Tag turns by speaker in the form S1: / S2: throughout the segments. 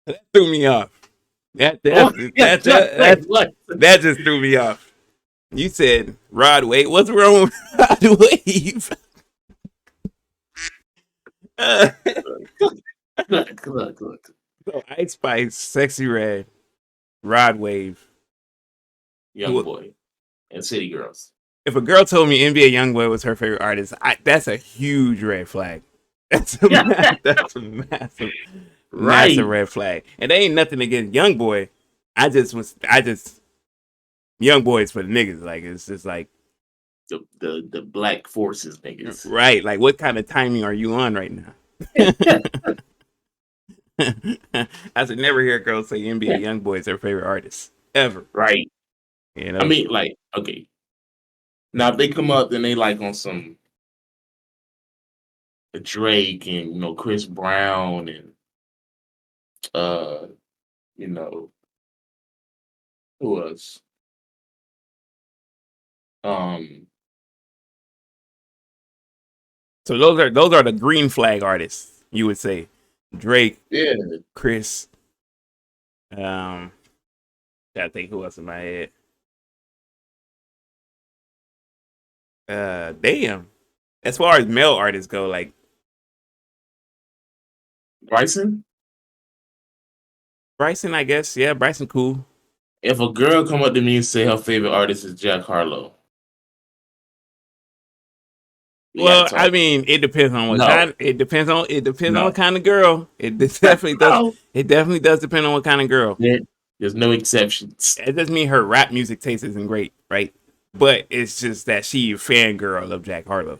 S1: That threw me off. That
S2: Oh,
S1: that
S2: yeah,
S1: that
S2: just
S1: that
S2: like
S1: that,
S2: what?
S1: that just threw me off. You said Rod Wave. What's wrong with Rod Wave?
S2: Look.
S1: So Ice Spice, Sexy Red, Rod Wave.
S2: Young
S1: Who?
S2: boy and city girls.
S1: If a girl told me NBA YoungBoy was her favorite artist, that's a huge red flag. That's a massive
S2: Right.
S1: red flag. And there ain't nothing against YoungBoy. I just young boys for the niggas. Like it's just like
S2: The black forces niggas.
S1: right. Like what kind of timing are you on right now? I should never hear a girl say NBA YoungBoy is her favorite artist ever.
S2: Right.
S1: You
S2: I
S1: know,
S2: mean, like, okay. Now if they come up and they like on some Drake and Chris Brown and uh, you know, who else? Um,
S1: so those are the green flag artists. You would say Drake,
S2: yeah,
S1: Chris. Um, I think who else in my head? Damn. As far as male artists go, like
S2: Bryson.
S1: Bryson, I guess. Yeah, Bryson, cool.
S2: If a girl come up to me and say her favorite artist is Jack Harlow, we gotta
S1: Well, I
S2: talk.
S1: mean, it depends on what
S2: No,
S1: kind. It depends on what
S2: no,
S1: kind of girl. It definitely does.
S2: no.
S1: It definitely does depend on what kind of girl.
S2: There, there's no exceptions.
S1: It doesn't mean her rap music taste isn't great, right? But it's just that she a fangirl of Jack Harlow.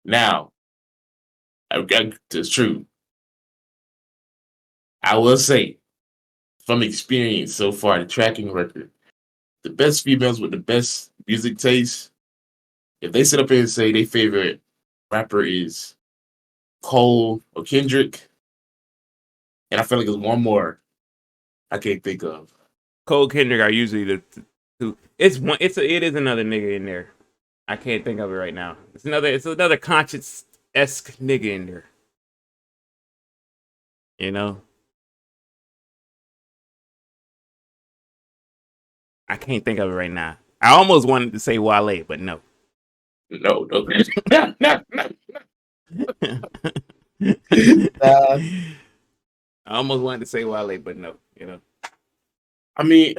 S2: Now, it's true. I will say, from experience so far, the tracking record, the best females with the best music taste, if they sit up here and say their favorite rapper is Cole or Kendrick, and I feel like there's one more I can't think of.
S1: Cole Kendrick are usually the two. It's one. It is another nigga in there. I can't think of it right now. It's another conscious esque nigga in there. You know, I can't think of it right now. I almost wanted to say Wale, but no.
S2: No, no, no, no. Uh,
S1: I almost wanted to say Wale, but no. You know,
S2: I mean,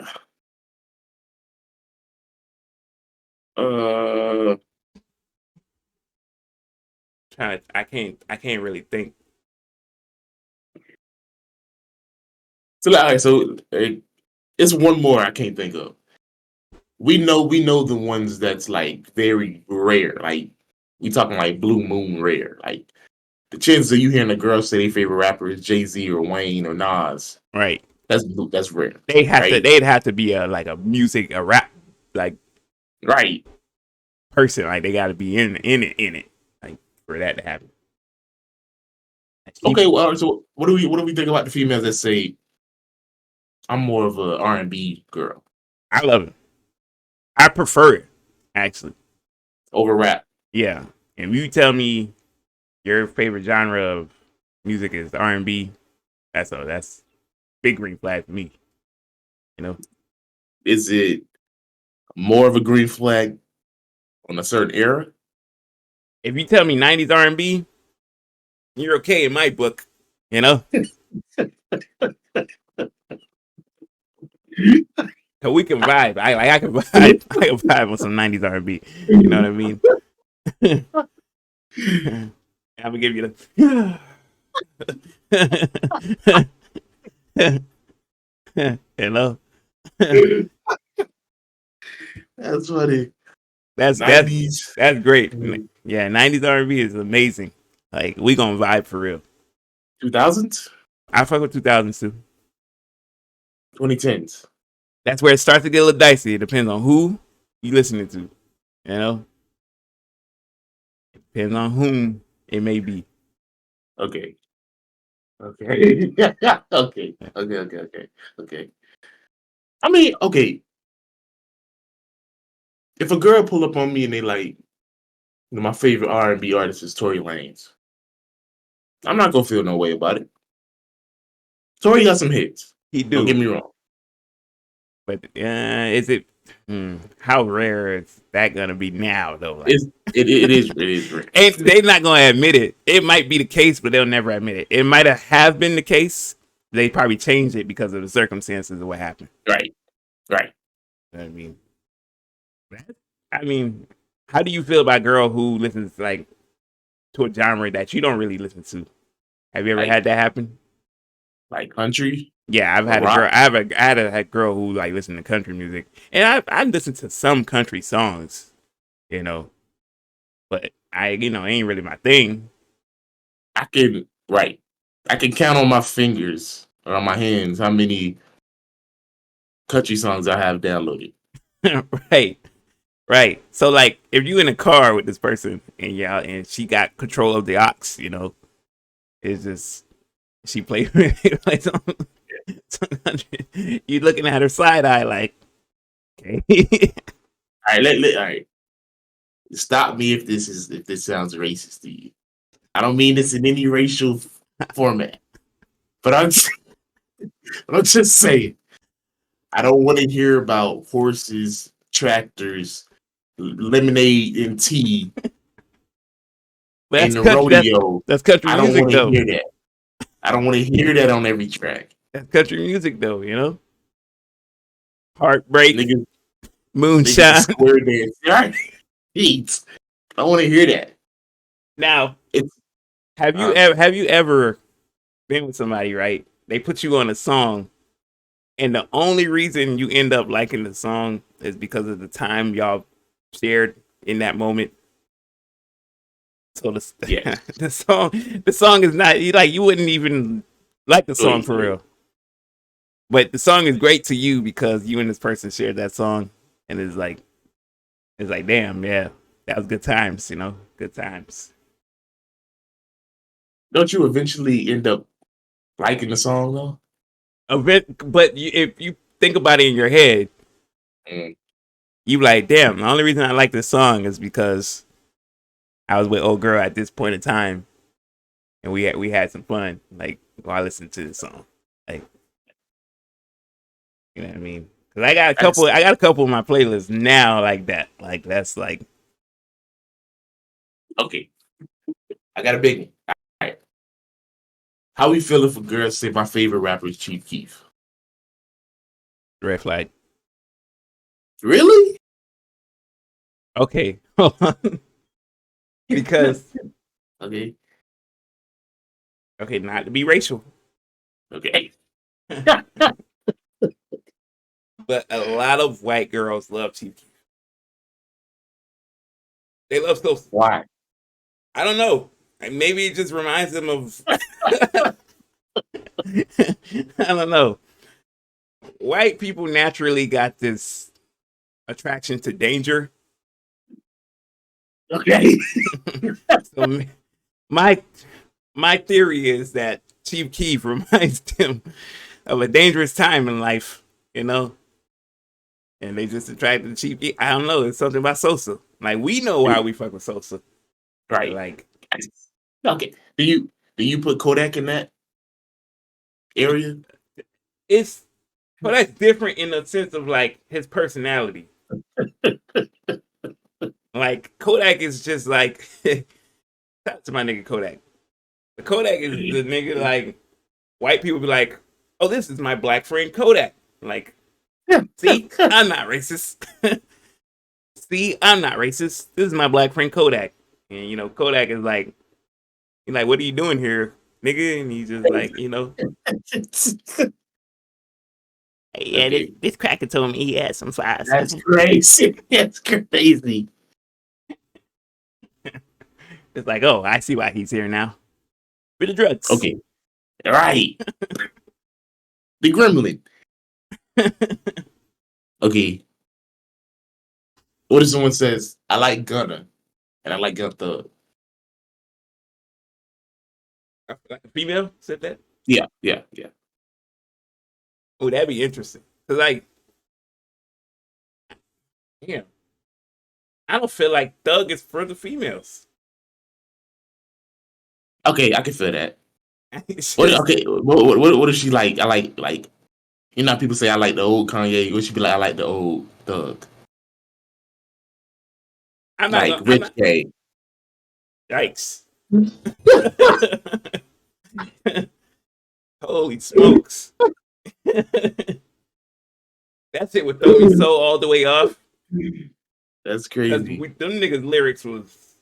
S2: uh,
S1: I can't really think.
S2: so it's one more I can't think of. We know the ones that's like very rare. Like we talking like blue moon rare. Like the chances of you hearing a girl say their favorite rapper is Jay-Z or Wayne or Nas,
S1: Right?
S2: that's rare.
S1: They have to.
S2: Right?
S1: They'd have to be a rap like
S2: Right.
S1: person. Like they got to be in it, like for that to happen.
S2: Okay, well, so what do we think about the females that say I'm more of a R&B girl
S1: I love it. I prefer it actually.
S2: over rap?
S1: Yeah. If you tell me your favorite genre of music is R&B, that's big green flag for me. You know,
S2: Is it more of a green flag on a certain era?
S1: if you tell me '90s R&B, you're okay in my book. You know, cause we can vibe. I can vibe. I can vibe on some '90s R&B. You know what I mean? I'm gonna give you the. You know,
S2: That's funny.
S1: that's that's
S2: 90s,
S1: that's great. Yeah, '90s R&B is amazing. Like we gonna vibe for real.
S2: 2000s,
S1: I fuck with 2000s too.
S2: 2010s.
S1: That's where it starts to get a little dicey. It depends on who you listening to. You know, it depends on whom it may be.
S2: Okay. Okay. Okay. Okay. I mean, okay. If a girl pull up on me and they like, my favorite R&B artist is Tory Lanez, I'm not gonna feel no way about it. Tory got some hits.
S1: He
S2: Don't get
S1: do,
S2: me wrong.
S1: but is it? How rare is that gonna be now though? Like,
S2: It is rare.
S1: ain't they not gonna admit it? It might be the case, but they'll never admit it. It might have been the case. They probably changed it because of the circumstances of what happened.
S2: Right. Right.
S1: I mean, I mean, how do you feel about a girl who listens like to a genre that you don't really listen to? Have you ever
S2: Like
S1: had that happen?
S2: like country
S1: Yeah, I've
S2: or
S1: had a
S2: rock.
S1: girl. I had a girl who like listened to country music, and I listened to some country songs, you know, but ain't really my thing.
S2: I can right. I can count on my fingers or on my hands how many country songs I have downloaded.
S1: Right, right. So like, if you in a car with this person and and she got control of the aux, it's just she play play some country. You looking at her side eye like, okay.
S2: All right, all right. Stop me if this sounds racist to you. I don't mean this in any racial format, but I'm just saying. I don't want to hear about horses, tractors, lemonade and tea
S1: But
S2: in
S1: that's
S2: the
S1: country.
S2: rodeo.
S1: That's country
S2: I don't
S1: music
S2: want to
S1: though.
S2: hear that. I don't want to hear that on every track.
S1: That's country music though. Heartbreak,
S2: Niggas, niggas
S1: moonshine.
S2: square dance. Right? Eats. I don't want to hear that.
S1: Now,
S2: It's
S1: have you ever been with somebody, right? They put you on a song, and the only reason you end up liking the song is because of the time y'all shared in that moment. So
S2: yes.
S1: the song is not you wouldn't even like the song for real. But the song is great to you because you and this person shared that song, and it's like damn, yeah, that was good times, good times.
S2: Don't you eventually end up liking the song though?
S1: But if you think about it in your head,
S2: Mm.
S1: you like, damn, the only reason I like this song is because I was with old girl at this point in time, and we had some fun. Like while I listened to this song, like you know what I mean? Because I got a couple of my playlists now like that. Like that's like
S2: Okay. I got a big one. All right. How we feel if a girl say my favorite rapper is Chief Keef?
S1: red flag.
S2: Really?
S1: Okay, because
S2: Okay.
S1: okay, not to be racial,
S2: Okay.
S1: but a lot of white girls love Chief Keef. They love so
S2: Why?
S1: I don't know. Like, maybe it just reminds them of. I don't know. White people naturally got this attraction to danger.
S2: Okay.
S1: So my my theory is that Chief Keef reminds them of a dangerous time in life, and they just attracted to Chief Keef. I don't know. It's something about Sosa. Like we know why we fuck with Sosa. But,
S2: Right.
S1: like
S2: Okay. Do you put Kodak in that area?
S1: it's but that's different in the sense of like his personality. Like Kodak is just like shout out to my nigga Kodak. The Kodak is the nigga like white people be like, oh, this is my black friend Kodak. Like, see, I'm not racist. See, I'm not racist. This is my black friend Kodak. And Kodak is like, he's like, what are you doing here, nigga? And he's just like, yeah,
S2: Okay.
S1: this cracker told me he had some fries.
S2: That's crazy. That's crazy.
S1: It's like, oh, I see why he's here now. For the drugs.
S2: Okay. Right. The gremlin. Okay. What if someone says, I like Gunna and I like Gun Thug?
S1: Like a female said that.
S2: Yeah, yeah, yeah.
S1: Oh, that'd be interesting. Cause like, yeah, I don't feel like Thug is for the females.
S2: Okay, I can feel that.
S1: It's
S2: What?
S1: just,
S2: Okay. What is she like? I like. You know, how people say I like the old Kanye. What she be like? I like the old Thug.
S1: I'm not
S2: Like
S1: gonna. I'm
S2: Rich
S1: not.
S2: K.
S1: Yikes! Holy smokes! That shit would throw me so all the way off
S2: That's
S1: because
S2: crazy.
S1: them niggas lyrics was.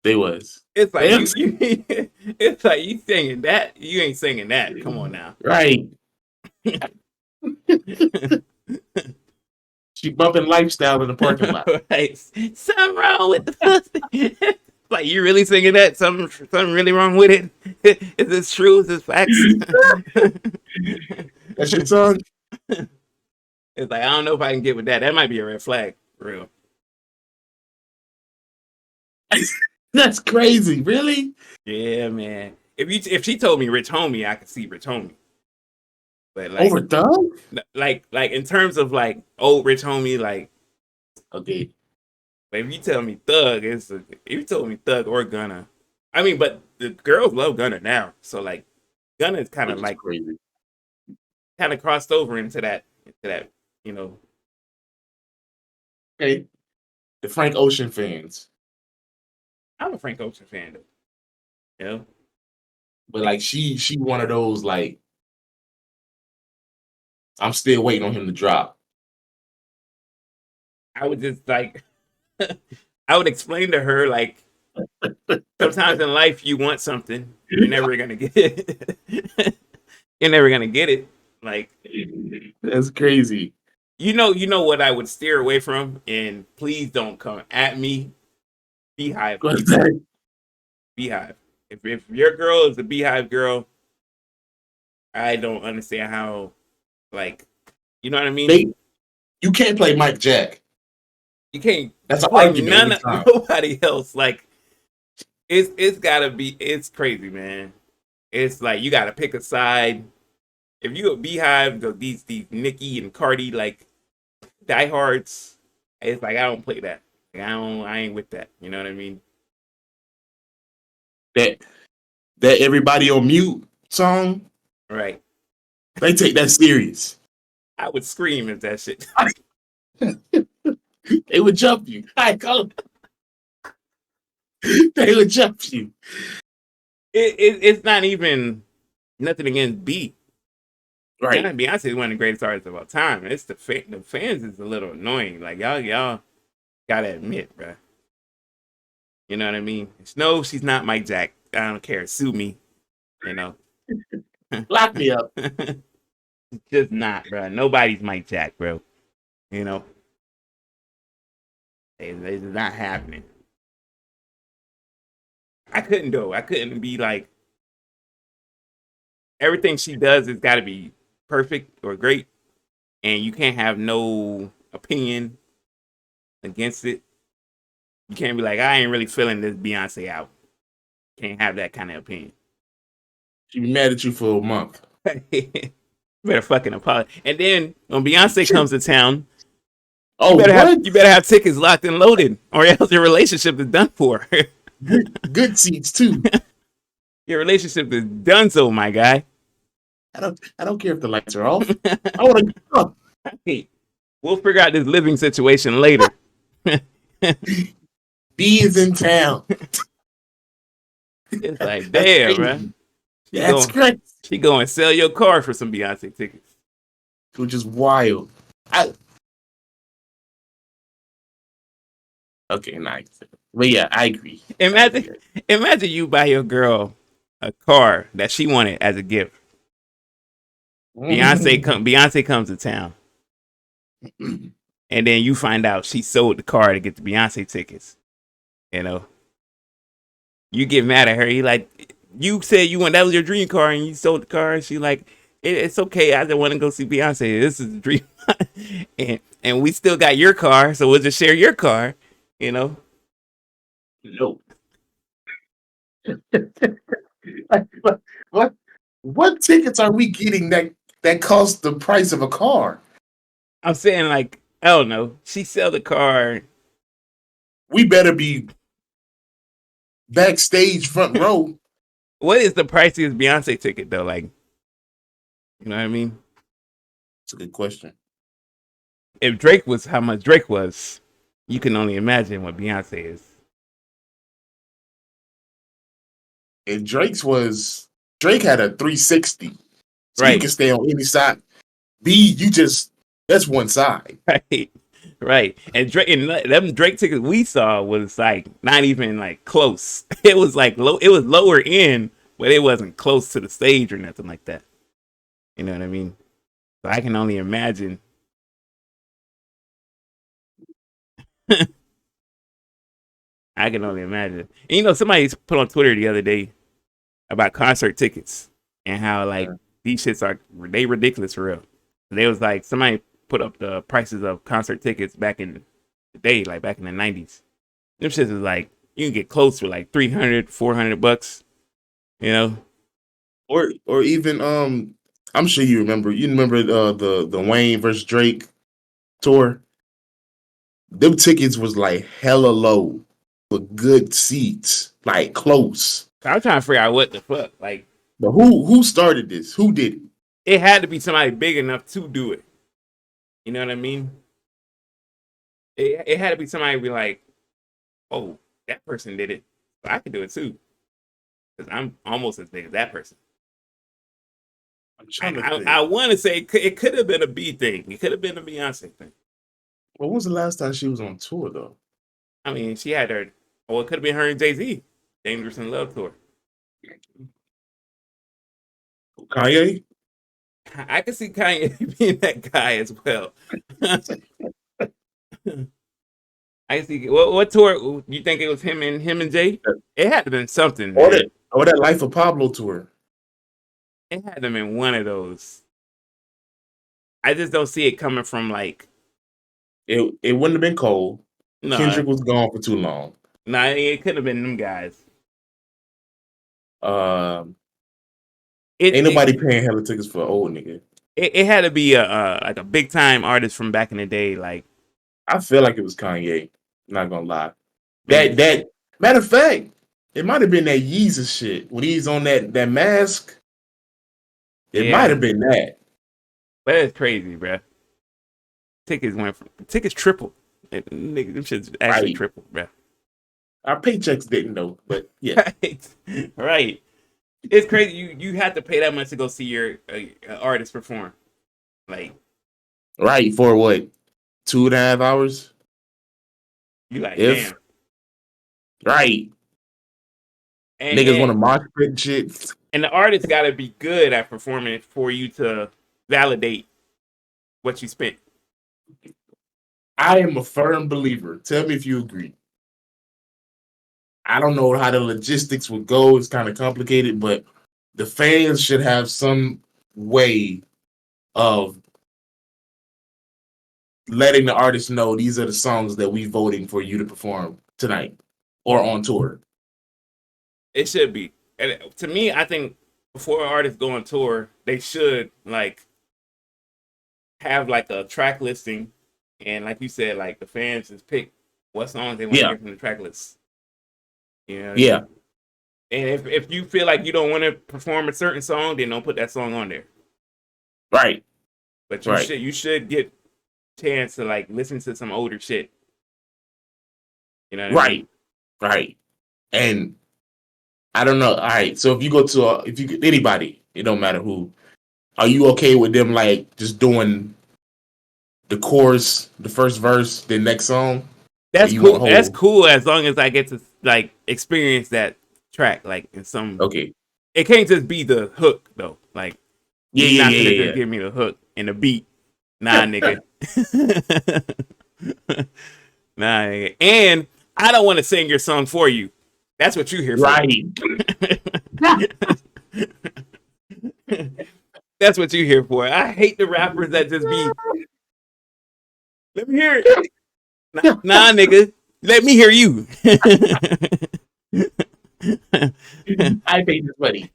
S2: They was.
S1: It's like
S2: Damn.
S1: you. It's like you singing that. You ain't singing that. Come on now.
S2: Right. She bumping lifestyle in the parking lot.
S1: Right. Something wrong with the pussy. Like you really singing that? Something really wrong with it? Is this true? Is this facts?
S2: That's your song.
S1: It's like I don't know if I can get with that. That might be a red flag, for real.
S2: That's crazy. Really?
S1: Yeah, man. If she told me Rich Homie, I could see Rich Homie. But
S2: Over Thug?
S1: like in terms of like old Rich Homie, like
S2: Okay.
S1: but if you tell me Thug, if you told me Thug or Gunna, I mean, but the girls love Gunna now, so like Gunna is kind of
S2: Which is
S1: like
S2: crazy.
S1: kind of crossed over into that, you know.
S2: Okay. The Frank Ocean fans.
S1: I'm a Frank Ocean fan, though. You know,
S2: But
S1: like
S2: like she one of those like I'm still waiting on him to drop.
S1: I would just like I would explain to her like sometimes in life you want something, you're never gonna get it. You're never gonna get it. Like
S2: That's crazy.
S1: you know what I would steer away from, and please don't come at me. Beehive
S2: What's
S1: people,
S2: that?
S1: Beehive. If your girl is a Beehive girl, I don't understand how, like, you know what I mean?
S2: They you can't play Mike Jack.
S1: You can't
S2: That's an
S1: play
S2: argument every time.
S1: nobody else. Like, it's gotta be. It's crazy, man. It's like you gotta pick a side. If you a Beehive, these Nicki and Cardi like diehards, it's like I don't play that. Like, I ain't with that. You know what I mean?
S2: That that everybody on mute song,
S1: Right.
S2: they take that serious.
S1: I would scream at that shit.
S2: They would jump you. I call they would jump you.
S1: It's not even nothing against B.
S2: Right.
S1: Beyonce is one of the greatest artists of all time. It's the fans is a little annoying. Like y'all gotta admit, bro. You know what I mean? No, she's not Mike Jack. I don't care. Sue me. You know.
S2: Lock me up.
S1: Just not, bro. Nobody's Mike Jack, bro. You know. It's not happening. I couldn't do it. I couldn't be like everything she does has got to be perfect or great, and you can't have no opinion against it. You can't be like, I ain't really feeling this Beyonce out. Can't have that kind of opinion.
S2: She be mad at you for a month.
S1: Better fucking apologize. And then when Beyonce comes to town,
S2: Oh, what?
S1: you better have tickets locked and loaded, or else your relationship is done for.
S2: Good seats too.
S1: Your relationship is done, so my guy.
S2: I don't care if the lights are off. I want to go.
S1: Hey, we'll figure out this living situation later.
S2: B is in town.
S1: It's like,
S2: That's
S1: damn,
S2: crazy.
S1: man.
S2: That's great.
S1: She go and sell your car for some Beyonce tickets.
S2: Which is wild. Okay, nice. But yeah, I agree.
S1: Imagine you buy your girl a car that she wanted as a gift. Beyonce comes to town, and then you find out she sold the car to get the Beyonce tickets. You know, you get mad at her. You like, you said you want that was your dream car, and you sold the car. And she like, it's okay. I just want to go see Beyonce. This is the dream, and we still got your car, so we'll just share your car. You know.
S2: No. what what tickets are we getting that cost the price of a car?
S1: I'm saying like, I don't know. She sell the car.
S2: We better be backstage front row.
S1: What is the priciest Beyonce ticket though? Like, you know what I mean?
S2: It's a good question.
S1: If Drake was how much Drake was, you can only imagine what Beyonce is.
S2: And Drake had a 360, so you
S1: Right,
S2: can stay on any side. You just that's one side.
S1: right, right. And Drake and them Drake tickets we saw was like not even like close. It was like low. It was lower end, but it wasn't close to the stage or nothing like that. You know what I mean? So I can only imagine. I can only imagine. And you know, somebody put on Twitter the other day about concert tickets and how like
S2: Yeah.
S1: these shits are they ridiculous for real. They was like somebody put up the prices of concert tickets back in the day, like back in the 90s. Them shits is like you can get close to like 300, 400 bucks, you know?
S2: Or even I'm sure you remember. You remember the Wayne versus Drake tour? Them tickets was like hella low with good seats, like close.
S1: I'm trying to figure out what the fuck. Like
S2: But who started this? Who did it?
S1: it had to be somebody big enough to do it. You know what I mean? It had to be somebody be like, oh, that person did it. So I can do it too. Because I'm almost as big as that person.
S2: I'm trying to
S1: I
S2: think.
S1: want to say it could have been a B thing. It could have been a Beyonce thing.
S2: When was the last time she was on tour though?
S1: I mean, she had her. Oh, it could have been her and Jay Z. Dangerous in Love tour.
S2: Kanye?
S1: I can see Kanye being that guy as well. I can see what tour you think it was him and Jay? It had to have been something,
S2: Or
S1: man.
S2: that Life of Pablo tour.
S1: It had to have been one of those. I just don't see it coming from like
S2: It wouldn't have been Cole.
S1: no,
S2: Kendrick was gone for too long.
S1: no. It could have been them guys.
S2: Um,
S1: It
S2: ain't
S1: it,
S2: nobody paying hella tickets for an old nigga.
S1: it had to be a like a big time artist from back in the day, like
S2: I feel like it was Kanye. Not gonna lie.
S1: maybe.
S2: That matter of fact, it might have been that Yeezus shit when he's on that mask. It might
S1: Yeah,
S2: have been that.
S1: but it's crazy, bro. Tickets tripled. Nigga, them shit's actually
S2: Right.
S1: tripled, bro.
S2: Our paychecks didn't know, but yeah.
S1: Right, right. It's crazy. You have to pay that much to go see your artist perform. Like
S2: Right, for what? 2.5 hours?
S1: you like
S2: If
S1: damn.
S2: right.
S1: And
S2: Niggas want
S1: and
S2: to mosh pit and shit.
S1: and the artist got to be good at performing for you to validate what you spent.
S2: I am a firm believer. Tell me if you agree. I don't know how the logistics would go. It's kind of complicated, but the fans should have some way of letting the artist know these are the songs that we voting for you to perform tonight or on tour.
S1: It should be. And to me, I think before artists go on tour, they should like have like a track listing, and like you said, like the fans just pick what songs they want to
S2: Yeah,
S1: hear from the track list. You know what I
S2: yeah,
S1: mean? And if you feel like you don't want to perform a certain song, then don't put that song on there.
S2: right,
S1: But
S2: right,
S1: you should get chance to like listen to some older shit. You know what I mean?
S2: right, right. And I don't know. All right, so if you go to if you anybody, it don't matter who. Are you okay with them like just doing the chorus, the first verse, the next song, or
S1: That's
S2: you want
S1: cool. That's
S2: whole?
S1: cool as long as I get to like experience that track like in some.
S2: Okay,
S1: It can't just be the hook though. Like
S2: yeah,
S1: you're
S2: yeah,
S1: not gonna
S2: yeah,
S1: just
S2: yeah,
S1: give me the hook and the beat. Nah,
S2: yeah.
S1: nigga. Nah, nigga. And I don't want to sing your song for you. That's what you here for.
S2: Right.
S1: That's what you here for. I hate the rappers that just be. Let me hear it. Nah, nigga. Let me hear you.
S2: I paid this money.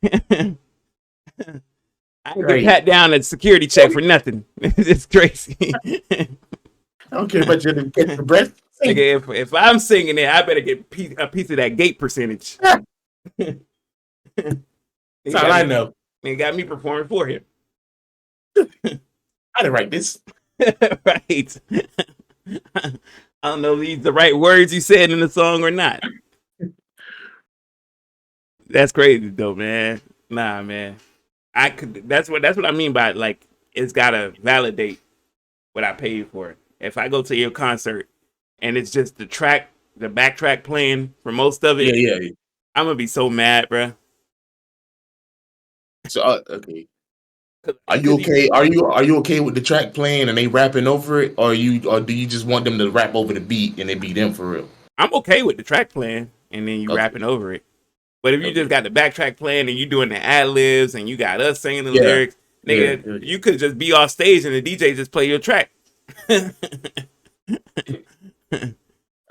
S1: I ain't get
S2: Right.
S1: pat down at security check for nothing. It's crazy.
S2: I don't care about you to catch your breath. Sing.
S1: Nigga, if I'm singing it, I better get a piece of that gate percentage. He
S2: That's all
S1: got
S2: I
S1: me.
S2: know.
S1: He got me performing for him.
S2: I didn't write this.
S1: Right. I don't know if these the right words you said in the song or not. That's crazy though, man. Nah, man. I could. That's what I mean by like it's gotta validate what I paid for it. If I go to your concert and it's just the backtrack playing for most of
S2: Yeah,
S1: it,
S2: yeah.
S1: I'm gonna be so mad, bro.
S2: So okay. Are you
S1: Because
S2: okay? Are you okay with the track playing and they rapping over it, or do you just want them to rap over the beat and it be them for real?
S1: I'm okay with the track playing and then you
S2: Okay,
S1: rapping over it. But if you just
S2: okay.
S1: got the backtrack playing and you doing the ad libs and you got us singing the
S2: Yeah,
S1: lyrics,
S2: yeah,
S1: nigga,
S2: yeah.
S1: you could just be off stage and the DJ just play your track.
S2: I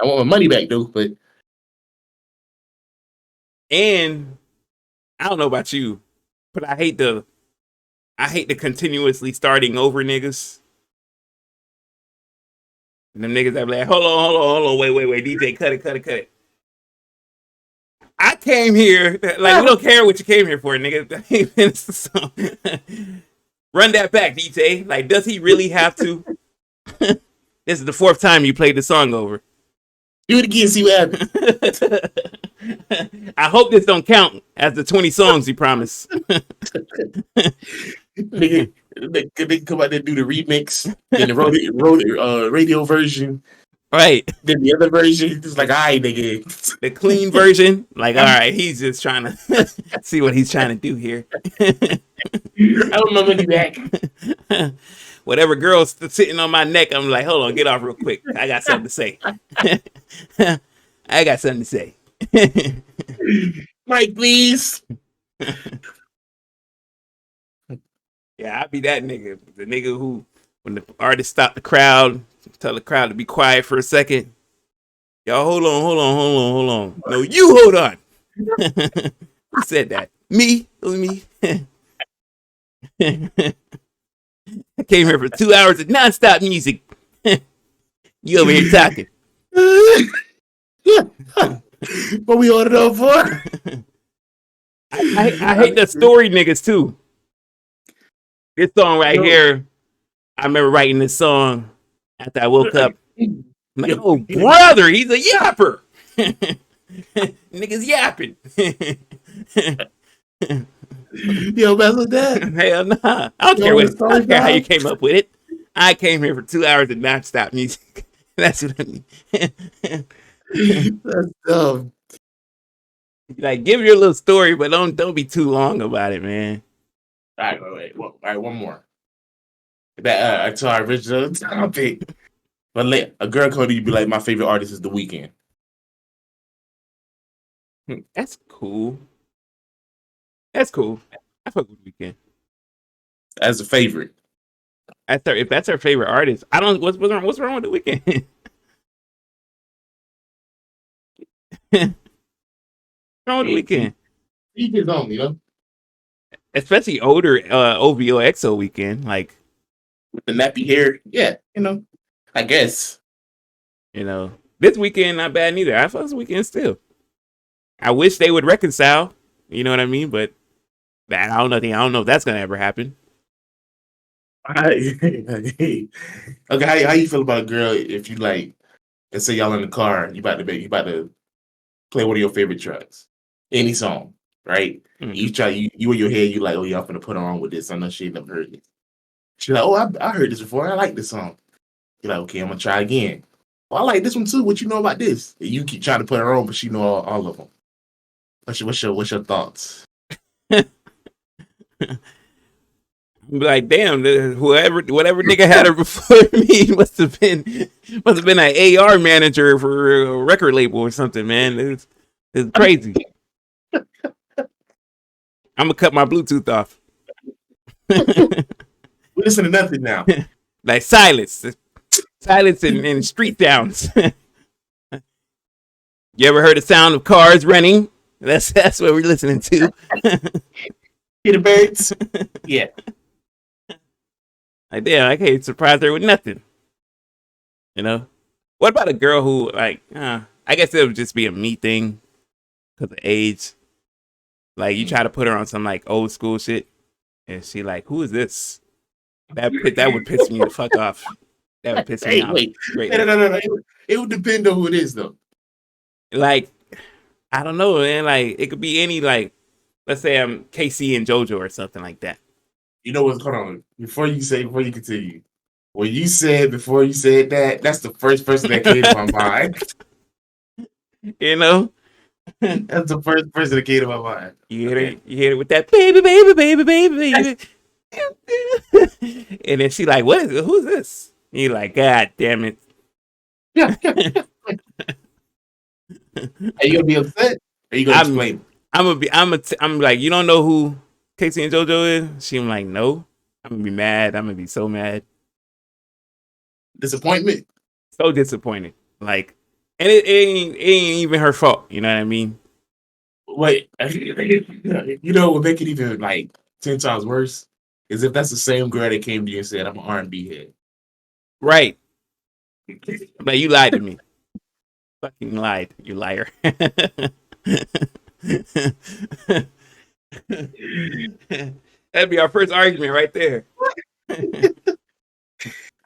S2: want my money back though, but
S1: And I don't know about you, but I hate the continuously starting over niggas. And them niggas that be like, hold on, wait, DJ, cut it. I came here, like we don't care what you came here for, nigga. Run that back, DJ. Like, does he really have to? This is the fourth time you played the song over.
S2: do it again, see what happens.
S1: I hope this don't count as the 20 songs you promised.
S2: They come out there and do the remix, then the radio version,
S1: Right.
S2: then the other version. It's like, all right, nigga.
S1: The clean version, like, all right, he's just trying to see what he's trying to do here.
S2: I want my money back.
S1: Whatever girl's sitting on my neck, I'm like, hold on, get off real quick. I got something to say. I got something to say.
S2: Mike, please.
S1: Yeah, I'd be that nigga. The nigga who, when the artist stop the crowd, tell the crowd to be quiet for a second. Y'all, hold on. No, you hold on. Who said that? Me? It was me. I came here for 2 hours of nonstop music. You over here talking.
S2: What we ordered up for?
S1: I hate the story niggas too. This song right here, I remember writing this song after I woke up. I'm like, oh brother, he's a yapper. Niggas yapping.
S2: Yo, mess with that.
S1: Hell nah. I don't care how you came up with it. I came here for 2 hours of nonstop music. That's what I mean.
S2: That's dumb.
S1: Like, give your little story, but don't be too long about it, man.
S2: All right, wait. All right, one more. That to our original topic. But a girl code you be like, my favorite artist is The Weeknd.
S1: That's cool. That's cool. I fuck with Weeknd.
S2: As a favorite.
S1: If that's her favorite artist, I don't. What's wrong with The Weeknd? Wrong with The Weeknd?
S2: He gets on, you know?
S1: Especially older OVO XO Weeknd, like
S2: With the nappy hair. Yeah, you know. I guess.
S1: This Weeknd not bad neither. I fuck with Weeknd still. I wish they would reconcile. You know what I mean? But I don't know. I don't know if that's gonna ever happen.
S2: Okay, how you feel about a girl if you like, let's say y'all in the car, you about to play one of your favorite tracks, any song, right?
S1: Mm.
S2: You in your head, you like, oh yeah, I'm gonna put her on with this. I know she ain't never heard it. She's like, oh, I heard this before. I like this song. You're like, okay, I'm gonna try again. Oh, I like this one too. What you know about this? And you keep trying to put her on, but she know all of them. What's your thoughts?
S1: Like, damn, whatever nigga had her before me must have been an AR manager for a record label or something, man. It's crazy. I'm gonna cut my Bluetooth off.
S2: We listen to nothing now.
S1: Like silence and street sounds. You ever heard the sound of cars running? That's what we're listening to.
S2: Hear the birds? Yeah.
S1: Like, damn, I can't surprise her with nothing. What about a girl who, like, I guess it would just be a me thing because of age. Like you try to put her on some like old school shit, and she like, who is this? That would piss me the fuck off. That would piss me
S2: Hey,
S1: off
S2: wait. No,
S1: greatly.
S2: no, no, no. It would depend on who it is, though.
S1: Like I don't know, man. Like it could be any like, let's say I'm KC and JoJo or something like that.
S2: You know what? Hold on. Before you continue, when you said before you said that, that's the first person that came to my mind.
S1: You know,
S2: That's the first person that came to my mind. Okay.
S1: you hit it with that baby, baby, baby, baby, baby. And then she like, what is it? Who's this? And you like, God damn it.
S2: Yeah. Are you gonna be upset? Are you gonna
S1: I'm
S2: explain?
S1: I'm like, you don't know who Casey and JoJo is? She like, no. I'm gonna be mad. I'm gonna be so mad.
S2: Disappointment?
S1: So disappointed. Like, and it ain't even her fault. You know what I mean?
S2: Wait, you know what make it even like 10 times worse is if that's the same girl that came to you and said, "I'm an R&B head."
S1: Right. Like, you lied to me. Fucking lied. You liar. That'd be our first argument right there.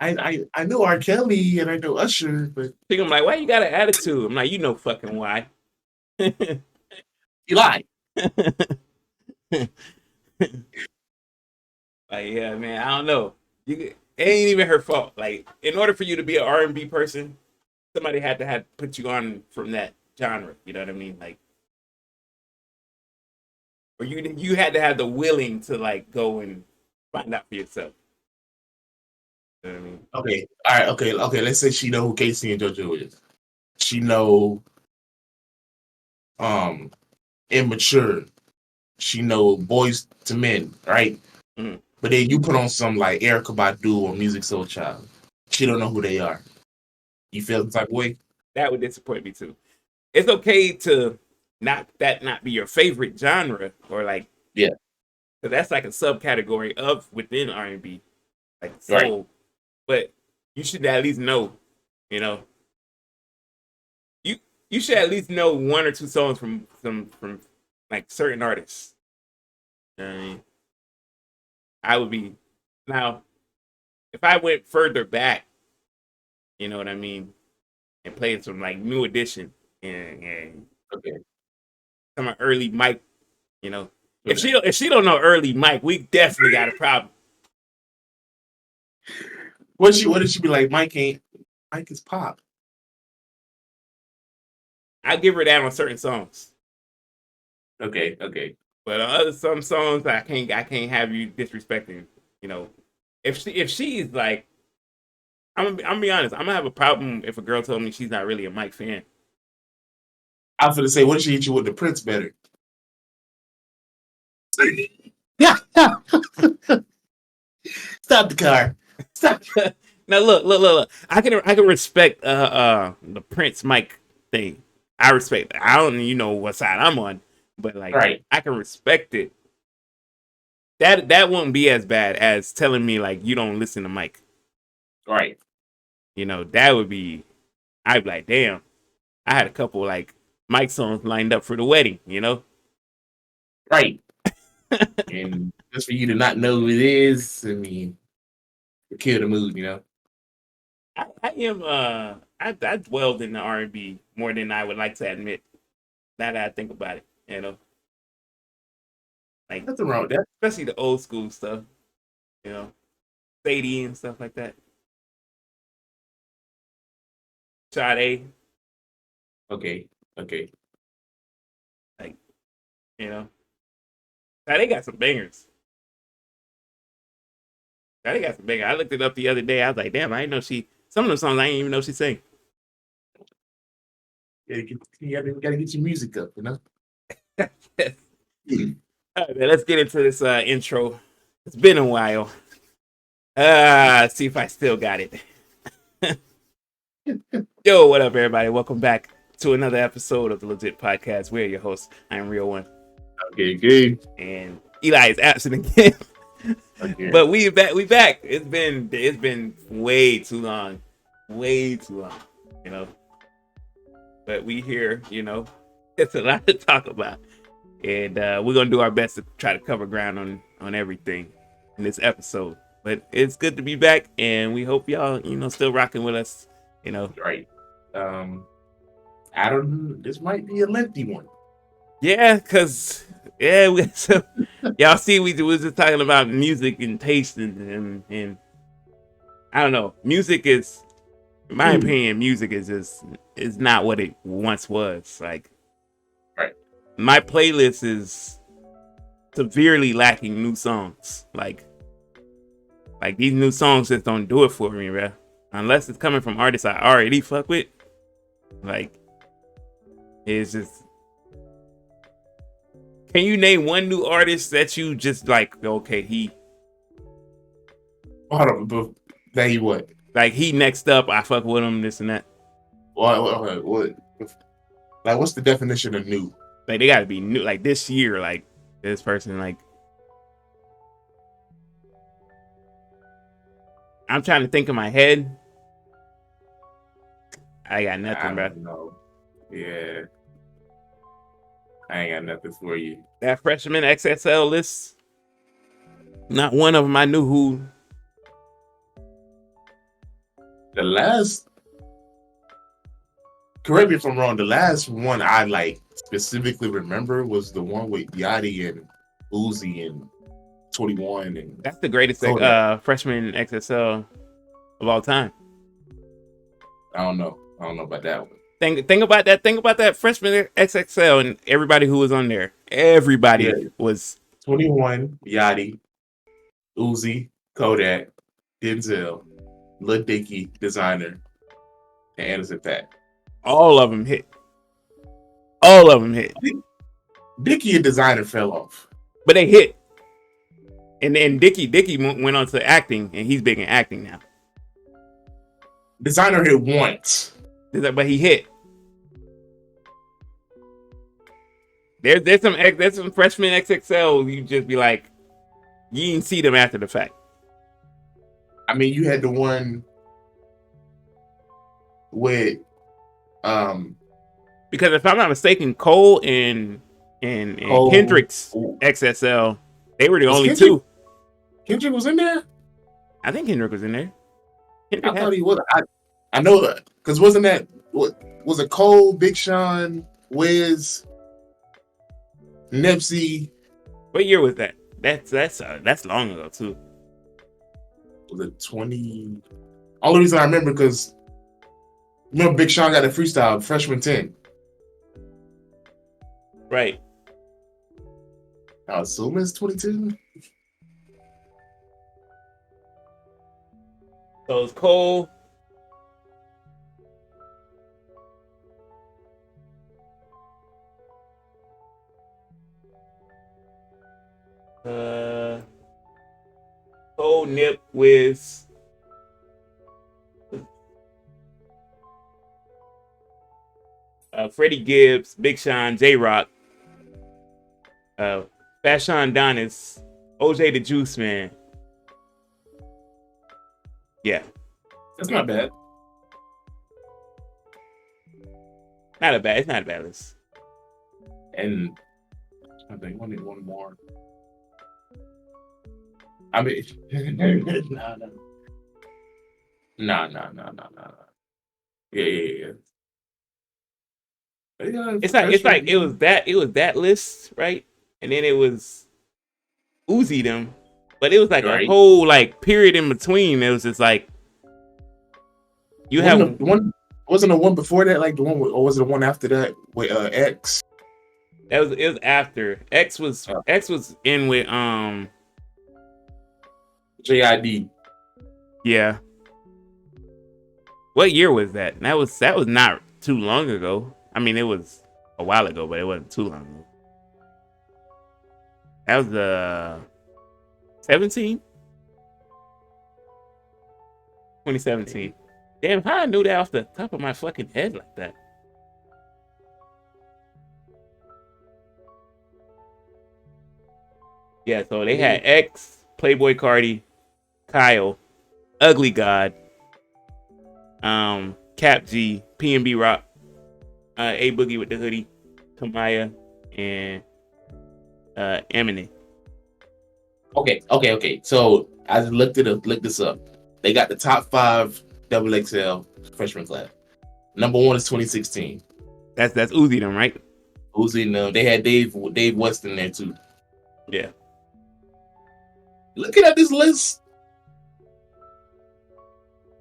S2: I know R. Kelly and I know Usher, but
S1: Think I'm like, why you got an attitude? I'm like, you know fucking why.
S2: you lied.
S1: Like, yeah, man, I don't know. It ain't even her fault. Like, in order for you to be an R&B person, somebody had to have put you on from that genre. You know what I mean? Like, or you had to have the willing to like go and find out for yourself. You know what I mean?
S2: Okay, all right, okay. Let's say she know who Casey and JoJo is. She know um immature. She know boys to men, right?
S1: Mhm.
S2: But then you put on some like Erica Badu or Music Soul Child. She don't know who they are. You feel the type of way?
S1: That would disappoint me too. It's okay to not be your favorite genre or like,
S2: Yeah.
S1: because that's like a subcategory of within R&B, like
S2: Right.
S1: soul. But you should at least know, you know, you you should at least know one or two songs from like certain artists. You know what I mean? I would be now if I went further back, you know what I mean, and played some like new edition and
S2: Okay.
S1: some early Mike, you know.
S2: Okay.
S1: If she don't know early Mike, we definitely got a problem.
S2: What did she be like? Mike is pop.
S1: I give her that on certain songs.
S2: Okay.
S1: But on other some songs I can't have you disrespecting, you know. If she's like I'm gonna be honest, I'm gonna have a problem if a girl told me she's not really a Mike fan.
S2: I was gonna say, what if she hit you with the Prince better? Yeah. Stop the car. Stop.
S1: Now look. I can respect the Prince Mike thing. I respect it. I don't what side I'm on, but like
S2: Right.
S1: I can respect it. That won't be as bad as telling me like you don't listen to Mike.
S2: Right.
S1: You know, that would be I'd be like, damn. I had a couple like Mike songs lined up for the wedding, you know?
S2: Right. And just for you to not know who it is, I mean, it kill the mood, you know.
S1: I am I dwelled in the R&B more than I would like to admit. Now that I think about it, you know, like
S2: Nothing wrong with that.
S1: especially the old school stuff, you know, Sadie and stuff like that. Sade,
S2: Okay.
S1: like you know, Sade got some bangers. Sade got some bangers. I looked it up the other day. I was like, damn, I didn't know she. Some of the songs I didn't even know she sang.
S2: You gotta get your music up, you know.
S1: All right, man, let's get into this intro. It's been a while. Let's see if I still got it. Yo, what up, everybody? Welcome back to another episode of the Legit Podcast. We're your hosts. I'm Real One.
S2: Okay, good.
S1: And Eli is absent again.
S2: Okay.
S1: But we back. We back. It's been way too long. Way too long. You know. But we here, you know. It's a lot to talk about. and we're gonna do our best to try to cover ground on everything in this episode. But it's good to be back, and we hope y'all, still rocking with us.
S2: Right. Adam, this might be a lengthy one.
S1: Yeah, cause so y'all see we was just talking about music and taste and I don't know. Music is, in my opinion, music is not what it once was. Like,
S2: Right.
S1: my playlist is severely lacking new songs. Like these new songs just don't do it for me, bro. Unless it's coming from artists I already fuck with. Like, it's just. Can you name one new artist that you just like? Okay, he.
S2: Hold on, but that he what?
S1: Like, he next up, I fuck with him, this and that.
S2: What? Like, what's the definition of new?
S1: Like, they gotta be new. Like, this year, like, this person, like. I'm trying to think in my head. I got nothing, bro.
S2: Know. Yeah. I ain't got nothing for you.
S1: That freshman XXL list, not one of them I knew who.
S2: The last, correct me if I'm wrong, the last one I like specifically remember was the one with Yachty and Uzi and 21 and
S1: That's the greatest freshman XXL of all time.
S2: I don't know about that one.
S1: Think about that. Think about that freshman XXL and everybody who was on there. Everybody was
S2: 21, Yachty, Uzi, Kodak, Denzel, Lil Dicky, Designer, and Anderson .Paak.
S1: All of them hit. All of them hit.
S2: Dicky and Designer fell off,
S1: but they hit. And then Dicky went on to acting, and he's big in acting now.
S2: Designer hit once,
S1: but he hit. There's some freshman XXL. You just be like, you didn't see them after the fact.
S2: I mean, you had the one with
S1: because if I'm not mistaken, Cole and Kendrick's XXL, they were the only two.
S2: Kendrick was in there?
S1: I think Kendrick was in there.
S2: I thought he was. I know that because wasn't that was it Cole, Big Sean, Wiz, Nipsey?
S1: What year was that? That's long ago too.
S2: Was it 20? Only reason I remember because remember Big Sean got a freestyle freshman 10.
S1: Right.
S2: I assume it's 22.
S1: So it's Cole. Cole, Nip, Wiz. Freddie Gibbs, Big Sean, J-Rock, Fashawn Donis, OJ the Juice Man. Yeah.
S2: That's not bad.
S1: It's not a bad list.
S2: And I think one more. I mean, no. Yeah.
S1: It's like it was that list, right? And then it was Uzi them, but it was like a whole like period in between. It was just like you have
S2: one. Wasn't the one before that like the one or was it the one after that with X?
S1: It was after X was in with
S2: JID.
S1: Yeah. What year was that? That was not too long ago. I mean, it was a while ago, but it wasn't too long ago. That was 17? 2017. Damn, how I knew that off the top of my fucking head like that. Yeah, so they had X, Playboy Cardi, Kyle, Ugly God, Cap G, PNB Rock, A Boogie with the hoodie, Kamaya, and Eminem.
S2: Okay. So I just looked this up. They got the top 5 double XL freshman class. Number 1 is 2016.
S1: That's Uzi them, right?
S2: Uzi, no, they had Dave West in there too.
S1: Yeah.
S2: Looking at this list,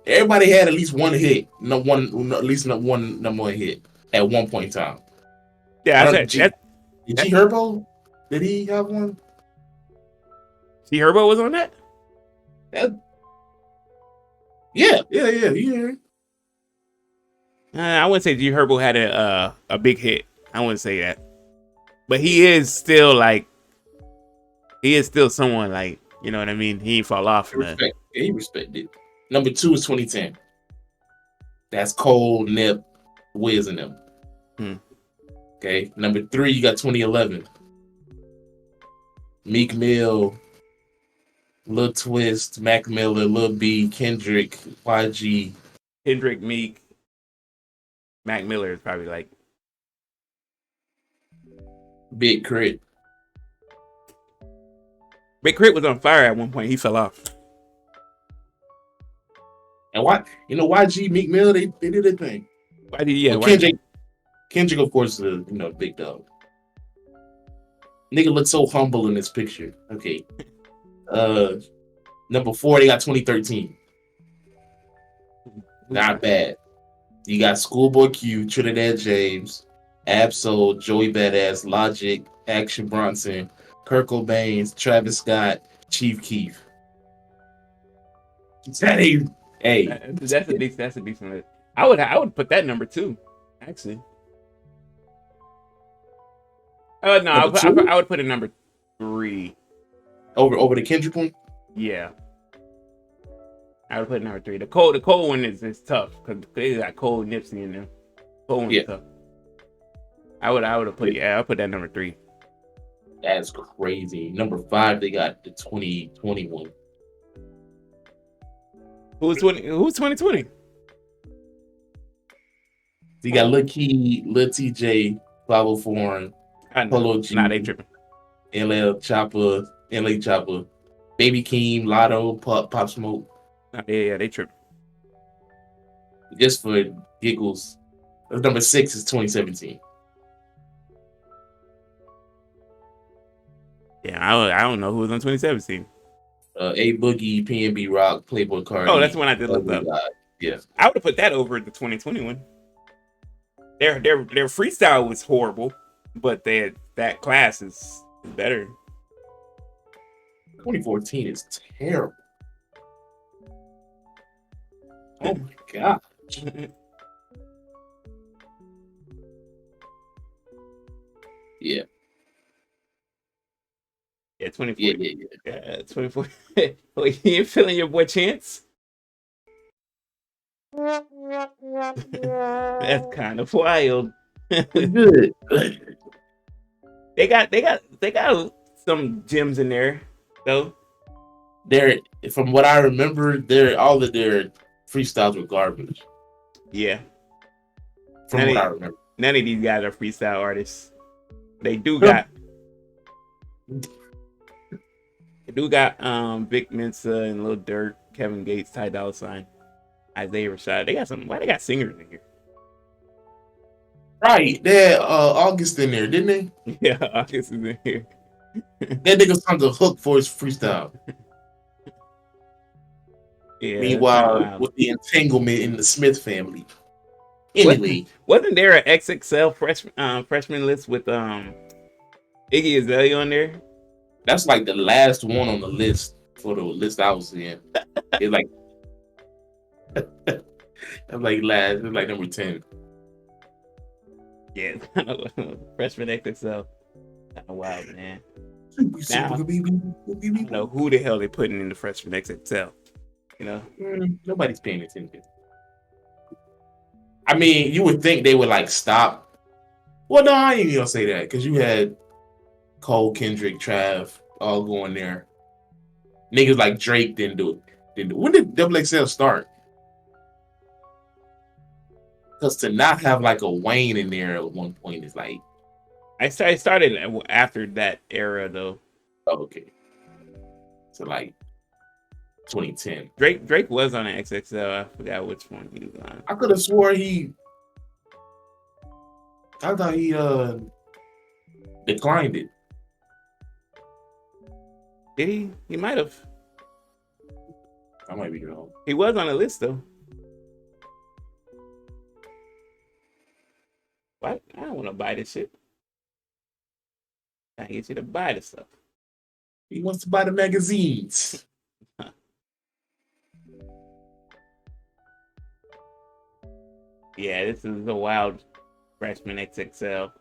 S2: everybody had at least one hit. At least not one number one hit at one point in time.
S1: Yeah,
S2: I
S1: I
S2: don't.
S1: said
S2: G
S1: that
S2: Herbo, did he have one?
S1: G Herbo was on that.
S2: That, yeah.
S1: I wouldn't say G Herbo had a big hit. I wouldn't say that, but he is still someone like, you know what I mean. He ain't fall off.
S2: He respected. Number 2 is 2010. That's Cole, Nip, Wiz, and them. Okay. Number 3, you got 2011. Meek Mill, Lil Twist, Mac Miller, Lil B, Kendrick, YG.
S1: Kendrick, Meek, Mac Miller is probably like
S2: Big Crit.
S1: Big Crit was on fire at one point. He fell off.
S2: And YG, Meek Mill, they did their thing. Kendrick, of course, is big dog. Nigga looks so humble in this picture. Okay. Number 4, they got 2013. Not bad. You got Schoolboy Q, Trinidad James, Absol, Joey Badass, Logic, Action Bronson, Kurt Cobain, Travis Scott, Chief Keef.
S1: That's a decent list. I would put that number 2, actually. No, I would put it number 3.
S2: Over the Kendrick one?
S1: Yeah. I would put it number 3. The Cole one is tough because they got Cole, Nipsey in there. Cole one's tough. I would have put I'll put that number 3.
S2: That's crazy. Number 5, they got the 2021.
S1: Who's 2020?
S2: You got Lil Key, Lil TJ, Pablo Foreign, Polo G,
S1: they tripping.
S2: LA Chopper, Baby Keem, Lotto, Pop Smoke.
S1: Yeah, they tripping.
S2: Just for giggles. Number 6 is 2017.
S1: Yeah, I don't know who was on 2017.
S2: A Boogie, PNB Rock, Playboy Cardi.
S1: Oh, that's the one I did look up.
S2: Yeah,
S1: I would have put that over the 2021. Their freestyle was horrible, but that class is better.
S2: 2014 is terrible. Oh my god. Yeah.
S1: Yeah, 2014. Yeah, 2014. Wait, you ain't feeling your boy Chance? That's kind of wild.
S2: Good.
S1: They got some gems in there though.
S2: From what I remember, all of their freestyles were garbage.
S1: Yeah.
S2: From what I remember.
S1: None of these guys are freestyle artists. They do got Vic Mensa and Lil Durk, Kevin Gates, Ty Dolla $ign, Isaiah Rashad. They got why they got singers in here?
S2: Right. They had August in there, didn't they?
S1: Yeah, August is in here.
S2: That nigga found the hook for his freestyle.
S1: Yeah.
S2: Meanwhile, with the entanglement in the Smith family. Anyway.
S1: Wasn't there an XXL freshman list with Iggy Azalea on there?
S2: That's like the last one on the list for the list I was in. It's like it's like number 10.
S1: Yeah, freshman XXL. Kind of wild, man. Now, I don't know who the hell they putting in the freshman XXL. You know,
S2: nobody's paying attention. I mean, you would think they would like stop. Well, no, I ain't even gonna say that because you had Cole, Kendrick, Trav all going there. Niggas like Drake didn't do it. When did Double XL start? Because to not have like a Wayne in there at one point is like,
S1: I started after that era though.
S2: Oh, okay. So like 2010.
S1: Drake was on an XXL. I forgot which one he was on.
S2: I could have swore I thought he declined it.
S1: Did he? He might have.
S2: I might be wrong.
S1: He was on the list though. What? I don't want to buy this shit. I get you to buy the stuff.
S2: He wants to buy the magazines.
S1: Yeah, this is a wild freshman XXL.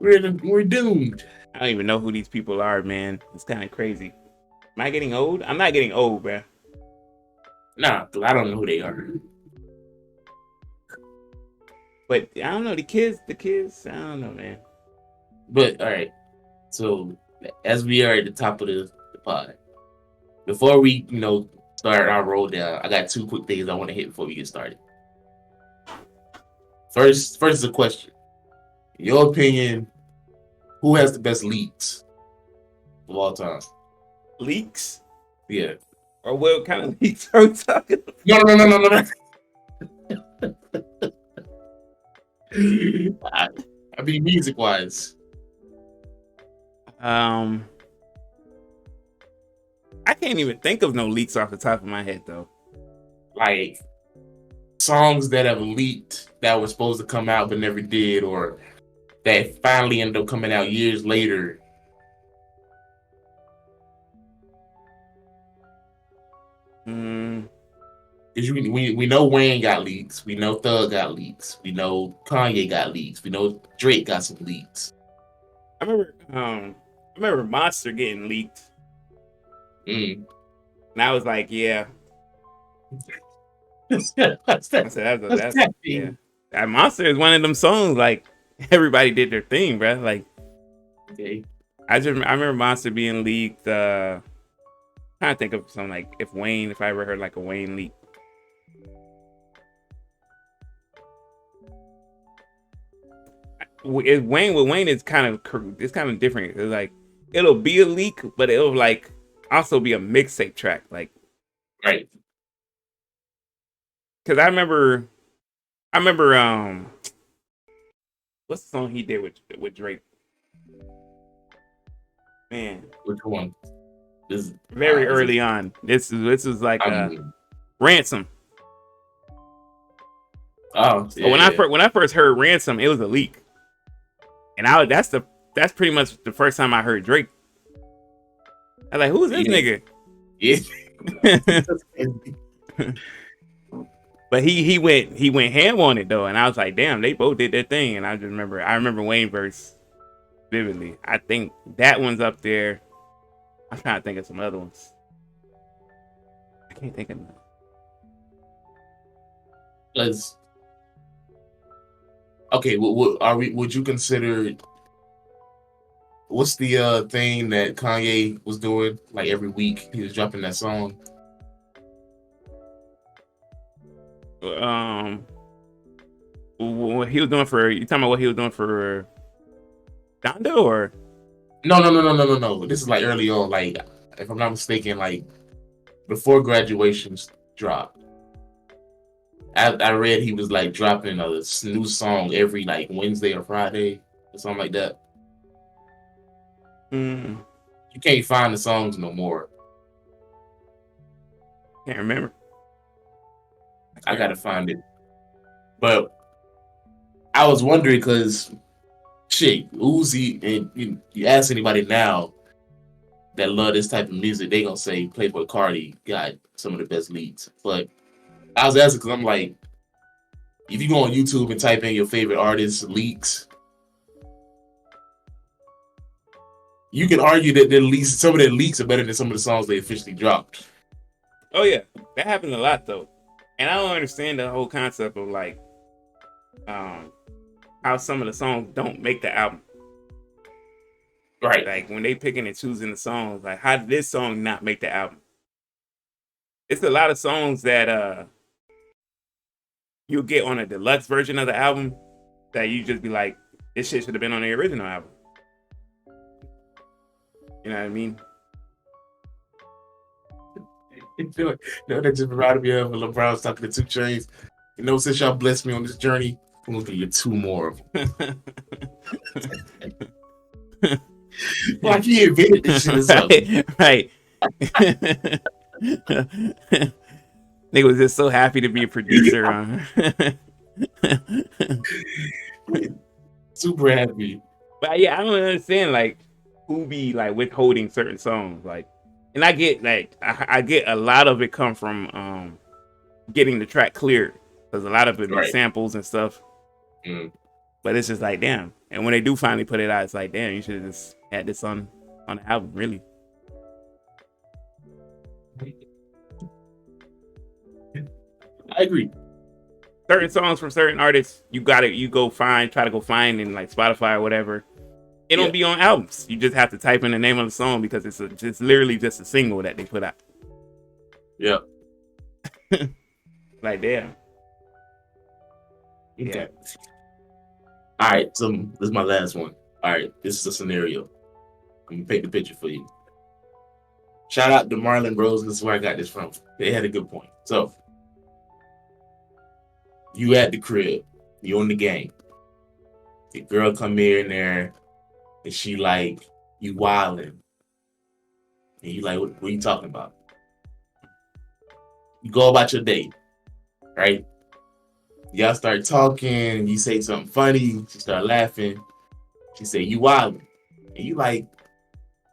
S2: We're doomed.
S1: I don't even know who these people are, man. It's kind of crazy. Am I getting old? I'm not getting old, bruh.
S2: Nah, I don't know who they are.
S1: But I don't know the kids. I don't know, man.
S2: But all right. So as we are at the top of the pod, before we start our roll down, I got two quick things I want to hit before we get started. First is a question. In your opinion, who has the best leaks of all time?
S1: Leaks?
S2: Yeah.
S1: Or what kind of leaks are we talking about?
S2: No. I mean, music wise.
S1: I can't even think of no leaks off the top of my head though.
S2: Like songs that have leaked that were supposed to come out but never did, or that finally ended up coming out years later. Because we know Wayne got leaks, we know Thug got leaks, we know Kanye got leaks, we know Drake got some leaks.
S1: I remember Monster getting leaked. And I was like, yeah. I said that's yeah. That Monster is one of them songs like everybody did their thing, bro. Like,
S2: okay.
S1: I remember Monster being leaked. Trying to think of something like if I ever heard like a Wayne leak. With Wayne it's kind of different. It's like it'll be a leak, but it'll like also be a mixtape track, like
S2: right.
S1: Because I remember what's the song he did with Drake? Man,
S2: which one? This
S1: very early on. This is like Ransom.
S2: Oh,
S1: yeah, when I first heard Ransom, it was a leak, and that's pretty much the first time I heard Drake. I was like, who's this nigga?
S2: Yeah.
S1: But he went ham on it though, and I was like, damn, they both did their thing. And I remember Wayne verse vividly. I think that one's up there. I'm trying to think of some other ones. I can't think of them.
S2: Okay, would you consider what's the thing that Kanye was doing? Like every week he was dropping that song.
S1: What he was doing for you talking about what he was doing for Donda or
S2: no. This is like early on, like if I'm not mistaken, like before graduations dropped. I read he was like dropping a new song every like Wednesday or Friday or something like that. You can't find the songs no more.
S1: Can't remember.
S2: I gotta find it. But I was wondering because shit, Uzi, and you ask anybody now that love this type of music, they gonna say Playboy Carti got some of the best leads. But I was asking because I'm like, if you go on YouTube and type in your favorite artists leaks, you can argue that some of their leaks are better than some of the songs they officially dropped.
S1: Oh yeah, that happens a lot though, and I don't understand the whole concept of like, how some of the songs don't make the album.
S2: Right.
S1: Like when they picking and choosing the songs, like how did this song not make the album? It's a lot of songs that you'll get on a deluxe version of the album, that you just be like, this shit should have been on the original album. You know what I mean?
S2: You feel like, that just reminded me of when LeBron was talking to 2 Chainz. Since y'all blessed me on this journey, I'm gonna give you 2 more of them. Like he invented this shit or something.
S1: Right. Nigga was just so happy to be a producer.
S2: Super happy.
S1: But yeah, I don't understand like who be like withholding certain songs. Like, and I get like I get a lot of it come from getting the track cleared, because a lot of it is samples and stuff. But it's just like, damn. And when they do finally put it out, it's like, damn, you should have just had this on the album, really.
S2: I agree.
S1: Certain songs from certain artists, try to go find in like Spotify or whatever. It don't be on albums. You just have to type in the name of the song because it's literally just a single that they put out.
S2: Yeah.
S1: Like, damn.
S2: Okay. Yeah. All right, so this is my last one. All right, this is a scenario. I'm gonna paint the picture for you. Shout out to Marlon Rose. This is where I got this from. They had a good point. So, you at the crib, you on the game. The girl come in there, and she like, you wildin'. And you like, what are you talking about? You go about your day, right? Y'all start talking, you say something funny, she start laughing. She say, you wildin'. And you like,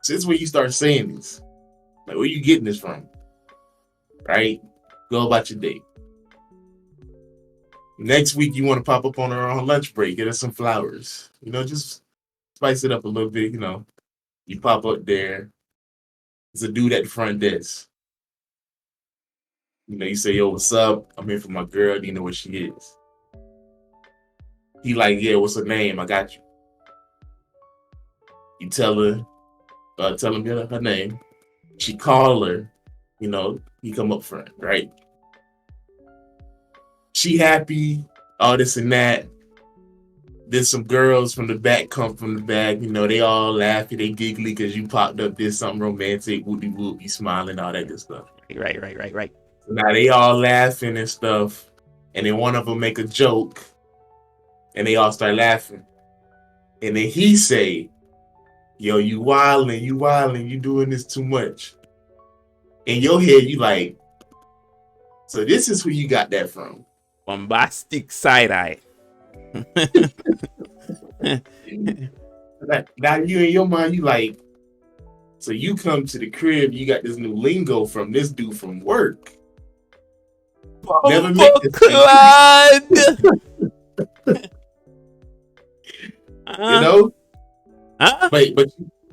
S2: since when you start saying this? Like, where you getting this from? Right? Go about your day. Next week, you want to pop up on her on lunch break, get her some flowers. Just spice it up a little bit, You pop up there. There's a dude at the front desk. You say, yo, what's up? I'm here for my girl. Do you know where she is? He like, yeah, what's her name? I got you. You tell him her name. She call her. He come up front, right? She happy, all this and that. Then some girls from the back come from the back. They all laughing, they giggly because you popped up, did something romantic, whoop-de-whoop, you smiling, all that good stuff.
S1: Right.
S2: Now they all laughing and stuff, and then one of them make a joke, and they all start laughing. And then he say, yo, you wildin', you doing this too much. In your head, you like, so this is who you got that from.
S1: Bombastic side-eye.
S2: Now you in your mind, you like, so you come to the crib, you got this new lingo from this dude from work. Never met this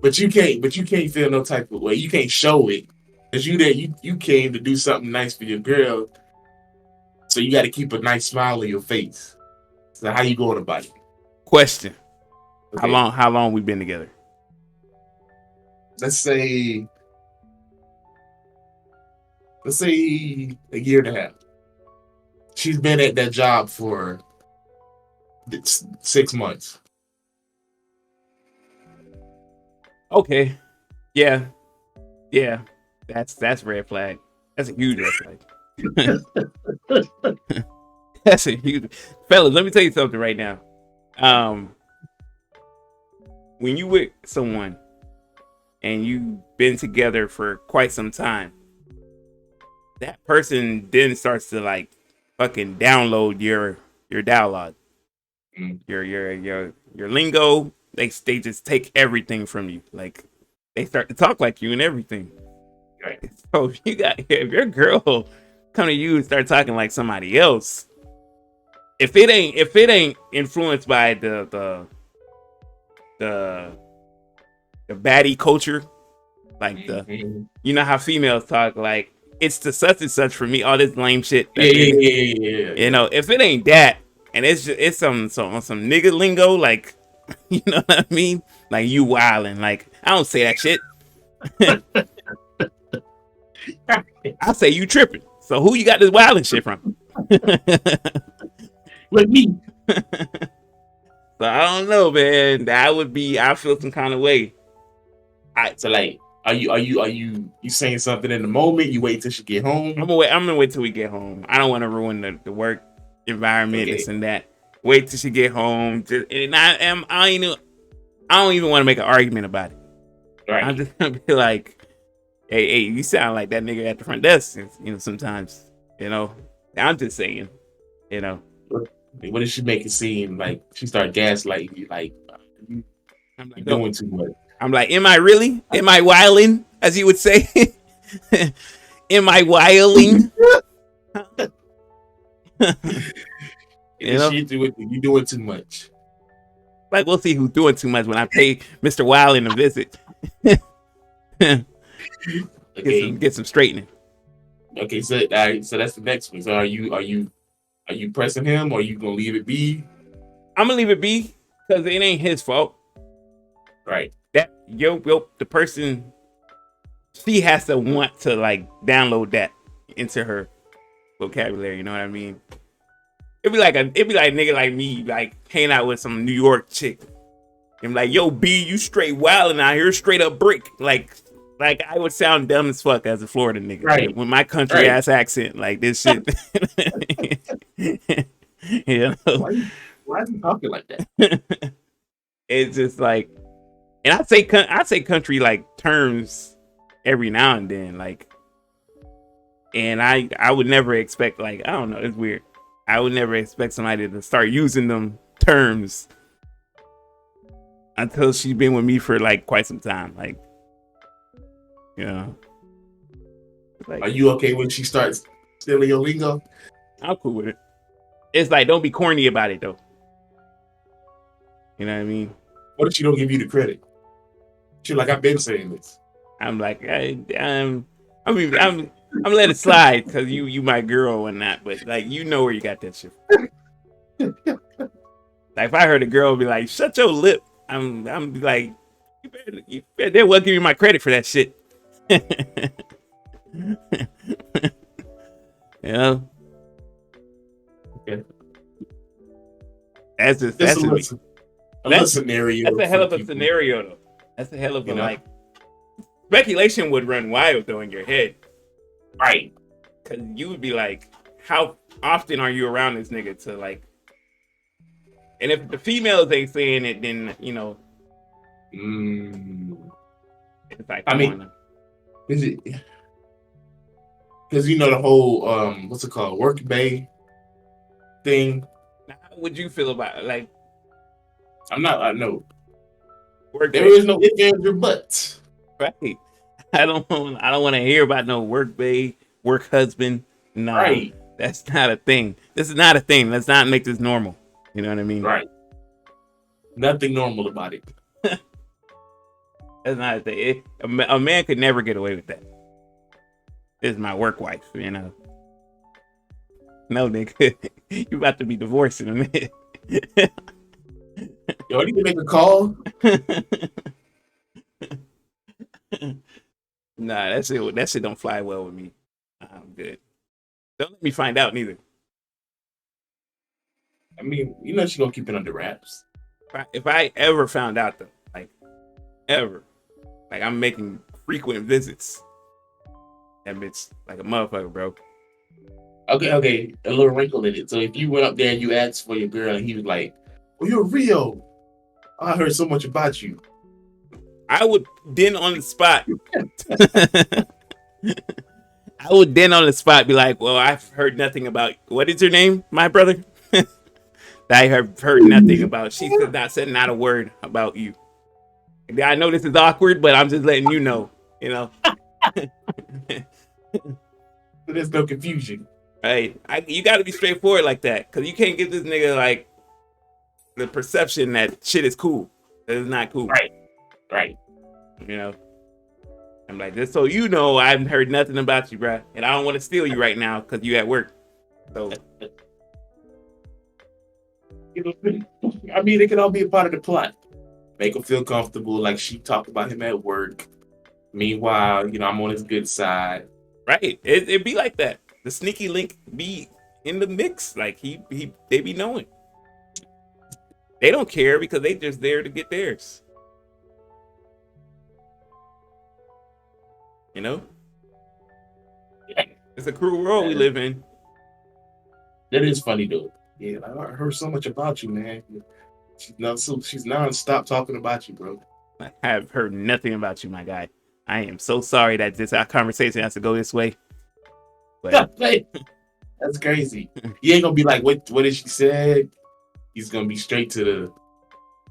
S2: But you can't feel no type of way. You can't show it. Because you came to do something nice for your girl. So you got to keep a nice smile on your face. So how you going about it?
S1: Question. Okay. How long we been together?
S2: Let's say a year and a half. She's been at that job for 6 months.
S1: Okay. Yeah. That's red flag. That's a huge red flag. That's a huge, fellas. Let me tell you something right now. When you with someone and you've been together for quite some time, that person then starts to like fucking download your dialogue, your lingo. They just take everything from you. Like they start to talk like you and everything. Right. So if your girl come to you and start talking like somebody else, if it ain't influenced by the baddie culture, like you know how females talk, like it's the such and such for me, all this lame shit. Yeah. If it ain't that, and it's some nigga lingo, like you know what I mean, like you wildin', like I don't say that shit. I say you tripping. So who you got this wildin' shit from?
S2: With me.
S1: So I don't know, man. I feel some kind of way.
S2: So like, are you saying something in the moment? You wait till she get home.
S1: I'm gonna wait till we get home. I don't want to ruin the work environment,
S2: Okay,
S1: this and that. Wait till she get home. And I don't even want to make an argument about it. I'm
S2: right.
S1: just gonna be like, hey, you sound like that nigga at the front desk. Sometimes, I'm just saying, you know.
S2: What does she make it seem like? She start gaslighting you, like you,
S1: I'm
S2: you
S1: like, oh,
S2: doing too much.
S1: I'm like, am I really? Am I wilding, as you would say? Am I wilding?
S2: And then she do it. You doing too much.
S1: Like we'll see who's doing too much when I pay Mr. Wilding a visit.
S2: Okay.
S1: Get some straightening.
S2: Okay. So that's the next one. So are you pressing him, or are you gonna leave it be?
S1: I'm gonna leave it be because it ain't his fault.
S2: Right.
S1: That the person, she has to want to like download that into her vocabulary. You know what I mean? It'd be like a nigga like me like hanging out with some New York chick. And like, yo, B, you straight wilding out here, straight up brick. Like I would sound dumb as fuck as a Florida nigga.
S2: Right.
S1: With my country ass accent, like this shit. You know?
S2: Why is he talking like that?
S1: It's just like, and I say country like terms every now and then, like, and I would never expect, like, I don't know, it's weird. I would never expect somebody to start using them terms until she's been with me for like quite some time, like, you know. Like,
S2: Are you okay when she starts stealing your lingo?
S1: I'm cool with it. It's like, don't be corny about it though. You know what I mean?
S2: What if she don't give you the credit? She like, I've been saying this.
S1: I'm like, I'm let it slide because you my girl and that, but like, you know where you got that shit. Like if I heard a girl be like, shut your lip, I'm like, you better well give me my credit for that shit. You know?
S2: Okay.
S1: That's just that's
S2: a scenario.
S1: That's a hell of a scenario though. That's a hell of a like speculation would run wild though in your head.
S2: Right.
S1: Cause you would be like, how often are you around this nigga to like, and if the females ain't saying it, then it's like,
S2: I mean, is it because the whole what's it called, work bay thing?
S1: Now, how would you feel about it? Like,
S2: I know
S1: work
S2: there
S1: bay,
S2: is no ifs, ands, or buts.
S1: right? I don't want to hear about no work bay, work husband. No,
S2: right.
S1: That's not a thing. This is not a thing. Let's not make this normal. You know what I mean?
S2: Right. Nothing normal about it.
S1: That's not a thing. A man could never get away with that. This is my work wife, you know. No, nigga. You about to be divorced in a minute.
S2: Yo, you can make a call.
S1: Nah, that shit don't fly well with me. I'm good. Don't let me find out neither.
S2: I mean, she's gonna keep it under wraps.
S1: If I ever found out though, like ever, like I'm making frequent visits, that bitch like a motherfucker, bro.
S2: Okay, a little wrinkle in it. So if you went up there and you asked for your girl and he was like, "Oh, you're Rio. I heard so much about you."
S1: I would then on the spot. I would then on the spot be like, "Well, I've heard nothing about what is your name, my brother." I have heard nothing about. She said not a word about you. I know this is awkward, but I'm just letting you know.
S2: So there's no confusion.
S1: Right? You got to be straightforward like that, because you can't give this nigga like the perception that shit is cool. That it's not cool.
S2: Right.
S1: I'm like, just so you know, I haven't heard nothing about you, bro, and I don't want to steal you right now because you at work. So.
S2: I mean, it can all be a part of the plot. Make him feel comfortable, like she talked about him at work. Meanwhile, I'm on his good side.
S1: Right. It be like that. The sneaky link be in the mix. Like they be knowing. They don't care because they just there to get theirs. You know, it's a cruel world we
S2: That is,
S1: live in.
S2: that is funny though. Yeah, I heard so much about you, man. She's non-stop talking about you, bro.
S1: I have heard nothing about you, my guy. I am so sorry that this our conversation has to go this way. But
S2: Hey, that's crazy. You ain't gonna be like, what did she say? He's gonna be straight to the.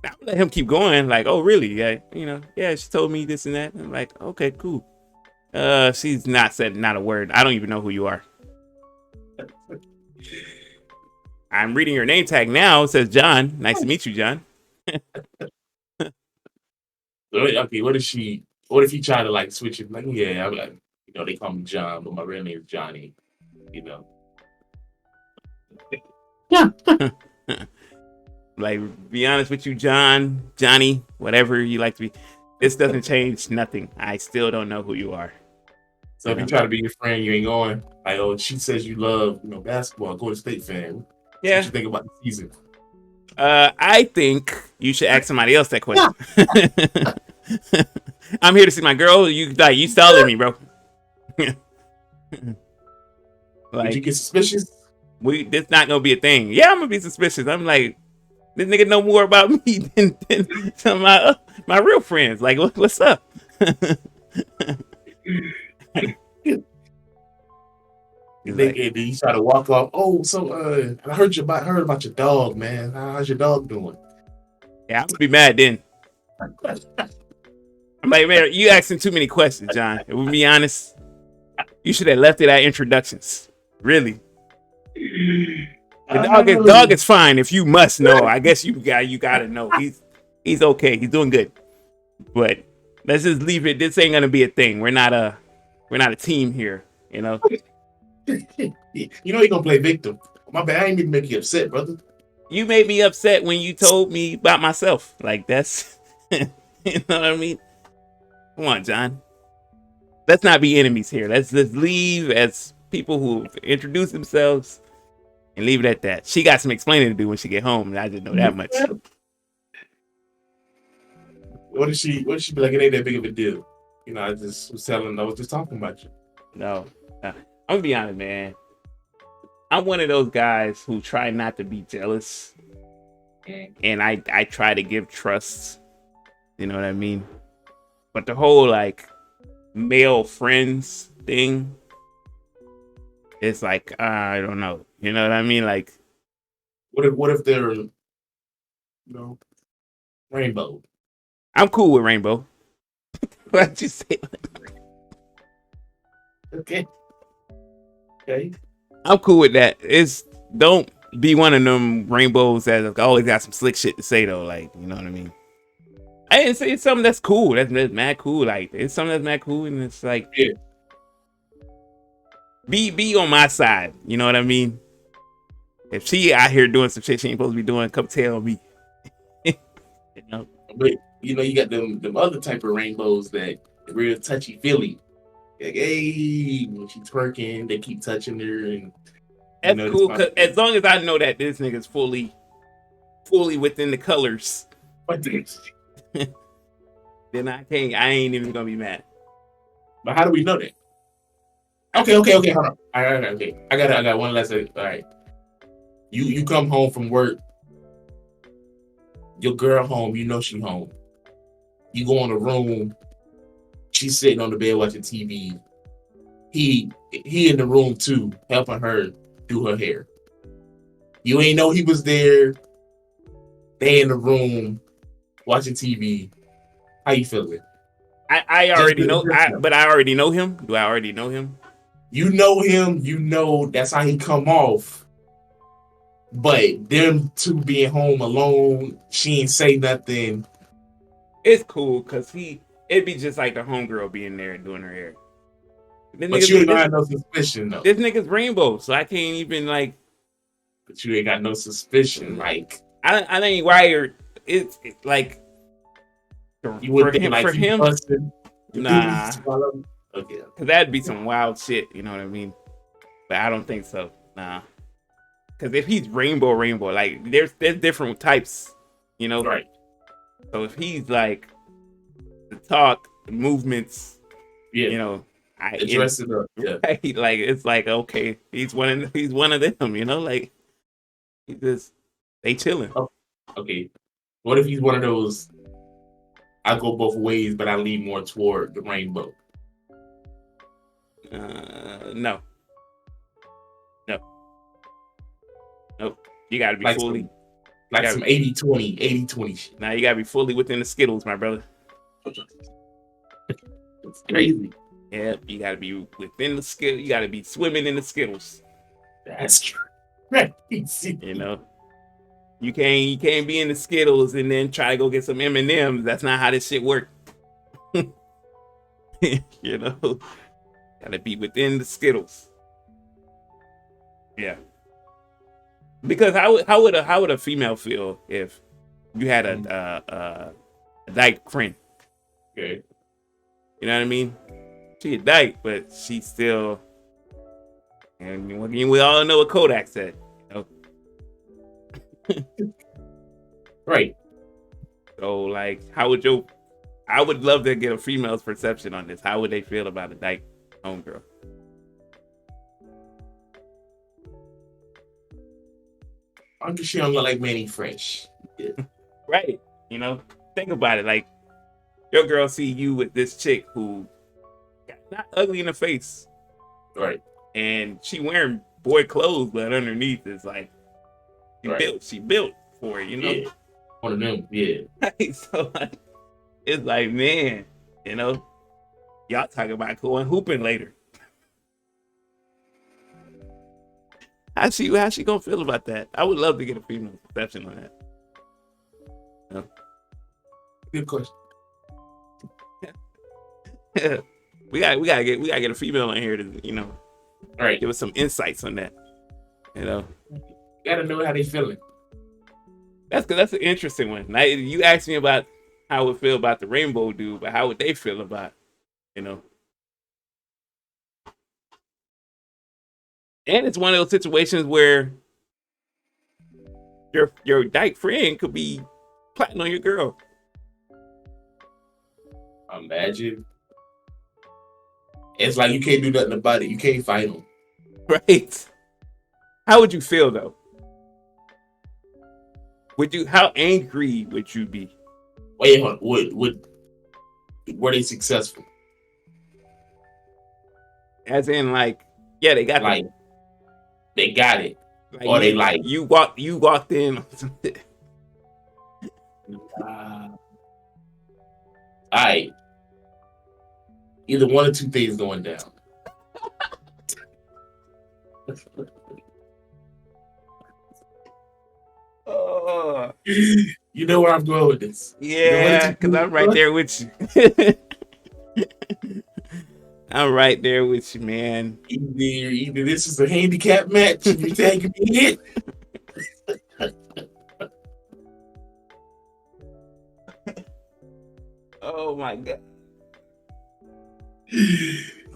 S1: I'll let him keep going. Like, oh, really? Yeah, yeah, she told me this and that. I'm like, okay, cool. She's not said not a word. I don't even know who you are. I'm reading your name tag now. It says John. Nice to meet you, John.
S2: Okay, what if she? What if he try to like switch it? Like, yeah, I'm like, they call me John, but my real name is Johnny. You know. Yeah.
S1: Like, be honest with you, John, Johnny, whatever you like to be. This doesn't change nothing. I still don't know who you are.
S2: So if you try to be your friend, you ain't going. Like, oh, she says you love, basketball, Golden State fan.
S1: Yeah.
S2: What you think about the season?
S1: I think you should ask somebody else that question. I'm here to see my girl. You stalling me, bro.
S2: Did you get suspicious?
S1: This not gonna be a thing. Yeah, I'm gonna be suspicious. I'm like, this nigga know more about me than some of my real friends. Like, what's up?
S2: Then you try to walk off. Oh, so I heard about your dog, man. How's your dog doing?
S1: Yeah, I'm gonna be mad then. I'm like, man, you asking too many questions, John. If we be honest, you should have left it at introductions. Really. The dog is fine. If you must know, I guess you gotta know. He's okay. He's doing good. But let's just leave it. This ain't gonna be a thing. We're not a team here.
S2: You know you're gonna play victim. My bad. I ain't even make you upset, brother.
S1: You made me upset when you told me about myself. Like, that's you know what I mean? Come on, John. Let's not be enemies here. Let's just leave as people who introduce themselves and leave it at that. She got some explaining to do when she get home, and I didn't know that much.
S2: What did she be like? It ain't that big of a deal. I just was talking about you.
S1: No. I'm gonna be honest, man. I'm one of those guys who try not to be jealous, and I try to give trust. You know what I mean? But the whole like male friends thing, it's like I don't know. You know what I mean? Like,
S2: what if they're rainbow?
S1: I'm cool with rainbow. Why'd you say that?
S2: Okay.
S1: I'm cool with that. Don't be one of them rainbows that always got some slick shit to say though. Like, you know what I mean? I didn't say it's something that's cool. That's mad cool. Like, it's something that's mad cool, and it's like,
S2: yeah.
S1: Be on my side. You know what I mean? If she out here doing some shit she ain't supposed to be doing, come tell me.
S2: But you got them other type of rainbows that real touchy feely. Like, hey, when she's twerking, they keep touching her, and
S1: that's cool. Cause as long as I know that this nigga's fully within the colors, then I ain't even gonna be mad.
S2: But how do we know that? Okay, hold on. All right, okay. I got one last thing. All right. You come home from work, your girl home, she home. You go in the room, she's sitting on the bed watching TV. He in the room too, helping her do her hair. You ain't know he was there. They in the room watching TV. How you feeling?
S1: I already know, but I already know him. Do I already know him?
S2: You know him. That's how he come off. But them two being home alone, she ain't say nothing.
S1: It's cool because it'd be just like the homegirl being there and doing her hair.
S2: But you ain't got no suspicion though.
S1: This nigga's rainbow, so I can't even like.
S2: But you ain't got no suspicion, like.
S1: I ain't wired. It's like.
S2: You wouldn't think like
S1: for him. Nah.
S2: Okay.
S1: Cause that'd be some wild shit. You know what I mean? But I don't think so. Nah. Cause if he's rainbow, like there's different types You know,
S2: Right.
S1: so if he's like the talk, the movements,
S2: Yeah.
S1: you know,
S2: The dressing up. Yeah.
S1: right, like it's like okay, he's one of them. You know, like he just they chilling.
S2: Oh, okay. What if he's one of those? I go both ways, but I lean more toward the rainbow.
S1: No, no, nope. You got to be
S2: Like
S1: fully.
S2: some like
S1: Gotta,
S2: some 80-20 shit.
S1: now you got to be fully within the Skittles, my brother.
S2: It's crazy.
S1: Yeah, you got to be within the Skittles. You got to be swimming in the Skittles.
S2: That's crazy.
S1: You know, you can't be in the Skittles and then try to go get some M&Ms. That's not how this shit works. You know, got to be within the Skittles. Yeah. Because how would a female feel if you had a dyke friend?
S2: Okay.
S1: You know what I mean? She a dyke, but she still. And we all know what Kodak said. You know?
S2: Right.
S1: So like, how would you? I would love to get a female's perception on this. How would they feel about a dyke homegirl?
S2: I'm just sure I'm not like Manny Fresh. Yeah.
S1: Right. You know, think about it. Like, your girl see you with this chick who not ugly in the face,
S2: Right.
S1: and she wearing boy clothes, but underneath is like
S2: Right.
S1: she built for it, you know.
S2: Yeah. One of them. Yeah.
S1: Right? So like, it's like, man, you know, y'all talking about going hooping later. How she gonna feel about that? I would love to get a female perception on that. You
S2: Good question.
S1: know? we gotta get a female on here to, you know,
S2: Right.
S1: give us some insights on that. You know,
S2: Gotta know how they feeling.
S1: that's an interesting one. Now, you asked me about how I would feel about the rainbow dude, but how would they feel about, you know? And it's one of those situations where your dyke friend could be plotting on your girl.
S2: Imagine. It's like you can't do nothing about it. You can't fight them.
S1: Right? How would you feel though? How angry would you be?
S2: Wait, hold on. Were they successful?
S1: As in like, yeah, they got
S2: Like they got it.
S1: like
S2: Or they like
S1: you walked in.
S2: all right. Either one or two things going down.
S1: Oh,
S2: You know where I'm going with this.
S1: yeah, because I'm right there with you. I'm right there with you, man.
S2: Either this is a handicap match and you're taking me in.
S1: Oh my god.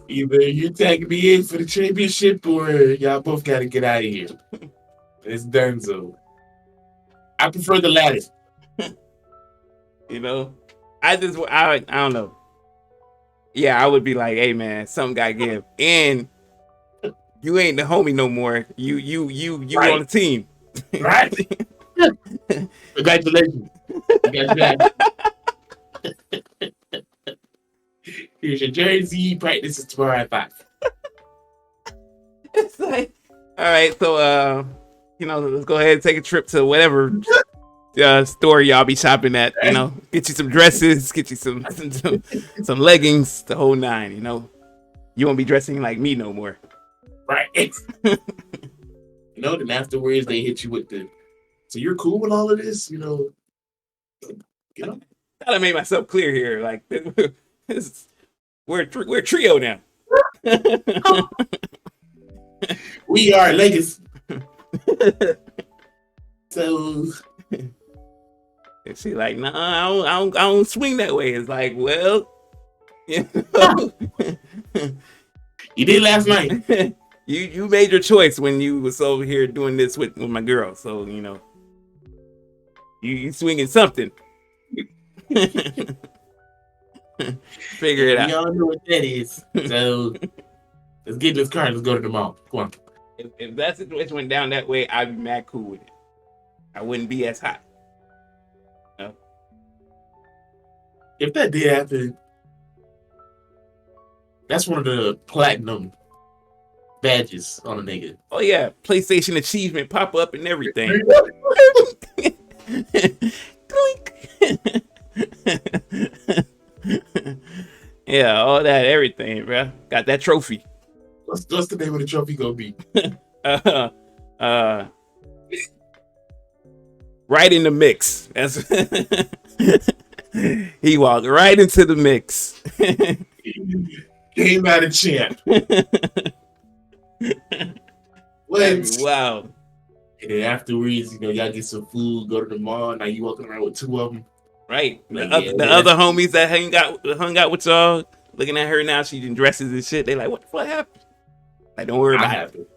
S2: Either you're tagging me in for the championship or y'all both got to get out of here. It's done so. I prefer the latter.
S1: You know, I don't know. Yeah, I would be like, hey man, something got to give, and you ain't the homie no more. You
S2: Right.
S1: on the team.
S2: Right. Congratulations. You got that. Here's your jersey. Practice is tomorrow at 5.
S1: It's like, all right, so you know, let's go ahead and take a trip to whatever store y'all be shopping at. You know, get you some dresses, get you some leggings, the whole nine. You know, you won't be dressing like me no more.
S2: Right. Then afterwards they hit you with the. So you're cool with all of this, you know.
S1: Gotta make myself clear here. Like, we're a trio now.
S2: We are legacy. So
S1: And she like, nah, I don't swing that way. It's like, well, you know,
S2: you did last night.
S1: you made your choice when you was over here doing this with my girl. So, you know, You swinging something. Figure it
S2: We
S1: out.
S2: all know what that is. So let's get in this car. Let's go to the mall. Come on.
S1: If that situation went down that way, I'd be mad cool with it. I wouldn't be as hot. No.
S2: If that did happen, that's one of the platinum badges on a nigga.
S1: Oh yeah, PlayStation achievement pop up and everything. Yeah, all that, everything, bro. Got that trophy.
S2: What's the name of the trophy gonna be?
S1: Uh, uh, right in the mix. That's he walked right into the mix.
S2: Game out of champ.
S1: Wow.
S2: And then afterwards, y'all get some food, go to the mall. Now you walking around with two of them.
S1: Right.
S2: Like,
S1: The other homies that hung out with y'all, looking at her now, she in dresses and shit. They like, what the fuck happened? Like, don't worry about it.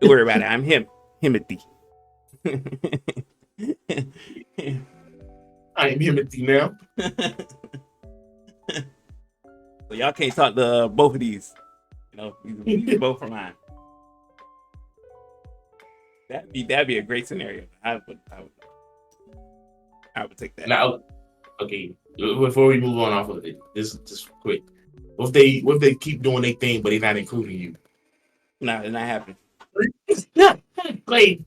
S1: Don't worry about it. I'm him. Himothy.
S2: I am Himothy now.
S1: So y'all can't talk to both of these. These both are mine. That'd be a great scenario. I would take that.
S2: Now, okay. Before we move on off of it, just quick. What if they keep doing their thing, but they're not including you?
S1: No, it's not happening.
S2: Like,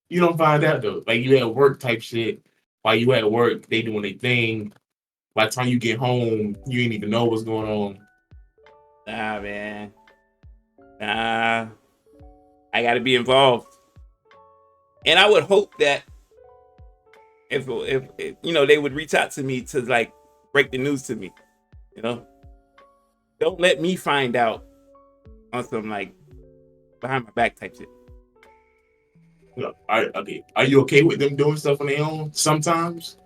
S2: you don't find out though. Like you at work type shit. While you at work, they doing their thing. By the time you get home, you ain't even know what's going on.
S1: Nah, man. Nah. I gotta be involved. And I would hope that if they would reach out to me to like break the news to me. Don't let me find out on some like behind my back type shit.
S2: Are you okay with them doing stuff on their own sometimes?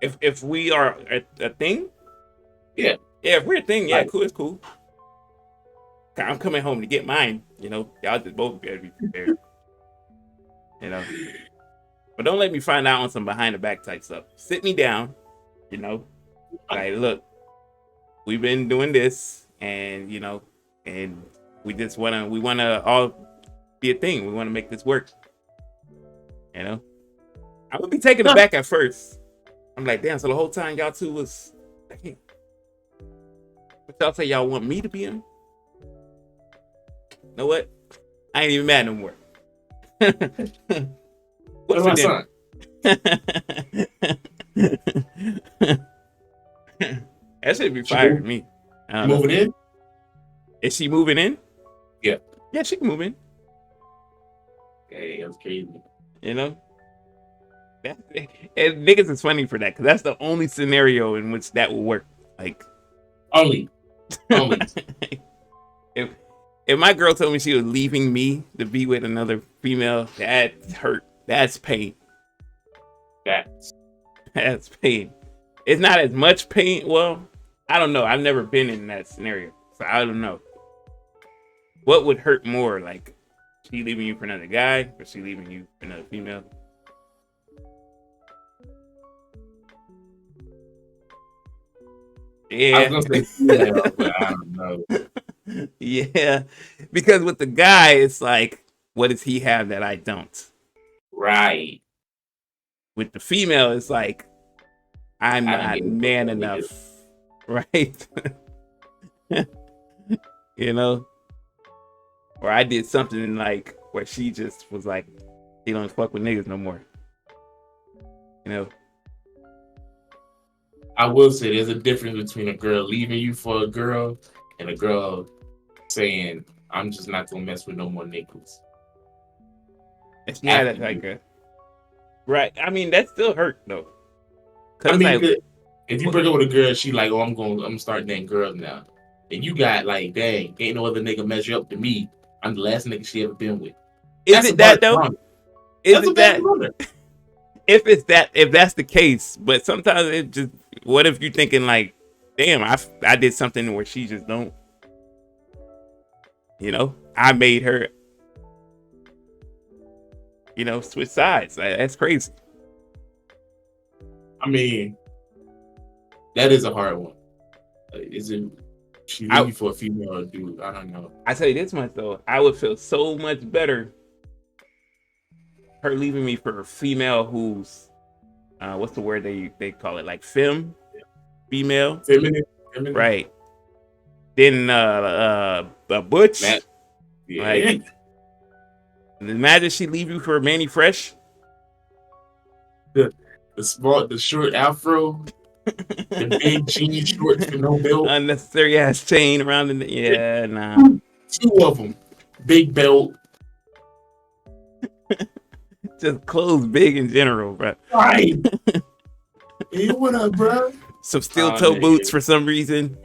S1: If we are a thing,
S2: yeah,
S1: if we're a thing, yeah, cool, it's cool. I'm coming home to get mine. Y'all just both gotta be prepared. But don't let me find out on some behind the back type stuff. Sit me down, like, look, we've been doing this, and and we wanna all be a thing. We wanna make this work. I would be taken aback at first. I'm like, damn, so the whole time y'all two was, but y'all say y'all want me to be in? You know what? I ain't even mad no more.
S2: What's my son?
S1: That should be fire to me.
S2: Moving in?
S1: Is she moving in?
S2: Yeah.
S1: Yeah, she can move in.
S2: Hey, that's crazy.
S1: And niggas is funny for that because that's the only scenario in which that will work. Like,
S2: only.
S1: If my girl told me she was leaving me to be with another female, that hurt. That's pain. That's pain. It's not as much pain. Well, I don't know. I've never been in that scenario, so I don't know. What would hurt more? Like, she leaving you for another guy, or she leaving you for another female? Yeah.
S2: I was gonna say female, but I don't know.
S1: Yeah, because with the guy, it's like, what does he have that I don't?
S2: Right.
S1: With the female, it's like, I'm not man enough, right? Or I did something like where she just was like, she don't fuck with niggas no more.
S2: I will say there's a difference between a girl leaving you for a girl and a girl saying, I'm just not gonna mess with no more niggas.
S1: It's not like a right. I mean, that still hurt though.
S2: I mean, like, if you break up with a girl, she like, oh, I'm starting dating girls now. And you got like, dang, ain't no other nigga measure up to me. I'm the last nigga she ever been with.
S1: Is it that though? Is it that? If that's the case, but sometimes it just, what if you're thinking like, damn, I did something where she just don't, I made her, switch sides. That's crazy.
S2: I mean, that is a hard one. Is it? She
S1: I
S2: leaving for a female or dude? I don't know.
S1: I tell you this much though, I would feel so much better her leaving me for a female who's what's the word they call it, like female,
S2: Feminine, feminine.
S1: right? Then Butch,
S2: That, yeah.
S1: like imagine she leave you for Manny Fresh.
S2: The short afro, the big jean shorts with no belt.
S1: Unnecessary ass chain around the yeah, nah.
S2: Two of them, big belt.
S1: Just clothes big in general, bro.
S2: Right. Hey, what up, bro?
S1: Some steel toe boots for some reason.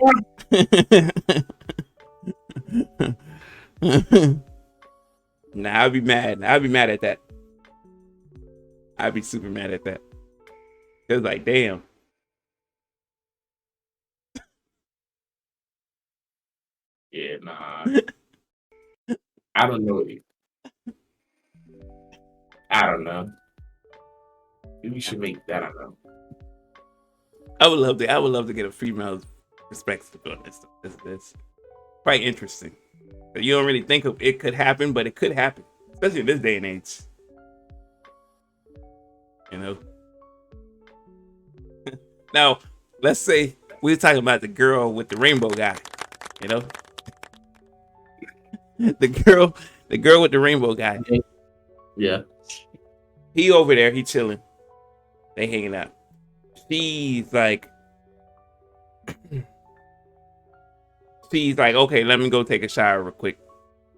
S1: Nah, I'd be mad. I'd be mad at that. I'd be super mad at that. It's like, damn.
S2: Yeah, nah. I don't know. I don't know. Maybe we should make that. I don't know.
S1: I would love to get a female's perspective on this. It's quite interesting. But you don't really think of it could happen, but it could happen, especially in this day and age. You know. Now, let's say we're talking about the girl with the rainbow guy. You know, the girl with the rainbow guy.
S2: Yeah.
S1: He over there, he chilling. They hanging out. She's like, okay, let me go take a shower real quick.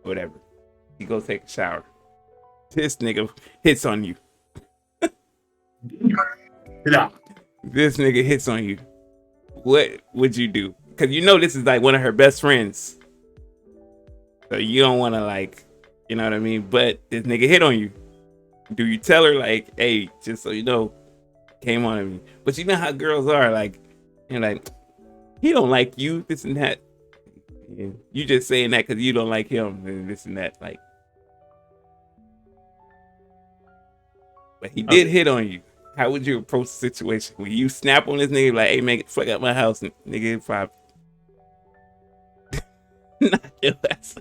S1: Whatever. He goes take a shower. This nigga hits on you.
S2: Yeah.
S1: This nigga hits on you. What would you do? Because you know this is like one of her best friends. So you don't want to like, you know what I mean? But this nigga hit on you. Do you tell her like, hey, just so you know, came on me? But you know how girls are, like, you're like, he don't like you, this and that. And you just saying that because you don't like him and this and that, like. But he did hit on you. How would you approach the situation? Will you snap on this nigga like, hey, man, get the fuck out my house, and nigga, probably knock your ass.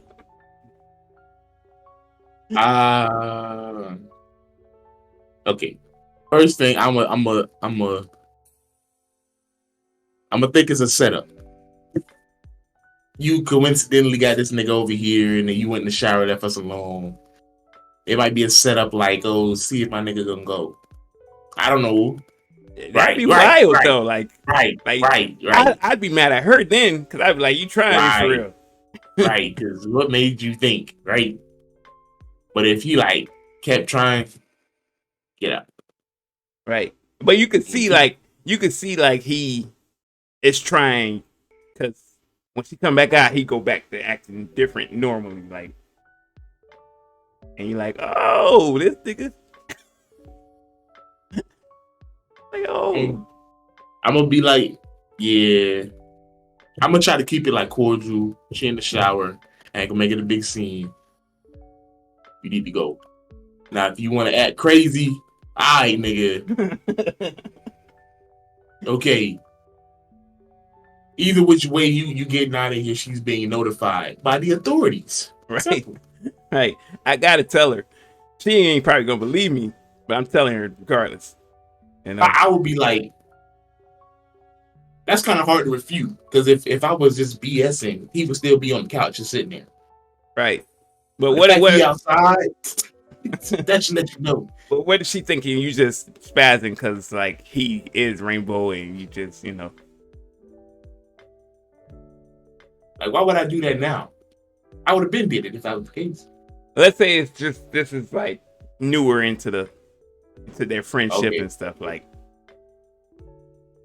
S2: Okay. First thing, I'm gonna think it's a setup. You coincidentally got this nigga over here, and then you went in the shower, left us alone. It might be a setup like, oh, see if my nigga gonna go. I don't know.
S1: That'd be wild though. Like,
S2: right.
S1: I'd be mad at her then, because I'd be like, you trying me for real.
S2: Right, because what made you think, right? But if you like kept trying, get out.
S1: Right. But you could see like he is trying, because when she come back out, he go back to acting different normally, like, and you're like, oh, this nigga. Like, oh.
S2: And I'm gonna be like, yeah. I'm gonna try to keep it like cordial. She in the shower. I ain't gonna make it a big scene. You need to go. Now, if you want to act crazy, all right, nigga. Okay. Either which way you getting out of here, she's being notified by the authorities.
S1: Right.
S2: Simple.
S1: Right. I gotta tell her. She ain't probably gonna believe me, but I'm telling her regardless. You know?
S2: I would be like, that's kind of hard to refute, because if I was just BSing, he would still be on the couch just sitting there.
S1: Right. But what he
S2: outside? That should let you know.
S1: But what is she thinking? You just spazzing because like he is rainbow and you just, you know.
S2: Like, why would I do that now? I would have been did it if that was the case.
S1: Let's say it's just, this is like newer into their friendship and stuff, like,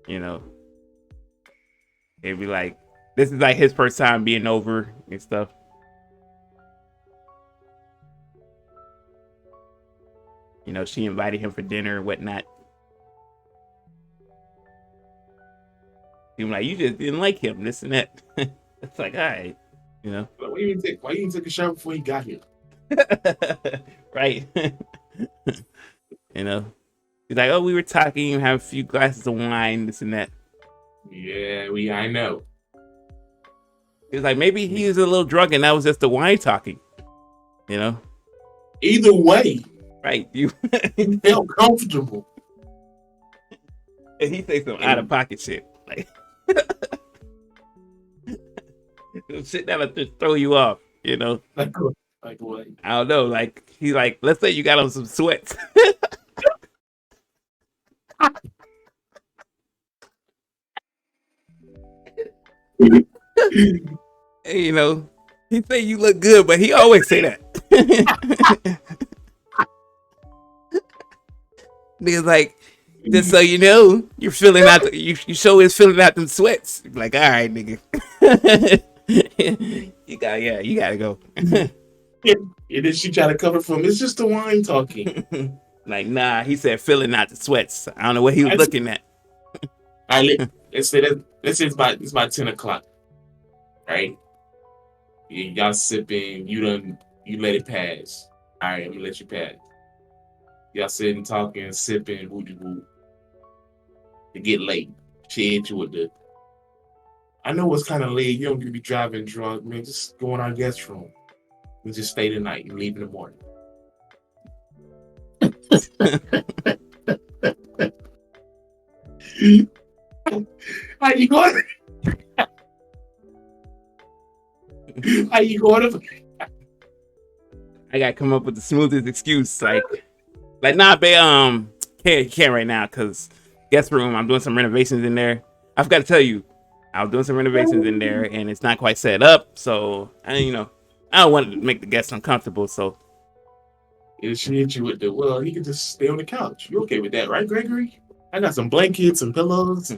S1: you know. It'd be like, this is like his first time being over and stuff. You know, she invited him for dinner and whatnot. He was like, you just didn't like him, this and that. It's like, all right, you know.
S2: Why you didn't take a shower before he got here?
S1: Right. You know, He's like, oh, we were talking, have a few glasses of wine, this and that.
S2: Yeah, I know.
S1: He was like, maybe he was a little drunk and that was just the wine talking. You know?
S2: Either way,
S1: Right. You
S2: he felt comfortable.
S1: and he say some out of pocket shit. Like shit that'll just throw you off, you know.
S2: Like what?
S1: I don't know. Like he's like, let's say you got on some sweats. You know, he say you look good, but he always say that. Niggas like, just so you know, you're filling out. You show is filling out them sweats. Like, all right, nigga. You gotta go.
S2: And then she tried to cover for him. It's just the wine talking.
S1: Like, nah, he said filling out the sweats. I don't know what he was looking at.
S2: All right, let's say it's about 10 o'clock. Right? Y'all sipping, you let it pass. All right, I'm gonna let you pass. Y'all sitting, talking, sipping, woo. It get late. She hit you with the, I know it's kind of late. You don't need to be driving drunk, man. Just go in our guest room. We just stay the night and leave in the morning. How you going? How you going?
S1: I gotta come up with the smoothest excuse, like nah, babe, can't right now, cause guest room, I'm doing some renovations in there. I forgot to tell you, I was doing some renovations in there, and it's not quite set up, so I don't want to make the guests uncomfortable, so.
S2: And she hit you with the, well, he can just stay on the couch. You okay with that, right, Gregory? I got some blankets and pillows.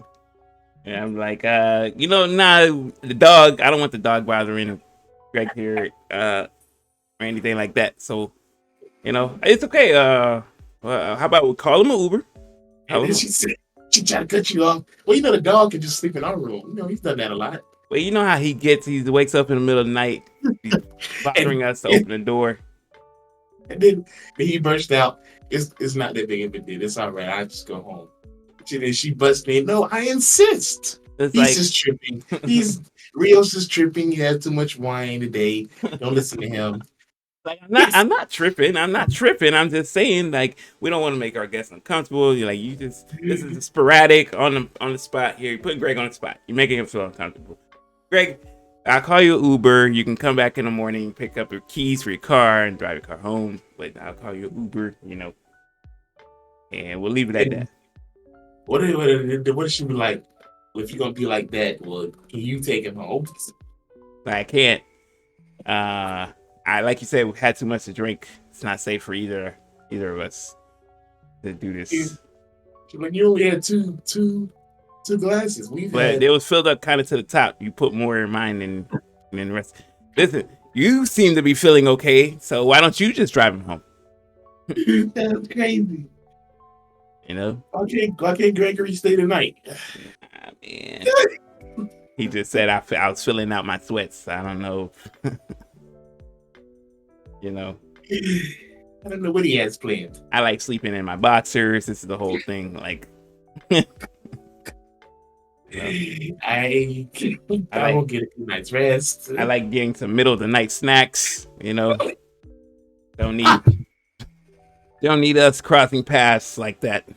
S1: And I'm like, nah, the dog, I don't want the dog bothering Greg here, or anything like that. So, it's okay. How about we call him an Uber?
S2: And then she said, she tried to cut you off. Well, the dog can just sleep in our room. He's done that a lot.
S1: Well, you know how he gets, he wakes up in the middle of the night, he's bothering us to open the door.
S2: And then he burst out. It's not that big of a deal. It's all right. I just go home. And then she busts in. No, I insist. He's just tripping. Rios is tripping. He had too much wine today. Don't listen to him.
S1: Like, I'm not tripping. I'm just saying, like, we don't want to make our guests uncomfortable. You're like, this is sporadic on the spot here. You're putting Greg on the spot. You're making him feel uncomfortable. Greg, I'll call you an Uber. You can come back in the morning, pick up your keys for your car, and drive your car home. But I'll call you an Uber, and we'll leave it at that.
S2: What if she be like? If you're gonna be like that, well, can you take him home?
S1: I can't. I like you said, we had too much to drink. It's not safe for either of us to do this.
S2: Like, you only had two glasses.
S1: But it was filled up kind of to the top. You put more in mine than the rest. Listen, you seem to be feeling okay, so why don't you just drive him home?
S2: That's crazy. Why can't Gregory stay the night?
S1: Man. He just said I was filling out my sweats. I don't know.
S2: I don't know what he has planned.
S1: I like sleeping in my boxers. This is the whole thing. Like,
S2: I won't get a good night's rest.
S1: I like getting some middle of the night snacks. Don't need us crossing paths like that.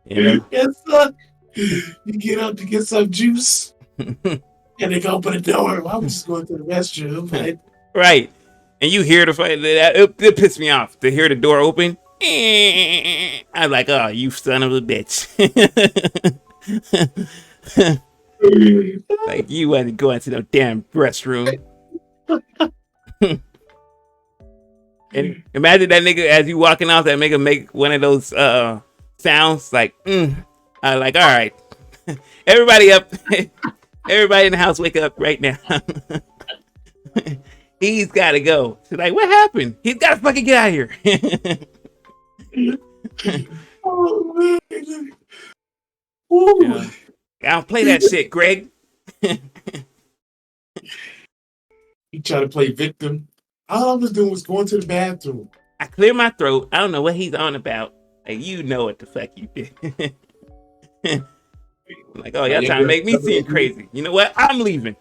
S2: Yes, sir. You get up to get some juice, and they go open the door. I was just going to the restroom.
S1: Right. And you hear the fight. It pissed me off to hear the door open. I was like, oh, you son of a bitch. Like, you wasn't going to no damn restroom. And imagine that nigga as you walking out, that make one of those sounds like, I like, all right. Everybody up. Everybody in the house, wake up right now. He's got to go. She's like, what happened? He's got to fucking get out of here.
S2: Oh, man.
S1: I don't play that shit, Greg.
S2: He tried to play victim. All I was doing was going to the bathroom.
S1: I cleared my throat. I don't know what he's on about. Like, you know what the fuck you did. Like, oh,
S2: My
S1: y'all
S2: young
S1: trying to
S2: girl
S1: make me
S2: snapping
S1: seem
S2: on you.
S1: crazy. You know what? I'm leaving.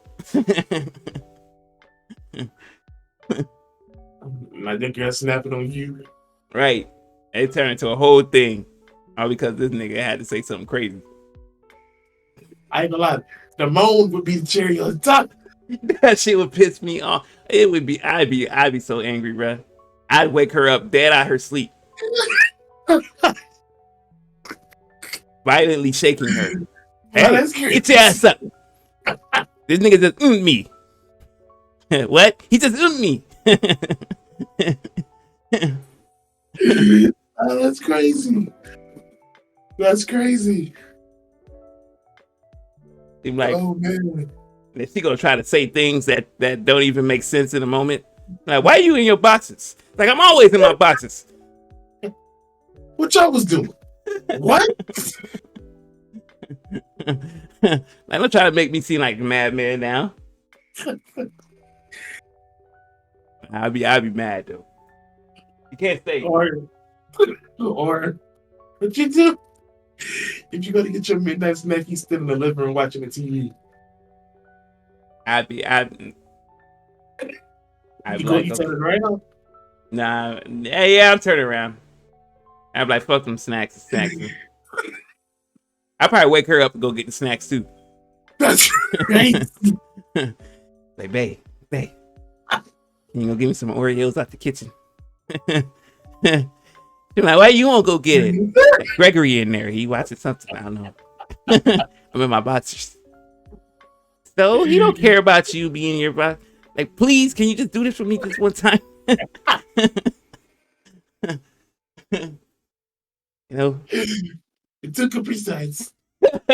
S2: My young girl snapping on you.
S1: Right. It turned into a whole thing. All because this nigga had to say something crazy.
S2: I ain't gonna lie. The moan would be the cherry on top.
S1: That shit would piss me off. It would be, I'd be so angry, bro. I'd wake her up dead out her sleep, violently shaking her.
S2: Bro,
S1: Hey,
S2: that's crazy.
S1: get your ass up. This nigga just me. What? He just me.
S2: Oh, that's crazy. That's crazy.
S1: He's like,
S2: Oh man.
S1: she gonna try to say things that don't even make sense in the moment. Like, why are you in your boxes? Like, I'm always in my boxes.
S2: What y'all was doing? What?
S1: Like, don't try to make me seem like a madman now. I'll be mad though. You can't stay.
S2: Or what you do? If you go to get your midnight snack, he's still in the living room watching the TV.
S1: I'd be
S2: You go,
S1: like,
S2: you
S1: okay.
S2: turn it around.
S1: Nah, yeah, I'm turning around. I'd be like, fuck them snacks. I'd probably wake her up and go get the snacks too.
S2: That's crazy.
S1: Like, babe, you gonna give me some Oreos out the kitchen? She's like, why you won't go get it? Like, Gregory in there. He watching something. I don't know. I'm in my boxers. So he don't care about you being in your box. Like, please, can you just do this for me just one time? You know?
S2: It took a precise.
S1: I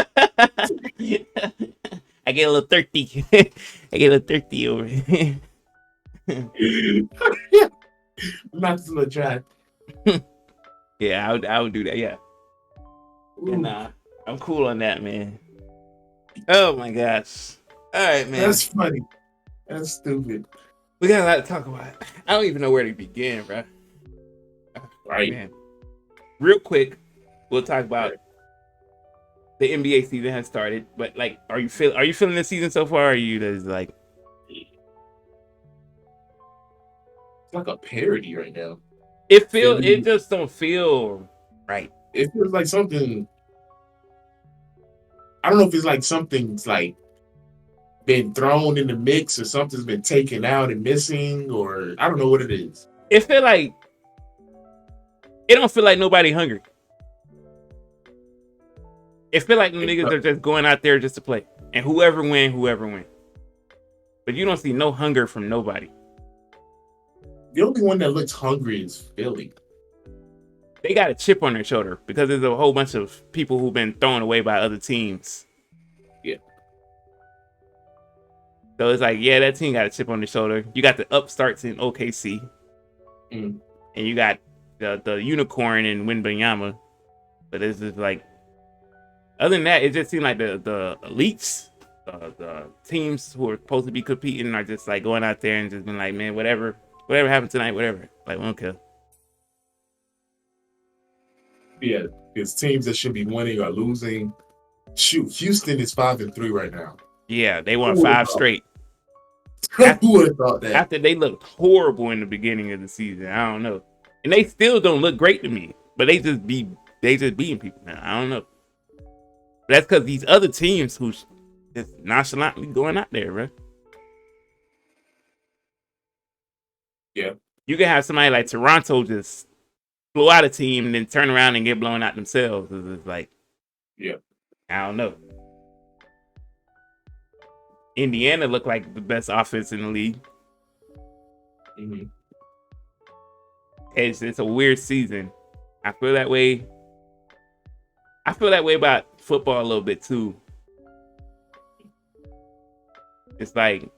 S1: get a little thirsty. I get a little thirsty over here.
S2: Not to the drive.
S1: Yeah, I would do that. Yeah. And I'm cool on that, man. Oh my gosh. All right, man.
S2: That's funny. That's stupid.
S1: We got a lot to talk about. I don't even know where to begin, bro.
S2: Right.
S1: Man. Real quick, we'll talk about the NBA season has started. But like, are you feeling this season so far? Or are you just like,
S2: It's like a parody right now.
S1: it just don't feel right.
S2: It feels like something. I don't know if it's like something's like been thrown in the mix or something's been taken out and missing, or I don't know what it is.
S1: It don't feel like nobody hungry. It feel like the niggas are just going out there just to play. And whoever win. But you don't see no hunger from nobody.
S2: The only one that looks hungry is Philly.
S1: They got a chip on their shoulder because there's a whole bunch of people who've been thrown away by other teams.
S2: Yeah.
S1: So it's like, yeah, that team got a chip on their shoulder. You got the upstarts in OKC.
S2: Mm.
S1: And you got the unicorn in Wembanyama. But it's just like, other than that, it just seemed like the elites, the teams who are supposed to be competing are just like going out there and just being like, man, whatever happened tonight, whatever. Like, we don't care.
S2: Yeah, it's teams that should be winning or losing. Shoot, Houston is 5-3 right now.
S1: Yeah, they won 5 straight.
S2: Who would have thought that?
S1: After they looked horrible in the beginning of the season, I don't know, and they still don't look great to me. But they just beating people now. I don't know. But that's because these other teams who just nonchalantly going out there, bro.
S2: Yeah,
S1: you can have somebody like Toronto just blow out a team and then turn around and get blown out themselves. It's like,
S2: yeah,
S1: I don't know. Indiana looked like the best offense in the league.
S2: Mm-hmm.
S1: It's a weird season. I feel that way. I feel that way about football a little bit too. It's like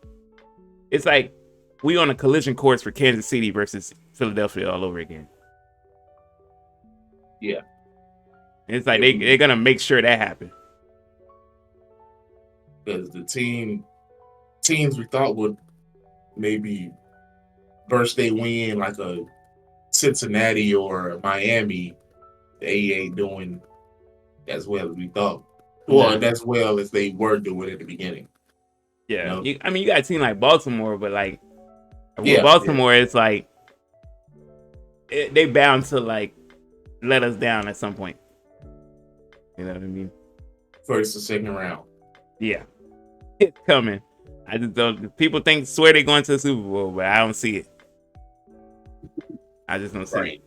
S1: we on a collision course for Kansas City versus Philadelphia all over again.
S2: Yeah.
S1: It's like they're gonna make sure that happens.
S2: Because the teams we thought would maybe burst they win like a Cincinnati or a Miami, they ain't doing as well as we thought.
S1: Nah.
S2: Well, as well as they were doing at the beginning. You
S1: Yeah.
S2: know?
S1: I mean, you got a team like Baltimore, but like with
S2: Yeah, yeah.
S1: Baltimore, it's like they bound to like let us down at some point. You know what I mean?
S2: First or second round.
S1: Yeah. It's coming. I just don't. People swear they're going to the Super Bowl, but I don't see it. I just don't see
S2: Right.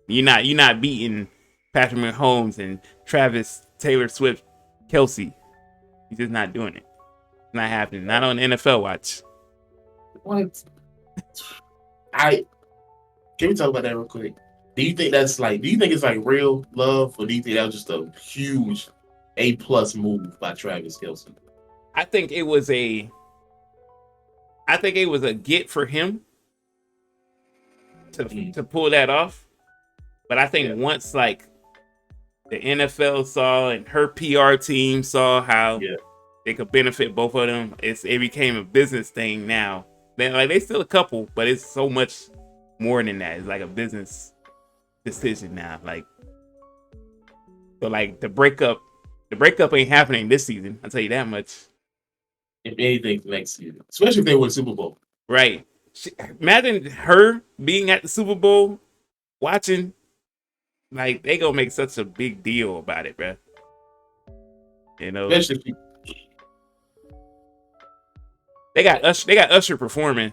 S1: it. You're not beating Patrick Mahomes and Travis Taylor Swift, Kelsey. You're just not doing it. It's not happening. Not on NFL watch.
S2: What? I Can we talk about that real quick? Do you think that's like? Do you think it's like real love, or do you think that was just a huge A+ move by Travis Kelce?
S1: I think it was a. I think it was a get for him to pull that off. But I think once like the NFL saw and her PR team saw how they could benefit both of them, it became a business thing now. They still a couple, but it's so much more than that. It's like a business decision now. Like so, like the breakup ain't happening this season. I'll tell you that much.
S2: If anything, next season, especially if they win Super Bowl.
S1: Right? Imagine her being at the Super Bowl, watching. Like they gonna make such a big deal about it, bro. You know,
S2: Especially
S1: they got Usher performing.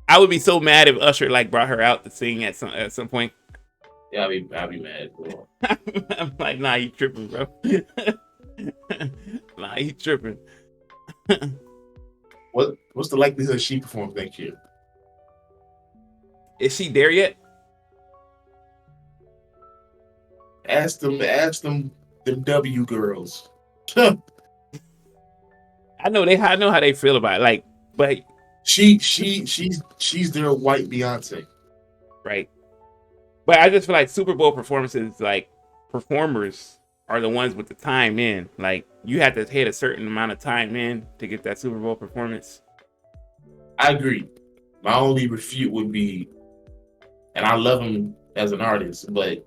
S1: I would be so mad if Usher like brought her out to sing at some point.
S2: yeah, I'll be mad. Bro.
S1: I'm like, nah, you tripping, bro. Nah, you tripping.
S2: What's the likelihood she performs next year?
S1: Is she there yet?
S2: Ask them W girls.
S1: I know how they feel about it. Like, but
S2: she's their white Beyonce.
S1: Right. But I just feel like Super Bowl performances, like performers are the ones with the time in. Like you have to hit a certain amount of time in to get that Super Bowl performance.
S2: I agree. My only refute would be, and I love him as an artist, but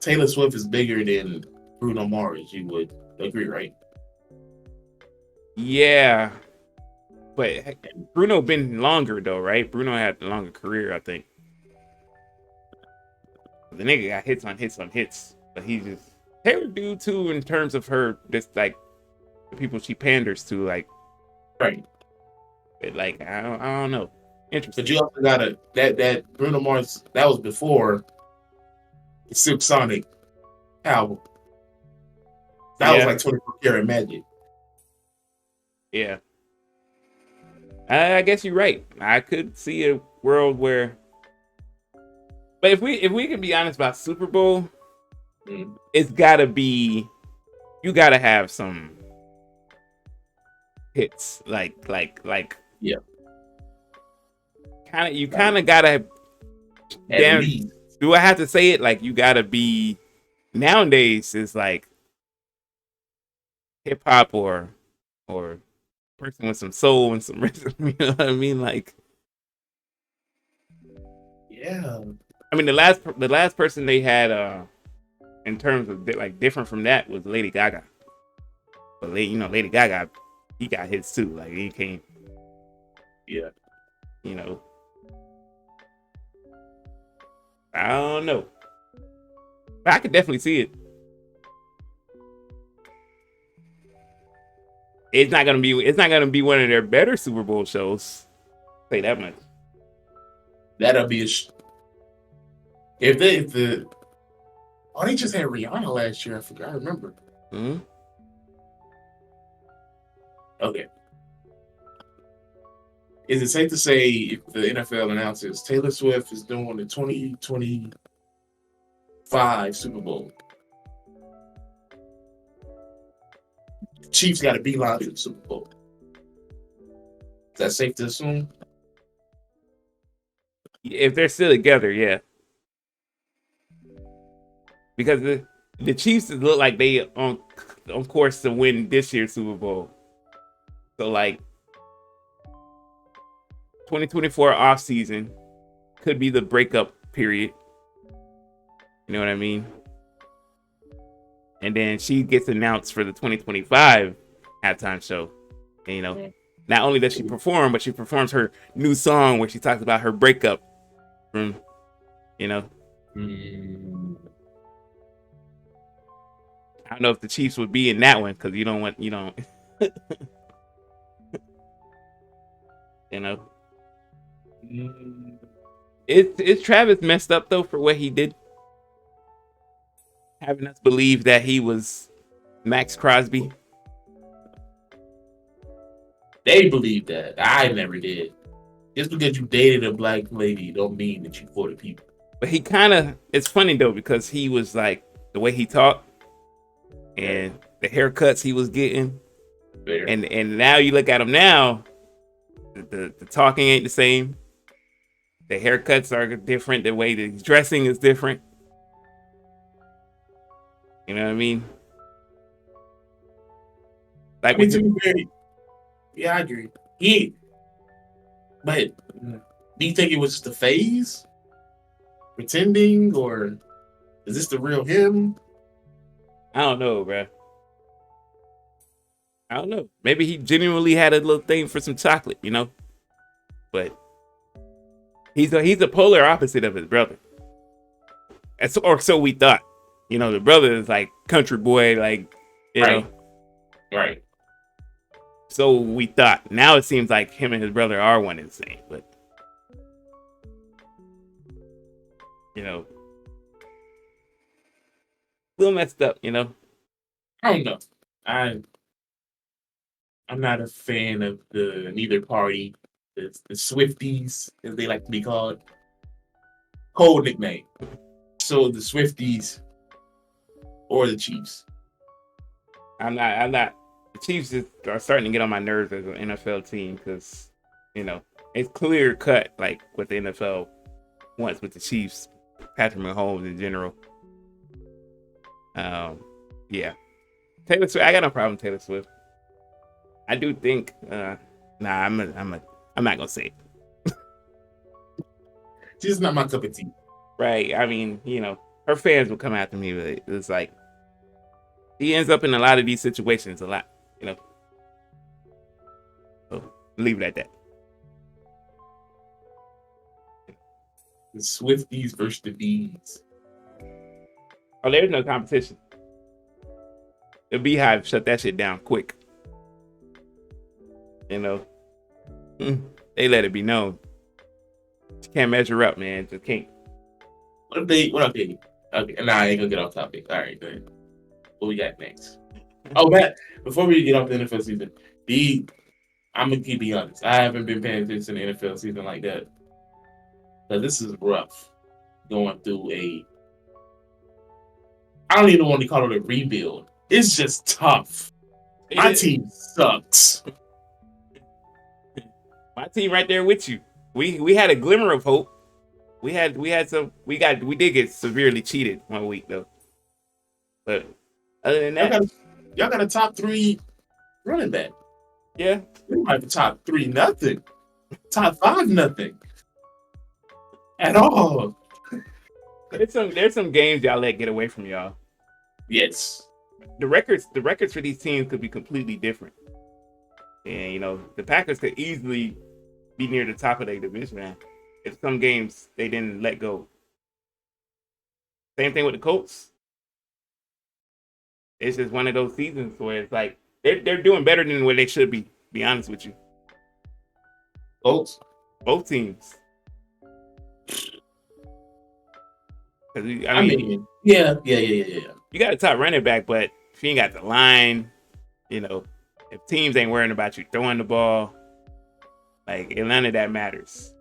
S2: Taylor Swift is bigger than Bruno Mars. You would agree, right?
S1: Yeah. But Bruno been longer though, right? Bruno had the longer career, I think. The nigga got hits on hits on hits, but he just Taylor do too in terms of her just like the people she panders to, like
S2: Right.
S1: But like I don't know. Interesting.
S2: But you also gotta that Bruno Mars, that was before the Silk Sonic album. That was like 24 Karat Magic.
S1: Yeah. I guess you're right. I could see a world where, but if we can be honest about Super Bowl, it's gotta be, you gotta have some hits, like
S2: yeah.
S1: Kind of gotta. Damn, do I have to say it? Like you gotta be. Nowadays, it's like hip hop or person with some soul and some rhythm. You know what I mean? Like,
S2: yeah.
S1: I mean the last person they had in terms of like different from that was Lady Gaga. But Lady Gaga, he got hits too. Like he can't.
S2: Yeah.
S1: You know. I don't know. But I could definitely see it. It's not gonna be one of their better Super Bowl shows. I'll say that much.
S2: That'll be if the they just had Rihanna last year. I forgot. I remember.
S1: Mm-hmm.
S2: Okay. Is it safe to say if the NFL announces Taylor Swift is doing the 2025 Super Bowl, the Chiefs got to beeline to the Super Bowl? Is that safe to assume?
S1: If they're still together, yeah. Because the Chiefs look like they on course to win this year's Super Bowl. So like 2024 off season could be the breakup period. You know what I mean? and then she gets announced for the 2025 halftime show. And, not only does she perform, but she performs her new song where she talks about her breakup from, you know. I don't know if the Chiefs would be in that one because you don't, you know. Is Travis messed up though for what he did, having us believe that he was Max Crosby?
S2: They believe that. I never did. Just because you dated a black lady don't mean that you for the people.
S1: But he kind of, it's funny though because he was like the way he talked and the haircuts he was getting.
S2: Fair.
S1: And now you look at him now, the talking ain't the same. The haircuts are different. The way the dressing is different. You know what I mean? Like,
S2: yeah, I agree. But do you think it was just a phase? Pretending? Or is this the real him?
S1: I don't know, bro. I don't know. Maybe he genuinely had a little thing for some chocolate, But he's a polar opposite of his brother. Or so we thought. The brother is like country boy, like, know.
S2: Right.
S1: So we thought. Now it seems like him and his brother are one and the same, but a little messed up,
S2: I don't know. I'm not a fan of neither party. The Swifties, as they like to be called. Whole nickname. So the Swifties or the Chiefs.
S1: I'm not. The Chiefs are starting to get on my nerves as an NFL team because, it's clear cut like what the NFL wants with the Chiefs, Patrick Mahomes in general. Yeah. Taylor Swift. I got no problem with Taylor Swift. I do think. I'm not gonna say it.
S2: She's not my cup of tea.
S1: Right. I mean, her fans will come after me, but it's like he ends up in a lot of these situations a lot. So leave it at that.
S2: The Swifties versus the Bees.
S1: Oh, there's no competition. The Beehive shut that shit down quick. They let it be known. You can't measure up, man. Just can't.
S2: What if okay, nah, I ain't gonna get off topic. All right, good. What we got next? Oh, Matt, before we get off the NFL season, I'm gonna keep you honest. I haven't been paying attention to the NFL season like that. So this is rough. Going through I don't even want to call it a rebuild. It's just tough. My team sucks.
S1: My team right there with you. We had a glimmer of hope. We did get severely cheated one week though. But other than that,
S2: y'all got a top 3 running back.
S1: Yeah.
S2: We might have a top 3 nothing. Top 5 nothing. At all.
S1: There's some games y'all let get away from y'all.
S2: Yes.
S1: The records for these teams could be completely different. And the Packers could easily be near the top of their division if some games they didn't let go. Same thing with the Colts. It's just one of those seasons where it's like they're doing better than where they should be honest with you.
S2: Colts?
S1: Both teams.
S2: I mean, yeah.
S1: You got a top running back, but if you ain't got the line, if teams ain't worrying about you throwing the ball, like none of that matters.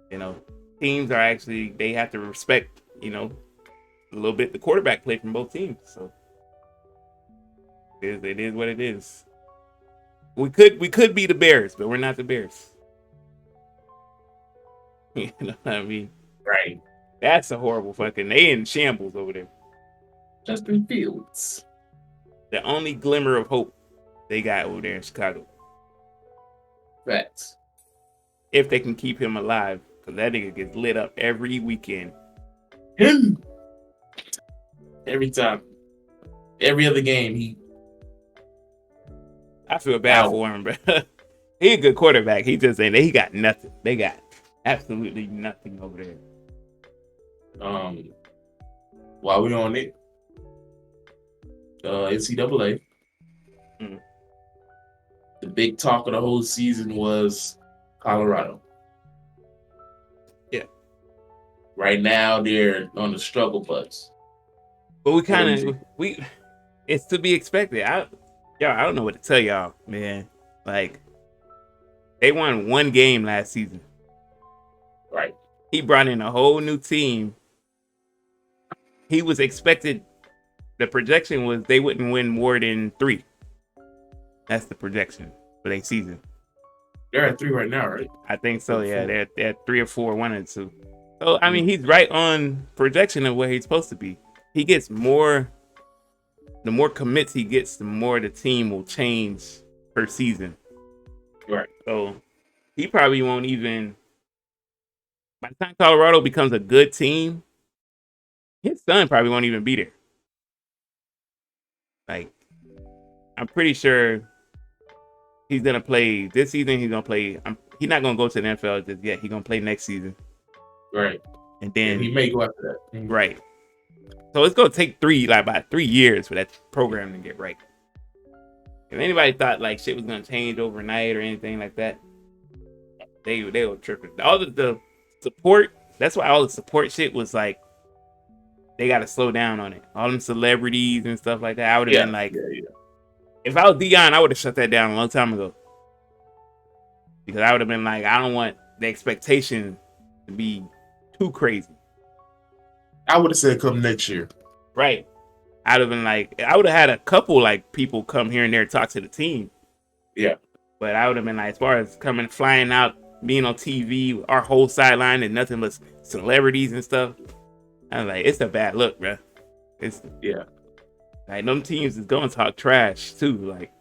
S1: Teams are actually, they have to respect, a little bit the quarterback play from both teams. So it is what it is. We could be the Bears, but we're not the Bears. You know what I mean?
S2: Right.
S1: That's a horrible fucking. They in shambles over there.
S2: Justin Fields.
S1: The only glimmer of hope they got over there in Chicago.
S2: Facts.
S1: If they can keep him alive, because that nigga gets lit up every weekend.
S2: Him. Every time. Every other game, he
S1: I feel bad
S2: out.
S1: for him, bro. He a good quarterback. He just ain't. He got nothing. They got absolutely nothing over there.
S2: While we on it, NCAA.
S1: Mm.
S2: The big talk of the whole season was Colorado.
S1: Yeah.
S2: Right now, they're on the struggle bus.
S1: But we
S2: What do you
S1: kind
S2: think?
S1: of it's to be expected. I don't know what to tell y'all, man. Like they won one game last season.
S2: Right.
S1: He brought in a whole new team. He was expected. The projection was they wouldn't win more than 3. That's the projection for their season.
S2: They're at 3 right now, right?
S1: I think so.
S2: Or
S1: Yeah,
S2: 4.
S1: they're at 3 or 4, 1 or 2. So I mean, he's right on projection of where he's supposed to be. He gets more. The more commits he gets, the more the team will change per season.
S2: Right.
S1: So he probably won't even. By the time Colorado becomes a good team, his son probably won't even be there. Like, I'm pretty sure he's gonna play this season. He's gonna play. He's not gonna go to the NFL just yet. He's gonna play next season,
S2: Right.
S1: and
S2: And
S1: then
S2: he may go after that.
S1: right. So it's gonna take about 3 years for that program to get right. If anybody thought like shit was gonna change overnight or anything like that, they were tripping. All the support. That's why all the support shit was like they got to slow down on it. All them celebrities and stuff like that. I would have been like, if I was Dion, I would have shut that down a long time ago. Because I would have been like, I don't want the expectation to be too crazy.
S2: I would have said come next year.
S1: Right. I'd have been like, I would have had a couple like people come here and there and talk to the team.
S2: Yeah.
S1: But I would have been like, as far as flying out, being on TV, our whole sideline and nothing but celebrities and stuff. I was like, it's a bad look, bro. It's like them teams is going to talk trash too. Like,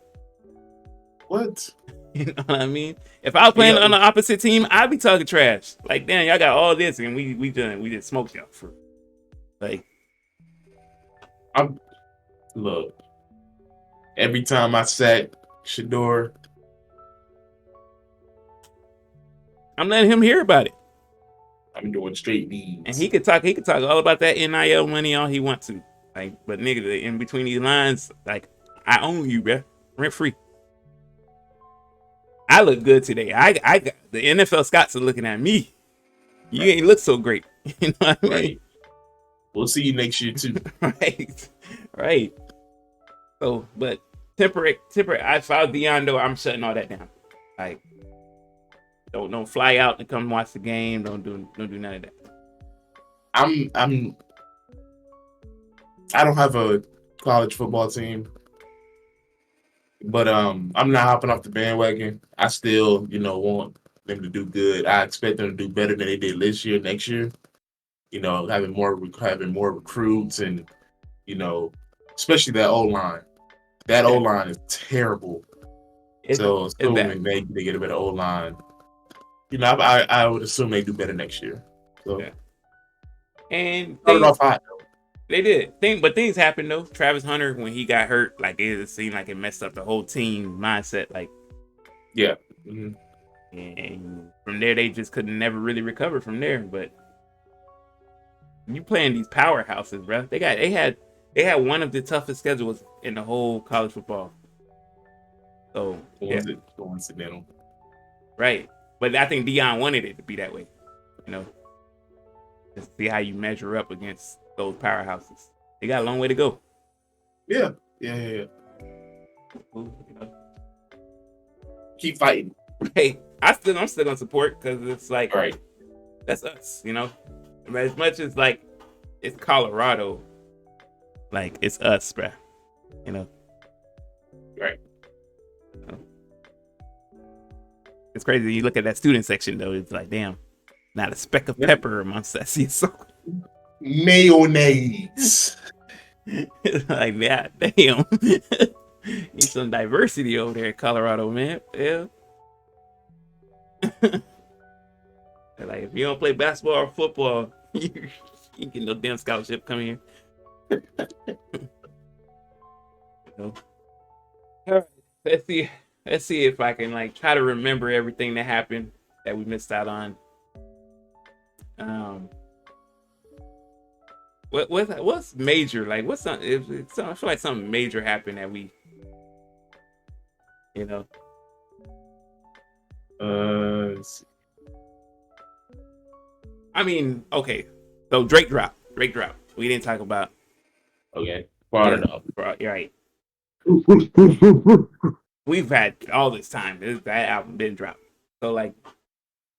S2: what?
S1: You know what I mean? If I was playing on the opposite team, I'd be talking trash. Like, damn, y'all got all this, and we just smoked y'all for. Like,
S2: look. Every time I sat Shador,
S1: I'm letting him hear about it.
S2: I'm doing straight D's.
S1: And he could talk all about that NIL money all he wants to. Like, but nigga, in between these lines, like, I own you, bro. Rent free. I look good today. I got the NFL scouts are looking at me. You ain't look so great. You know what I mean?
S2: Right. We'll see you next year too.
S1: Right. So, but temperate. If I was Deion though, I'm shutting all that down. Like, don't fly out and come watch the game. Don't do none of that.
S2: I don't have a college football team, but I'm not hopping off the bandwagon. I still, want them to do good. I expect them to do better than they did this year, next year. Having more recruits and, especially that O line. That O line is terrible. So assuming they get a better O line, I would assume they do better next year. So.
S1: Yeah. And
S2: started off hot though.
S1: They did. But things happened though. Travis Hunter, when he got hurt, like it seemed like it messed up the whole team mindset. Like,
S2: yeah. Mm-hmm.
S1: And from there, they just couldn't never really recover from there. But you playing these powerhouses, bro. They had one of the toughest schedules in the whole college football. So
S2: was it coincidental?
S1: Right. But I think Deion wanted it to be that way. Just see how you measure up against those powerhouses. They got a long way to go.
S2: Yeah. Keep fighting.
S1: Hey, I'm still gonna support because it's like,
S2: right.
S1: That's us, As much as like it's Colorado, like it's us, bruh.
S2: Right.
S1: It's crazy. You look at that student section though. It's like, damn, not a speck of pepper amongst that. So
S2: mayonnaise.
S1: Like, yeah, damn. Need some diversity over there in Colorado, man. Yeah. Like, if you don't play basketball or football, you get no damn scholarship coming here. know. All right, let's see. Let's see if I can like try to remember everything that happened that we missed out on. Um, what's major? Like, what's some? If some, I feel like something major happened that we, you know.
S2: Let's see.
S1: I mean, okay. So Drake dropped. Drake dropped. We didn't talk about.
S2: Okay, far
S1: Yeah,
S2: enough.
S1: bro, you're right. We've had all this time. That album didn't drop. So like,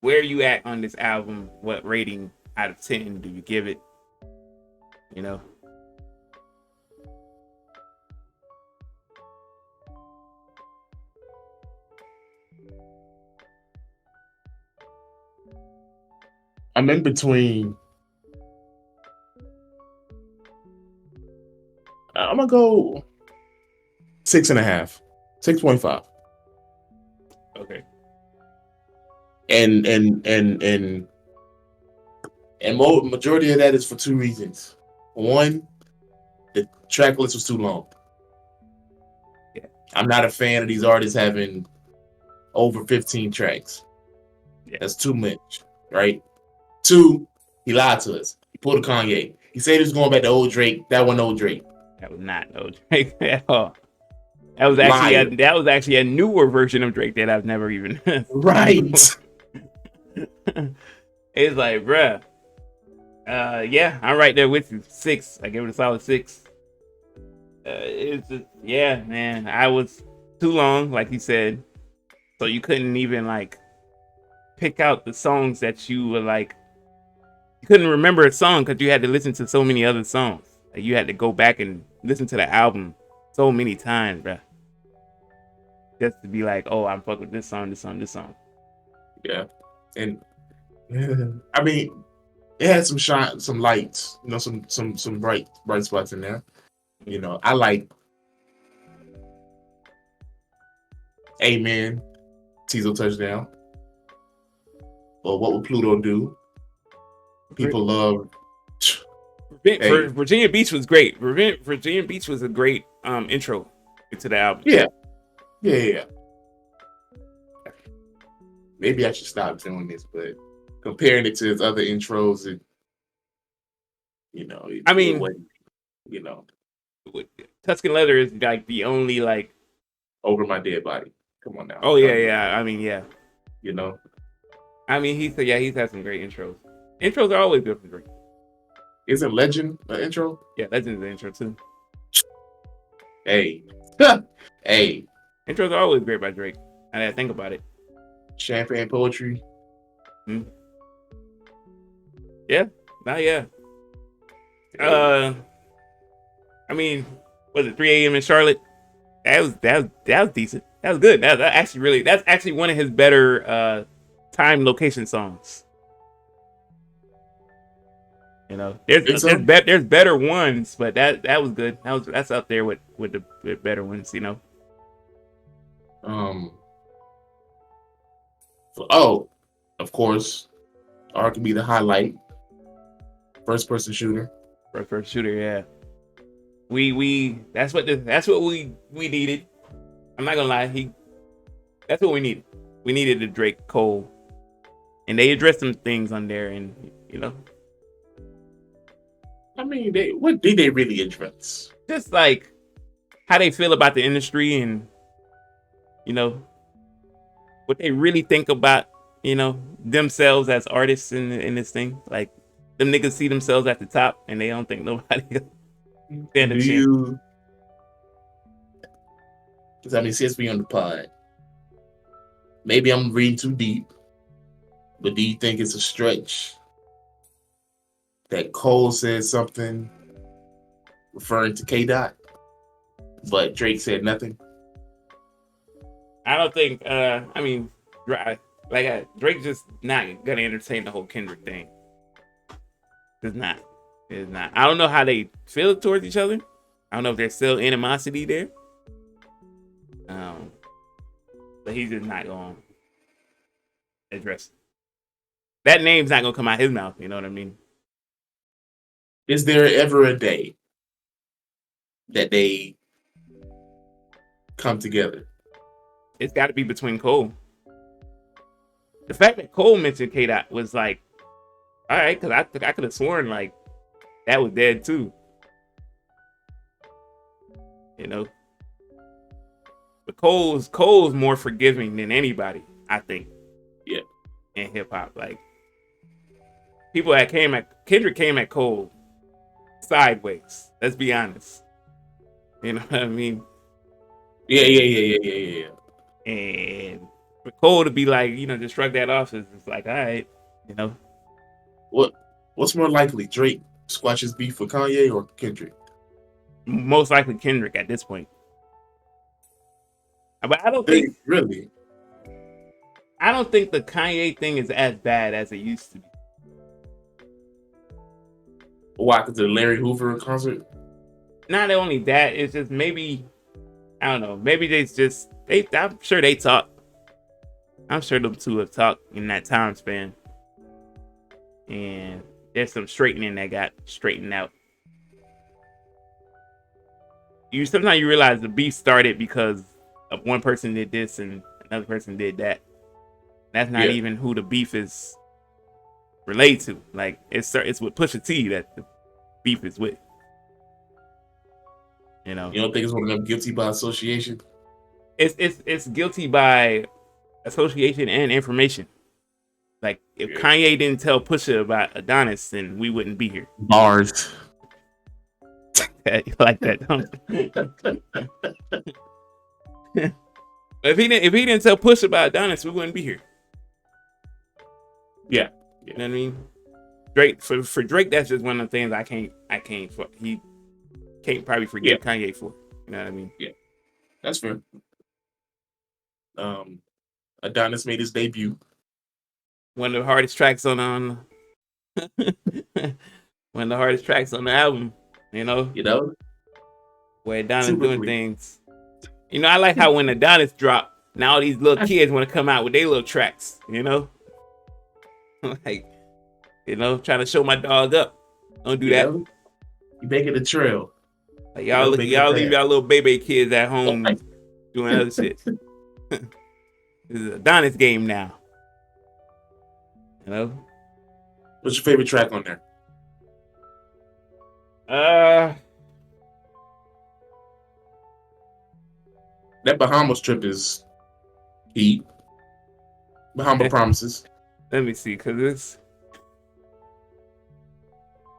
S1: where are you at on this album? What rating out of 10 do you give it? You know.
S2: I'm in between. I'm gonna go 6.5, 6.5.
S1: Okay.
S2: And majority of that is for two reasons. One, the track list was too long.
S1: Yeah.
S2: I'm not a fan of these artists having over 15 tracks.
S1: Yeah.
S2: That's too much, right? Two, he lied to us. He pulled a Kanye. He said he was going back to old Drake. That wasn't old Drake.
S1: That was not no Drake at all. That was
S2: Liar.
S1: actually a newer version of Drake that I've never even.
S2: Right.
S1: It's like, bruh. Yeah, I'm right there with you. 6. I give it a solid 6. It's just, yeah, man. I was too long, like he said, so you couldn't even like pick out the songs that you were like. You couldn't remember a song because you had to listen to so many other songs. Like, you had to go back and listen to the album so many times, bruh, just to be like, oh, I'm fucking with this song, this song, this song.
S2: Yeah. And I mean, it had some shine, some lights, some bright spots in there. You know, I like Amen, Tizo Touchdown. Or What Would Pluto Do? People love. Hey.
S1: Virginia Beach was great. Virginia Beach was a great intro to the album.
S2: Yeah. Maybe I should stop doing this, but comparing it to his other intros,
S1: I mean,
S2: it wasn't,
S1: Tuscan Leather is like the only like.
S2: Over My Dead Body. Come on now.
S1: Oh yeah. I mean, yeah.
S2: You know.
S1: I mean, he's had some great intros. Intros are always good for Drake.
S2: Isn't Legend an intro?
S1: Yeah, Legend's an intro too.
S2: Hey. Hey.
S1: Intros are always great by Drake. I gotta think about it.
S2: Champagne Poetry.
S1: Yeah. Yeah. I mean, was it 3 a.m. in Charlotte? That was decent. That was good. That's actually one of his better time location songs. You know, there's better ones, but that was good. That's up there with the better ones. You know.
S2: Of course, R can be the highlight. First person shooter.
S1: Yeah. That's what we needed. I'm not gonna lie, that's what we needed. We needed a Drake Cole, and they addressed some things on there, and you know.
S2: I mean, what did they really address?
S1: Just like how they feel about the industry, and you know what they really think about, themselves as artists in this thing. Like, them niggas see themselves at the top, and they don't think nobody else stand a chance.
S2: Because I mean, since we on the pod, maybe I'm reading too deep, but do you think it's a stretch that Cole said something referring to K Dot, but Drake said nothing?
S1: I don't think. I mean, Drake just not gonna entertain the whole Kendrick thing. It's not. I don't know how they feel towards each other. I don't know if there's still animosity there. But he's just not gonna address it. That name's not gonna come out his mouth. You know what I mean?
S2: Is there ever a day that they come together?
S1: It's got to be between Cole. The fact that Cole mentioned K Dot was like, all right, because I could have sworn like that was dead too. You know, but Cole's more forgiving than anybody, I think.
S2: Yeah.
S1: In hip hop, like people that Kendrick came at Cole sideways. Let's be honest. You know what I mean?
S2: Yeah.
S1: And for Cole to be like, just shrug that off is like, all right, you know.
S2: What's more likely, Drake squashes beef with Kanye or Kendrick?
S1: Most likely Kendrick at this point. But I don't think
S2: really.
S1: I don't think the Kanye thing is as bad as it used to be.
S2: Why? Because the Larry Hoover concert?
S1: Not only that, it's just maybe, I don't know, maybe I'm sure they talk. I'm sure them two have talked in that time span. And there's some straightening that got straightened out. Sometimes you realize the beef started because of one person did this and another person did that. That's not even who the beef is related to. Like it's with Pusha T that the beef is with. You know.
S2: You don't think it's one of them guilty by association?
S1: It's guilty by association and information. Like if Kanye didn't tell Pusha about Adonis, then we wouldn't be here.
S2: Bars.
S1: You like that, don't you? If he didn't tell Pusha about Adonis, we wouldn't be here.
S2: Yeah.
S1: You know what I mean? Drake for Drake, that's just one of the things he can't probably forgive Kanye for. You know what I mean?
S2: Yeah. That's fair. Adonis made his debut.
S1: One of the hardest tracks on one of the hardest tracks on the album, you know? Where Adonis doing things. You know, I like how when Adonis dropped, now all these little kids want to come out with their little tracks, you know? Like, trying to show my dog up. Don't do that.
S2: You making a trail.
S1: Like y'all leave y'all little baby kids at home doing other shit. This is Adonis game now. You know?
S2: What's your favorite track on there? That Bahamas trip is heat. Bahama Promises.
S1: Let me see, cause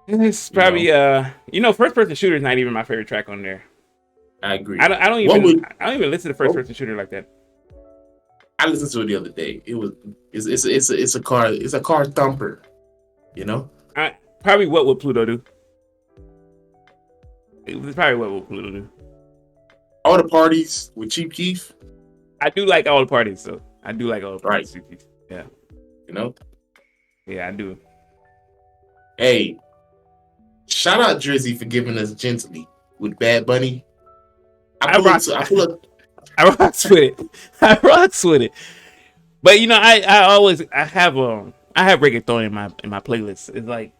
S1: it's probably first person shooter is not even my favorite track on there.
S2: I agree.
S1: I don't even listen to first person shooter like that.
S2: I listened to it the other day. It's a car thumper, you know.
S1: Probably what would Pluto do? It's probably what would Pluto do.
S2: All the parties with Chief Keef.
S1: I do like all the parties, so I do like all the parties. Right. Yeah.
S2: You know.
S1: Yeah, I do.
S2: Hey, shout out Drizzy for giving us Gently with Bad Bunny. I rocks with
S1: it. I rocks with it. But I have reggaeton in my playlist. It's like,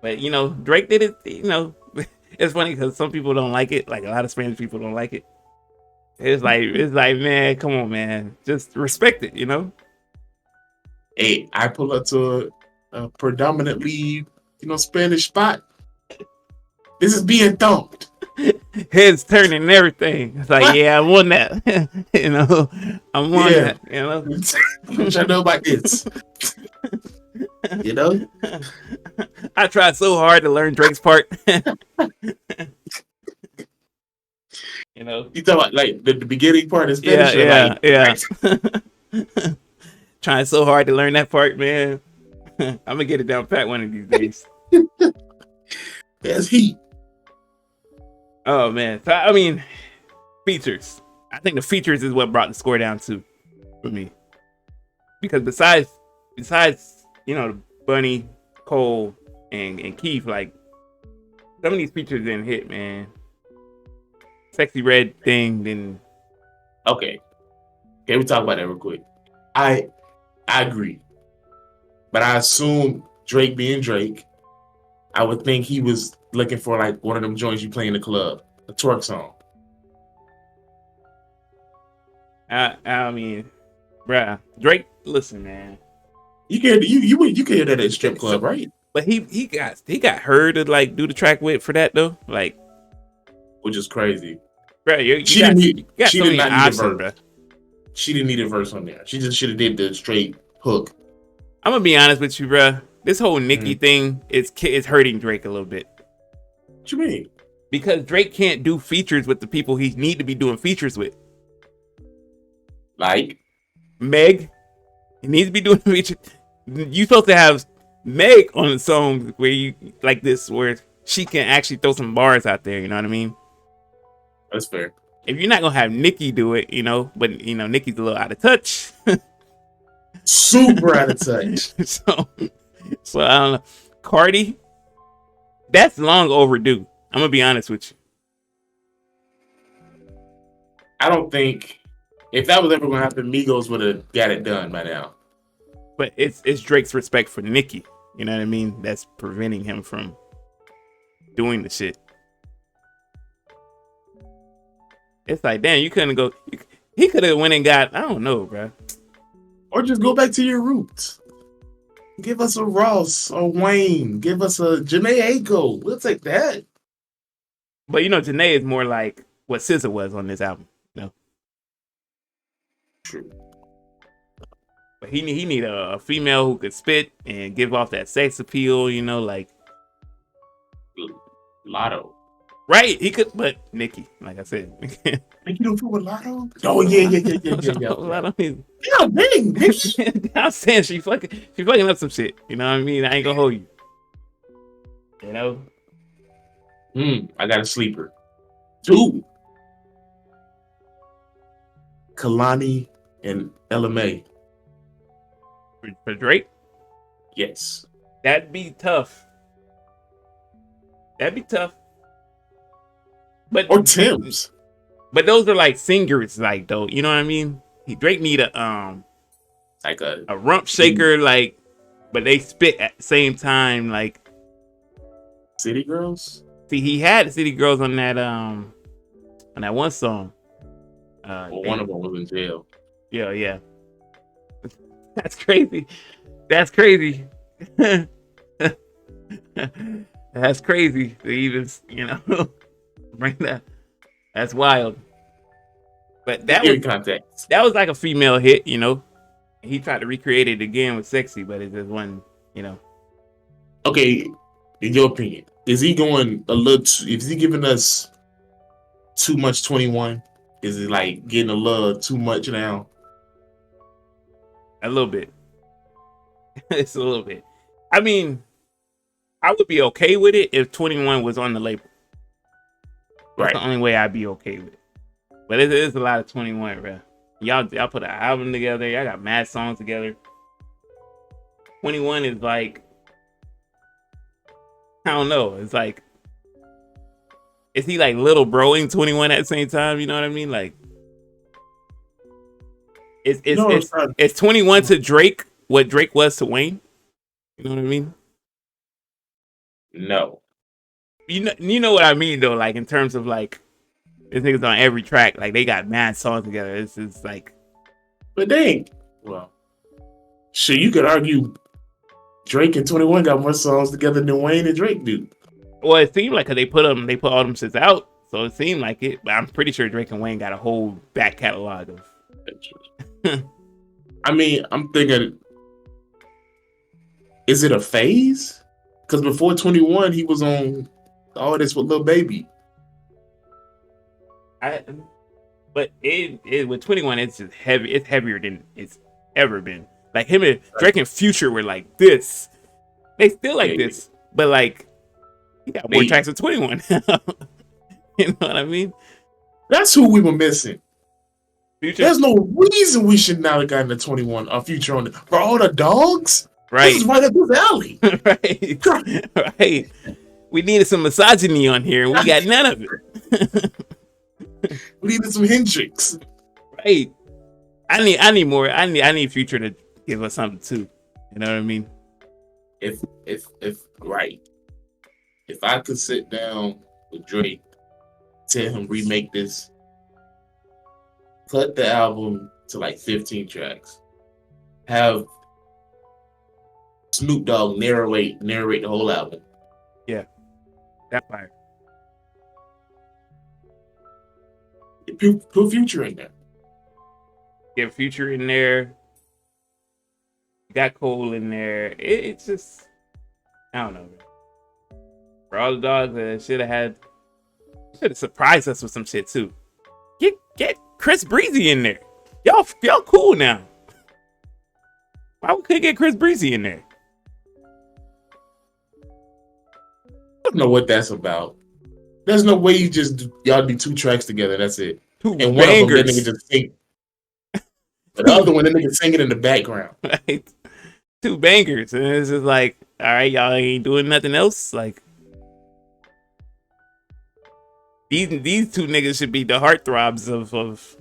S1: but Drake did it. It's funny because some people don't like it. Like a lot of Spanish people don't like it. It's like, man, come on, man, just respect it.
S2: Hey, I pull up to a predominantly Spanish spot. This is being thumped.
S1: Heads turning and everything. It's like, yeah, I won that. I won that.
S2: What y'all know about this?
S1: I tried so hard to learn Drake's part.
S2: You talking about like the beginning part is Spanish?
S1: Yeah. Trying so hard to learn that part, man. I'm gonna get it down pat one of these days.
S2: That's heat.
S1: Oh man, so, I mean, features. I think the features is what brought the score down too, for me. Because besides, Bunny, Cole, and Keith, like some of these features didn't hit, man. Sexy Red thing didn't.
S2: Okay, we talk about that real quick. I agree, but I assume Drake being Drake, I would think he was looking for like one of them joints you play in the club, a twerk song.
S1: I mean, bruh, Drake. Listen, man.
S2: You can you can hear that at strip
S1: So,
S2: club, right?
S1: but he got her to like do the track with for that though. Like,
S2: Which is crazy.
S1: bruh, you
S2: She didn't
S1: got
S2: need.
S1: you got
S2: She
S1: so
S2: did
S1: many
S2: not need a
S1: options,
S2: verse.
S1: bruh.
S2: She didn't need a verse on there. She just should have did the straight hook.
S1: I'm gonna be honest with you, bruh. This whole Nicki
S2: Mhm.
S1: thing is hurting Drake a little bit
S2: What you mean?
S1: because Drake can't do features with the people he need to be doing features with.
S2: Like,
S1: Meg, he needs to be doing features. You supposed to have Meg on the song where you like this, where she can actually throw some bars out there. You know what I mean?
S2: that's fair.
S1: If you're not gonna have Nicki do it, but Nicki's a little out of touch.
S2: Super out of touch.
S1: so I don't know. Cardi, that's long overdue. I'm gonna be honest with you.
S2: I don't think if that was ever going to happen, Migos would have got it done by now.
S1: But it's Drake's respect for Nicki. You know what I mean? That's preventing him from doing the shit. It's like, damn, you couldn't go. He could have went and got. I don't know, bro.
S2: Or just go back to your roots. Give us a Ross, a Wayne. Give us a Janae Aiko. We'll take that.
S1: But Janae is more like what SZA was on this album.
S2: True.
S1: But he need a female who could spit and give off that sex appeal. Like
S2: Lotto.
S1: right. He could, but Nicki, like I said,
S2: Think you don't fuck with Lotto? Oh yeah.
S1: Lotto is.
S2: Yeah, dang, bitch.
S1: I'm saying she fucking up some shit. You know what I mean? I ain't gonna hold you.
S2: I got a sleeper. 2. Kalani and LMA.
S1: For Drake,
S2: Yes.
S1: that'd be tough. But
S2: Or Tim's.
S1: But those are like singers, like though. You know what I mean? Drake need
S2: Like a
S1: rump shaker, like, but they spit at the same time. Like,
S2: City Girls.
S1: see, he had City Girls on that one song.
S2: Well, one of them was in jail.
S1: Yeah. That's crazy. That's crazy. That's crazy to even bring that. That's wild. But that was like a female hit. He tried to recreate it again with "Sexy," but it just wasn't.
S2: Okay, in your opinion, is he going a little? Is he giving us too much 21? Is it like getting a little too much now?
S1: A little bit. It's a little bit. I mean, I would be okay with it if 21 was on the label. That's the only way I'd be okay with it. But it is a lot of 21, bro. Y'all put an album together. Y'all got mad songs together. 21 is like, I don't know. It's like, is he like little broing 21 at the same time? You know what I mean? Like, it's 21 to Drake what Drake was to Wayne. You know what I mean?
S2: No.
S1: You know what I mean though. Like in terms of like, this niggas on every track. Like they got mad songs together. It's like,
S2: but dang. Well, shit, you could argue Drake and 21 got more songs together than Wayne and Drake do.
S1: Well, it seemed like they put all them shits out, so it seemed like it. But I'm pretty sure Drake and Wayne got a whole back catalog of.
S2: I mean, I'm thinking, is it a phase? Because before 21, he was on all this with Lil Baby.
S1: But it with 21, it's just heavy. It's heavier than it's ever been. Like him and Drake and Future were like this. They still like this, but like he got more tracks than 21. You know what I mean?
S2: That's who we were missing.
S1: Future?
S2: There's no reason we should not have gotten the 21 Future on it. For all the dogs?
S1: Right.
S2: This is right up his alley.
S1: Right. We needed some misogyny on here, and we got none of it.
S2: We needed some Hendrix.
S1: Right. I need more. I need Future to give us something too. You know what I mean?
S2: If I could sit down with Drake, tell him remake this cut the album to like 15 tracks. Have Snoop Dogg narrate the whole album.
S1: Yeah, that fire.
S2: Put Future in there.
S1: Get Future in there. You got Cole in there. It's just, I don't know. Man. For all the dogs that should have surprised us with some shit too. Get Chris Breezy in there. Y'all cool now. Why we couldn't get Chris Breezy in there?
S2: I don't know what that's about. There's no way y'all do 2 tracks together. That's it.
S1: Two
S2: and
S1: bangers.
S2: One of them, that nigga just sing. But the other one, that nigga singing in the background.
S1: Right? 2 bangers, and it's just like, all right, y'all ain't doing nothing else. Like these 2 niggas should be the heartthrobs of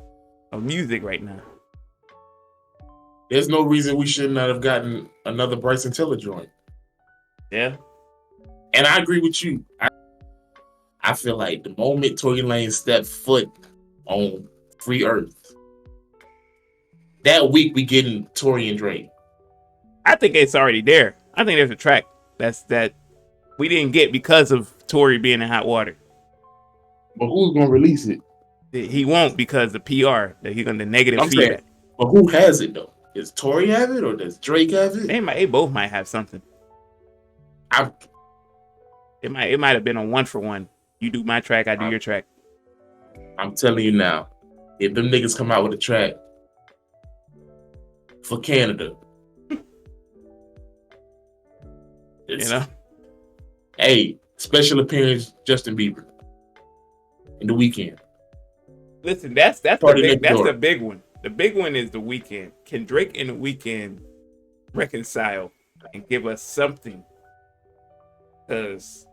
S1: music right now.
S2: There's no reason we should not have gotten another Bryson Tiller joint.
S1: Yeah.
S2: And I agree with you. I feel like the moment Tory Lanez stepped foot on Free Earth, that week we getting Tory and Drake.
S1: I think it's already there. I think there's a track that we didn't get because of Tory being in hot water.
S2: But who's gonna release it?
S1: He won't, because the PR that he's gonna, the negative feedback.
S2: Saying, but who has it though? Does Tory have it or does Drake have it?
S1: They both might have something. It might have been a 1-for-1. You do my track, I do your track.
S2: I'm telling you now, if them niggas come out with a track for Canada,
S1: you know,
S2: hey, special appearance Justin Bieber in The Weeknd.
S1: Listen, that's the big one. The big one is The Weeknd. Can Drake and The Weeknd reconcile and give us something? Because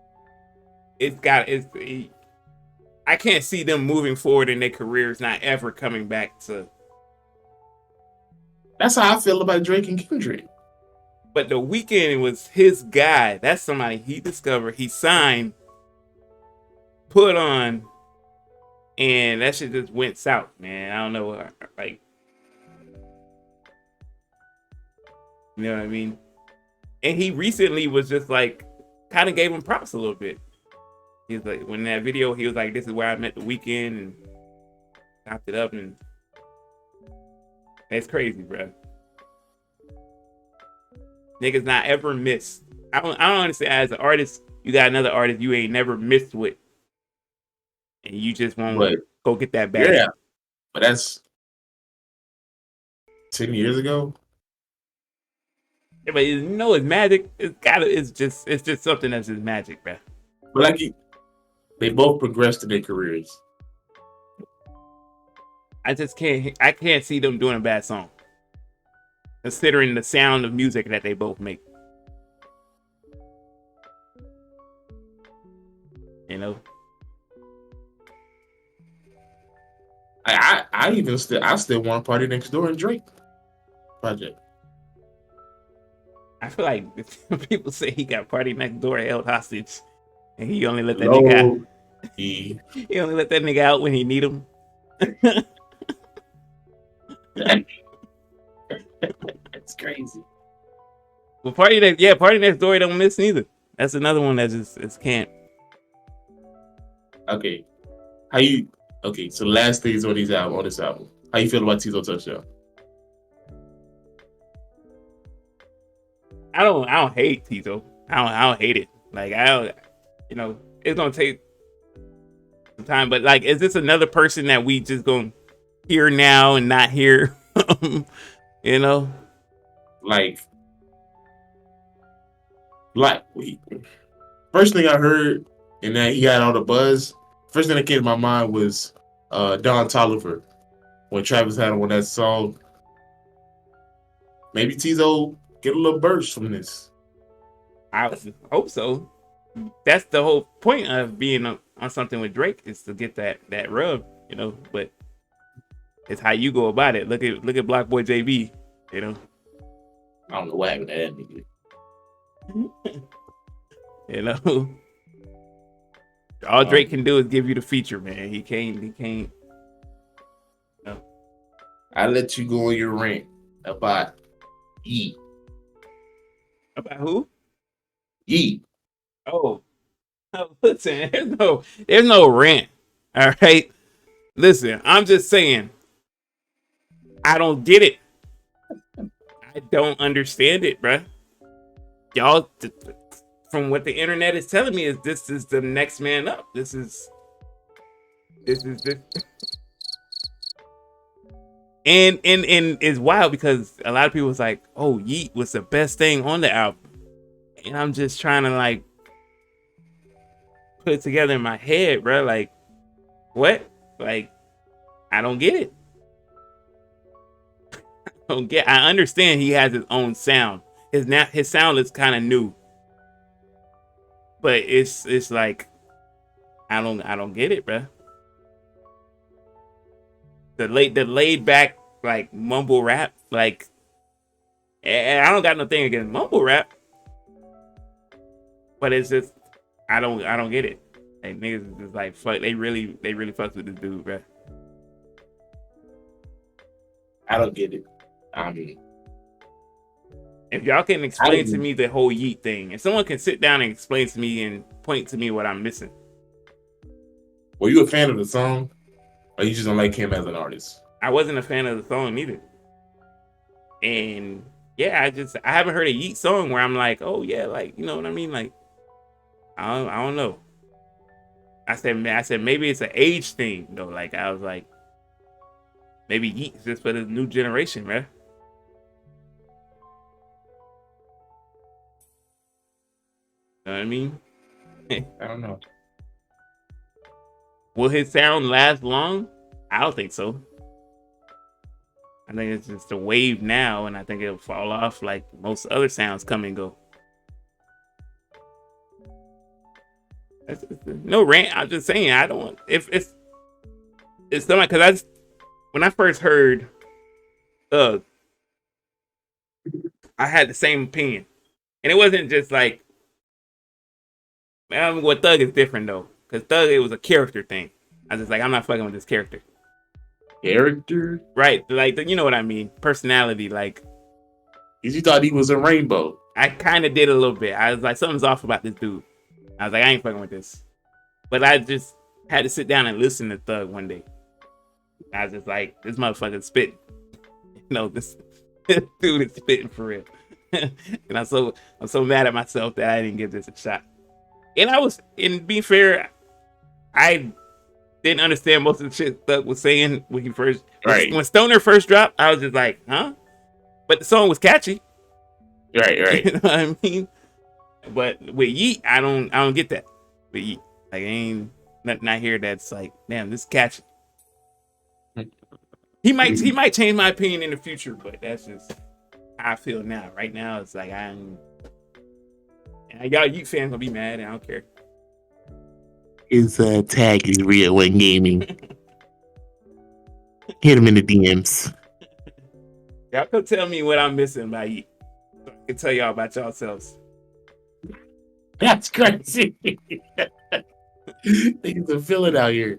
S1: I can't see them moving forward in their careers, not ever coming back to.
S2: That's how I feel about Drake and Kendrick.
S1: But The Weeknd was his guy. That's somebody he discovered, he signed, put on, and that shit just went south, man. I don't know, like, you know what I mean? And he recently was just like, kind of gave him props a little bit. He was like, when that video, he was like, this is where I met The Weeknd, and chopped it up, and it's crazy, bro. Niggas not ever missed. I don't understand. As an artist, you got another artist you ain't never missed with, and you just won't go get that bag.
S2: Yeah, but that's 10 years ago.
S1: Yeah, but you know, it's magic. It's just something that's just magic, bro.
S2: But like, they both progressed in their careers.
S1: I can't see them doing a bad song, considering the sound of music that they both make. You know,
S2: I still want Party Next Door and Drake project.
S1: I feel like people say he got Party Next Door held hostage, and he only let that nigga out. He only let that nigga out when he need him.
S2: That's crazy.
S1: Well, Party Next Door don't miss neither. That's another one that just can't.
S2: Okay. So last things on this album. How you feel about Tizo Touchdown?
S1: I don't hate Tizo. I don't hate it. Like, I don't, it's gonna take some time, but like, is this another person that we just gonna hear now and not hear? You know?
S2: Like first thing I heard, and then he had all the buzz. First thing that came to my mind was Don Toliver when Travis had him on that song. Maybe Tizo get a little burst from this.
S1: I hope so. That's the whole point of being on something with Drake, is to get that rub, But it's how you go about it. Look at Block Boy JB,
S2: I don't know what happened to that nigga.
S1: All Drake can do is give you the feature, man. He can't.
S2: I let you go on your rant about Yeet.
S1: About who?
S2: Yeet.
S1: Oh, listen, there's no rant. All right, listen, I'm just saying, I don't get it. I don't understand it, bruh. Y'all, from what the internet is telling me, is this is the next man up. This, and it's wild because a lot of people was like, "Oh, Yeet was the best thing on the album," and I'm just trying to like put it together in my head, bro. Like, what? Like, I don't get it. I don't get. I understand he has his own sound. His sound is kind of new, but it's like I don't get it, bro. The laid back like mumble rap, like, and I don't got no thing against mumble rap, but it's just I don't get it. Like, niggas is just like fuck. They really fuck with this dude, bro.
S2: I don't get it. I mean,
S1: If y'all can explain to me the whole Yeet thing, if someone can sit down and explain to me and point to me what I'm missing.
S2: were you a fan of the song, or you just don't like him as an artist?
S1: I wasn't a fan of the song either. And yeah, I haven't heard a Yeet song where I'm like, oh yeah, like, you know what I mean? Like, I don't know. I said maybe it's an age thing though. Like, I was like, maybe Yeet's just for the new generation, man. You know what I mean?
S2: I don't know.
S1: Will his sound last long? I don't think so. I think it's just a wave now, and I think it'll fall off like most other sounds come and go. No rant. I'm just saying I don't. If it's something because when I first heard Thug, I had the same opinion, and it wasn't just like, man, what Thug is different though, because Thug it was a character thing. I was just like, I'm not fucking with this character.
S2: Character?
S1: Right, like you know what I mean. Personality, like.
S2: Because you thought he was a rainbow.
S1: I kind of did a little bit. I was like, something's off about this dude. I was like, I ain't fucking with this. But I just had to sit down and listen to Thug one day. I was just like, this motherfucker spitting. This dude is spitting for real. And I'm so mad at myself that I didn't give this a shot. And in being fair, I didn't understand most of the shit Thug was saying when he first,
S2: right.
S1: When Stoner first dropped, I was just like, huh? But the song was catchy.
S2: Right.
S1: You know what I mean? But with Yeet, I don't get that. With Yeet, like, ain't nothing I hear that's like, damn, this is catchy. He might change my opinion in the future, but that's just how I feel now. Right now, it's like y'all Yeet fans gonna be mad, and I don't care.
S2: His tag is Real One Gaming. Hit him in the DMs.
S1: Y'all come tell me what I'm missing by Yeet. So I can tell y'all about yourselves.
S2: That's crazy. Things are feeling out here.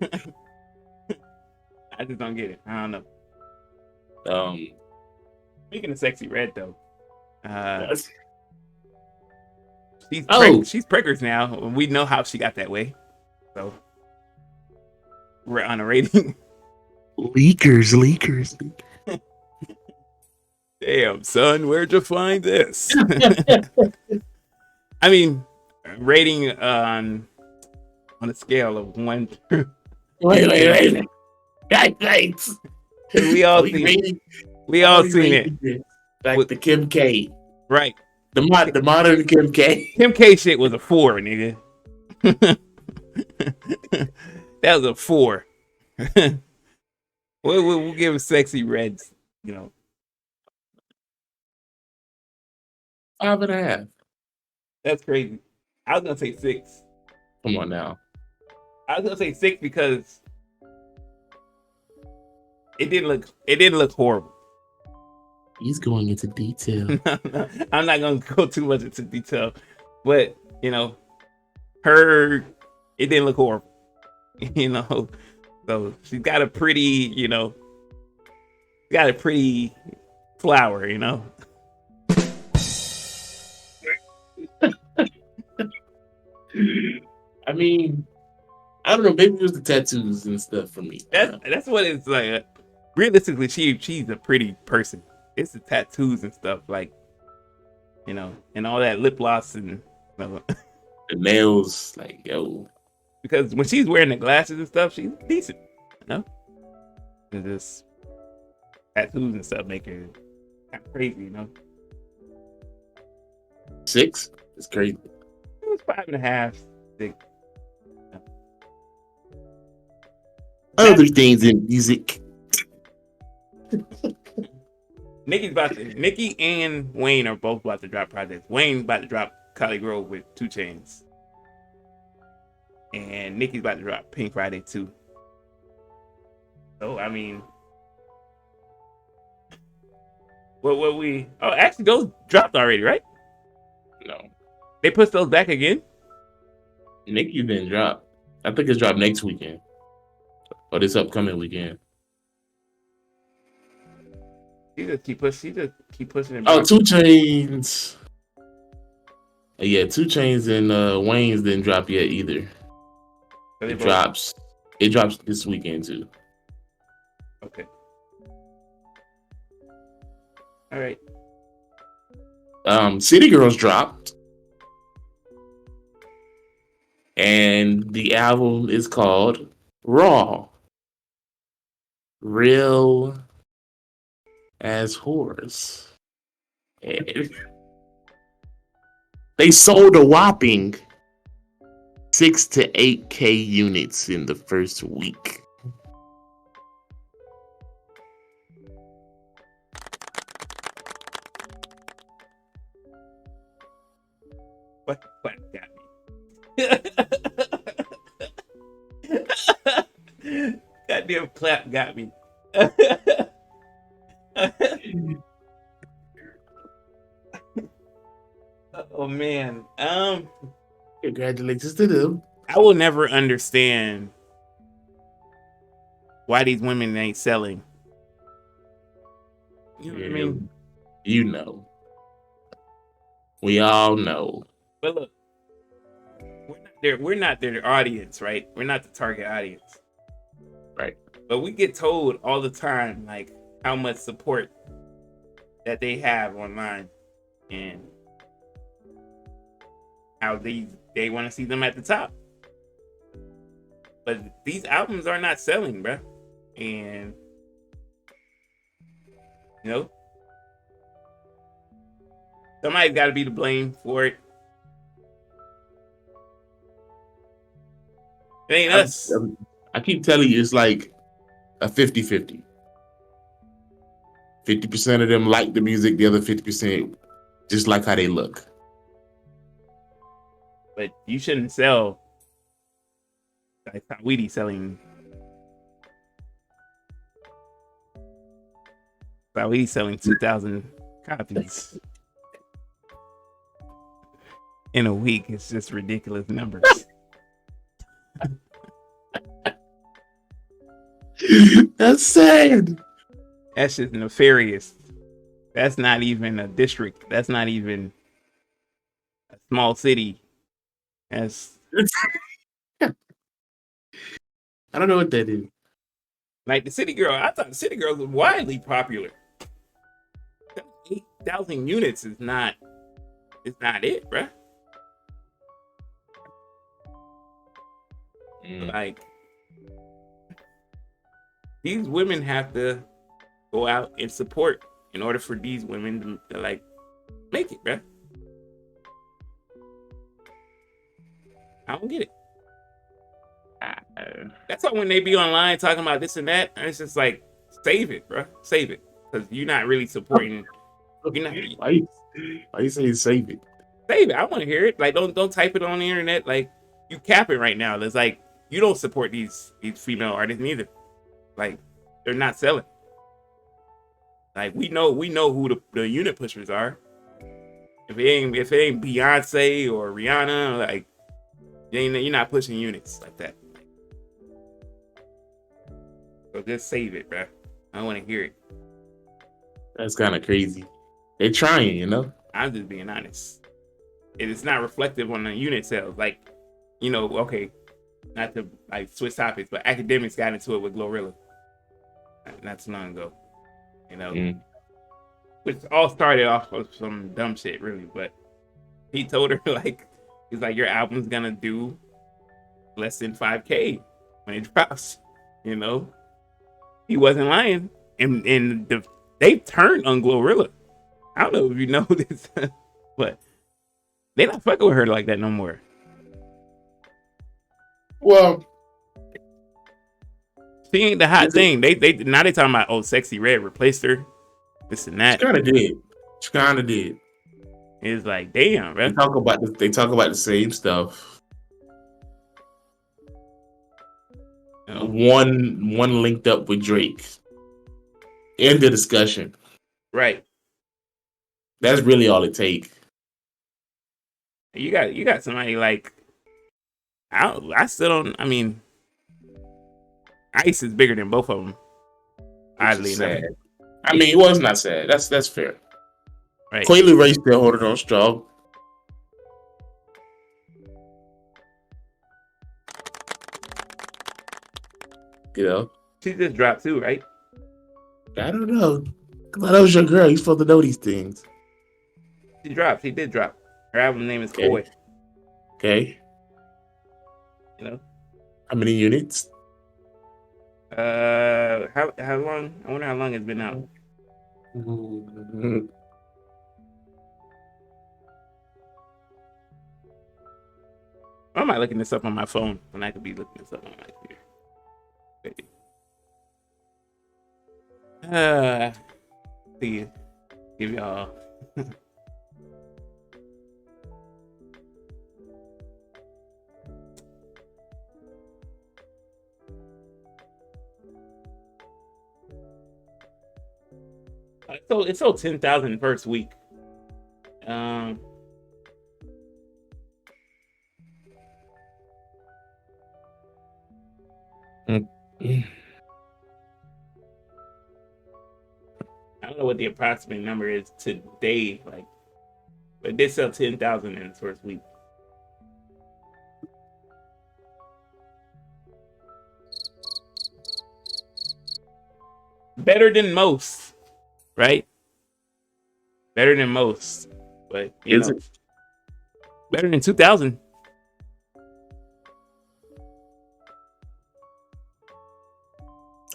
S1: I just don't get it. I don't know. Speaking of Sexy Red though, she's preggers now. We know how she got that way. So we're on a rating.
S2: Leakers.
S1: Damn, son, where'd you find this? I mean, rating on a scale of 1 to...
S2: Wait. Thanks.
S1: We all seen it.
S2: Like with the Kim K.
S1: Right.
S2: The modern Kim K.
S1: Kim K shit was a 4, nigga. That was a 4. We'll give Sexy Reds,
S2: 5.5.
S1: That's crazy. I was gonna say 6.
S2: Come on now.
S1: I was gonna say 6 because it didn't look horrible.
S2: He's going into detail.
S1: I'm not gonna go too much into detail, but it didn't look horrible. So she's got a pretty, got a pretty flower, you know.
S2: I mean, I don't know. Maybe it was the tattoos and stuff for me.
S1: That's what it's like. Realistically, she's a pretty person. It's the tattoos and stuff, like, you know, and all that lip gloss and, you know,
S2: The nails, like, yo.
S1: because when she's wearing the glasses and stuff, she's decent, you know. And just tattoos and stuff make her kind of crazy, you know.
S2: 6? It's crazy.
S1: It was 5.5, 6.
S2: Other things in music.
S1: Nicki and Wayne are both about to drop projects. Wayne about to drop Cali Grove with 2 Chainz. And Nicki's about to drop Pink Friday 2. So I mean, what we actually those dropped already, right?
S2: No.
S1: They pushed those back again?
S2: Nicki didn't drop. I think it's dropped next weekend. Or this upcoming weekend.
S1: She just keep pushing it
S2: Oh,
S1: back.
S2: 2 Chainz. Yeah, 2 Chainz and Wayne's didn't drop yet either.
S1: So they
S2: It
S1: both
S2: drops. It drops this weekend too.
S1: okay. All right.
S2: City Girls dropped. And the album is called Raw. Real as horse. And they sold a whopping 6 to 8K units in the first week.
S1: What got me? Goddamn clap got me. Oh man.
S2: Congratulations to them.
S1: I will never understand why these women ain't selling. You know what I mean?
S2: You know. We all know.
S1: But look, we're not their audience, right? We're not the target audience.
S2: Right.
S1: But we get told all the time, like, how much support that they have online and how they want to see them at the top. But these albums are not selling, bro. And you know, somebody's got to be to blame for it. It ain't us.
S2: I keep telling you, it's like a 50-50. 50% of them like the music, the other 50% just like how they look.
S1: But you shouldn't sell like Saweetie selling. Saweetie selling 2,000 copies in a week. It's just ridiculous numbers.
S2: That's sad.
S1: That's just nefarious. That's not even a district. That's not even a small city. That's
S2: I don't know what that is.
S1: like the City Girl. I thought the City Girls was widely popular. 8,000 units is not. It's not it, bruh. Like these women have to go out and support in order for these women to like make it, bruh. I don't get it. That's why when they be online talking about this and that, it's just like save it, bruh. Save it, because you're not really supporting. You're not.
S2: Why you say save it?
S1: Save it. I want to hear it. Like don't type it on the internet. Like you cap it right now. It's like you don't support these female artists neither. Like they're not selling. Like we know who the unit pushers are. If it ain't Beyonce or Rihanna, like you're not pushing units like that. So just save it, bro. I want to hear it.
S2: That's kind of crazy. They're trying, you know.
S1: I'm just being honest. It's not reflective on the unit sales. Like, okay, not to like switch topics, but academics got into it with Glorilla not too long ago.
S2: Mm.
S1: Which all started off of some dumb shit, really. But he told her like, he's like, your album's gonna do less than 5K when it drops. He wasn't lying, and they turned on Glorilla. I don't know if you know this, but they not fucking with her like that no more.
S2: Well,
S1: she ain't the hot thing. They now they talking about Sexy Red replaced her, this and that.
S2: She kind of did. She kind of did.
S1: It's like, damn, bro.
S2: They talk about the same stuff. One linked up with Drake. End the discussion.
S1: Right.
S2: That's really all it takes.
S1: You got somebody like I still don't. I mean, Ice is bigger than both of them. Oddly enough.
S2: I mean, it was not sad. That's fair.
S1: Right.
S2: Coily Ray still holding on strong.
S1: She just dropped too, right?
S2: I don't know. Cause I know it's your girl. You're supposed to know these things.
S1: She dropped. She did drop. Her album name is Koi.
S2: Okay. How many units?
S1: How long? I wonder how long it's been out. Why am I looking this up on my phone when I could be looking this up on my computer? See, give y'all. It sold 10,000 first week. I don't know what the approximate number is today, like, but it did sell 10,000 in its first week. Better than most, right? Better than most, but
S2: Is it
S1: better than 2,000?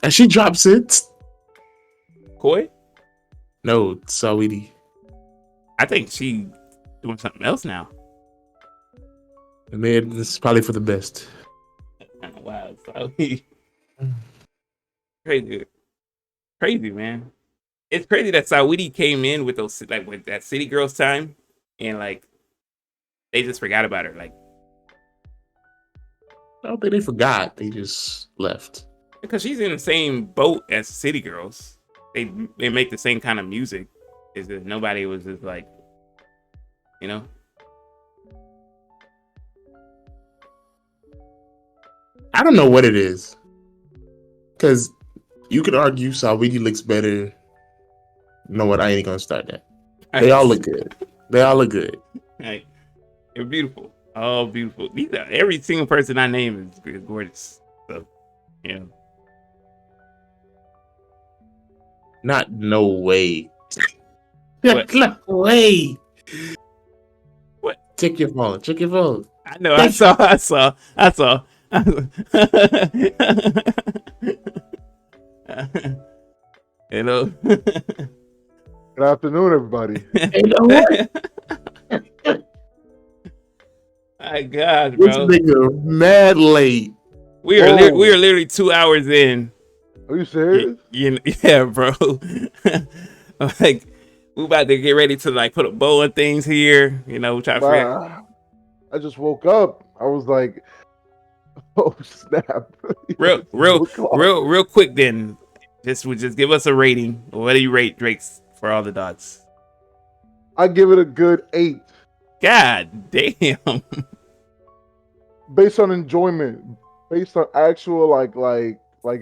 S2: And she drops it.
S1: Koi?
S2: No, Saweetie.
S1: I think she doing something else now.
S2: And man, this is probably for the best.
S1: That's kind of wild. Saweetie. Crazy, man. It's crazy that Saweetie came in with those with that City Girls time, and like they just forgot about her. Like,
S2: I don't think they forgot. They just left.
S1: Because she's in the same boat as City Girls. They make the same kind of music. Is that nobody was just like,
S2: I don't know what it is. Because you could argue Saweetie looks better. You know what? I ain't gonna start that. They all look good.
S1: Right. They're beautiful. All beautiful. Every single person I name is gorgeous. So,
S2: Not no way.
S1: What?
S2: No way.
S1: What?
S2: Check your phone.
S1: I know. I saw. Hello.
S3: Good afternoon, everybody.
S2: Hey, know what?
S1: My God, bro.
S2: This nigga mad late.
S1: We are literally 2 hours in.
S3: Are you serious?
S1: Yeah, bro. Like, we about to get ready to like put a bow on things here. Try to figure.
S3: I just woke up. I was like, oh snap.
S1: real quick then. Just give us a rating. What do you rate Drake's For All the Dogs?
S3: I give it a good 8.
S1: God damn.
S3: Based on enjoyment, based on actual like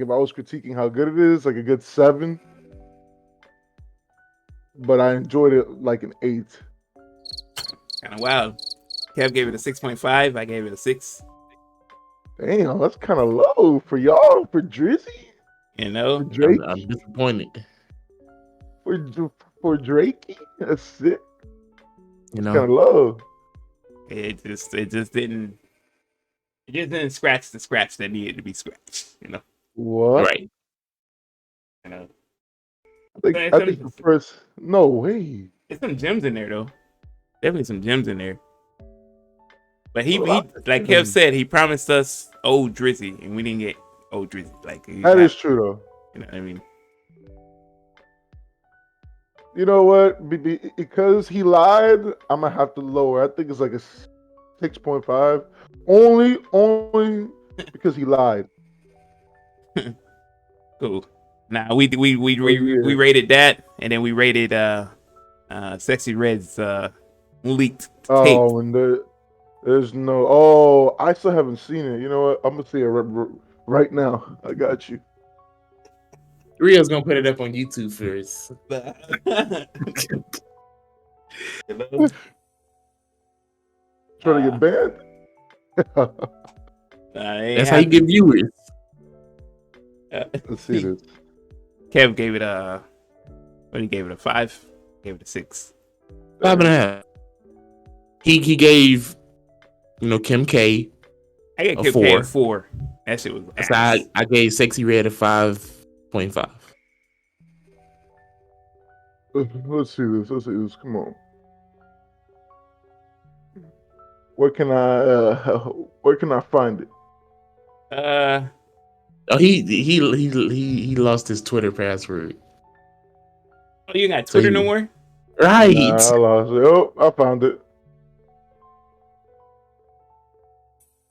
S3: if I was critiquing how good it is, like a good 7. but I enjoyed it like an 8.
S1: Kind of wild. Kev gave it a 6.5. I gave it a 6.
S3: Damn, that's kind of low for y'all, for Drizzy,
S1: You
S3: for
S1: know,
S3: Drake,
S2: I'm disappointed.
S3: for Drakey. That's it.
S2: You
S3: It's kind of
S2: know,
S3: low.
S1: it just didn't scratch the scratch that needed to be scratched.
S3: What?
S2: right?
S1: You know.
S3: I think the first. No way.
S1: There's some gems in there though. Definitely some gems in there. But he
S3: What about
S1: like Kev
S3: him?
S1: said, he promised us old Drizzy, and we didn't get old Drizzy. Like
S3: That is true though.
S1: you know what I mean.
S3: You know what? Because he lied, I'm gonna have to lower. I think it's like a 6.5. Only because he lied.
S1: Cool. Now
S3: Oh yeah.
S1: rated that, and then we rated Sexy Red's leaked tape.
S3: Oh, and there's no. Oh, I still haven't seen it. You know what? I'm gonna see it right now. I got you.
S2: Rio's gonna put it up on YouTube first.
S1: You know?
S3: Trying to get banned.
S2: That's how you get viewers.
S3: Let's see this.
S1: Kev gave it a. What he gave it a 5. Gave it a 6.
S2: 5.5. He gave, Kim K
S1: I gave
S2: a
S1: Kev K a
S2: 4.
S1: 4. That shit was.
S2: So I gave Sexy Red a 5.5.
S3: Let's see this. Let's see this. Come on. Where can I? Where can I find it?
S2: Oh, he lost his Twitter password.
S1: Oh, you got
S2: So
S1: Twitter no more?
S2: Right.
S3: Nah, I lost it. Oh, I found it.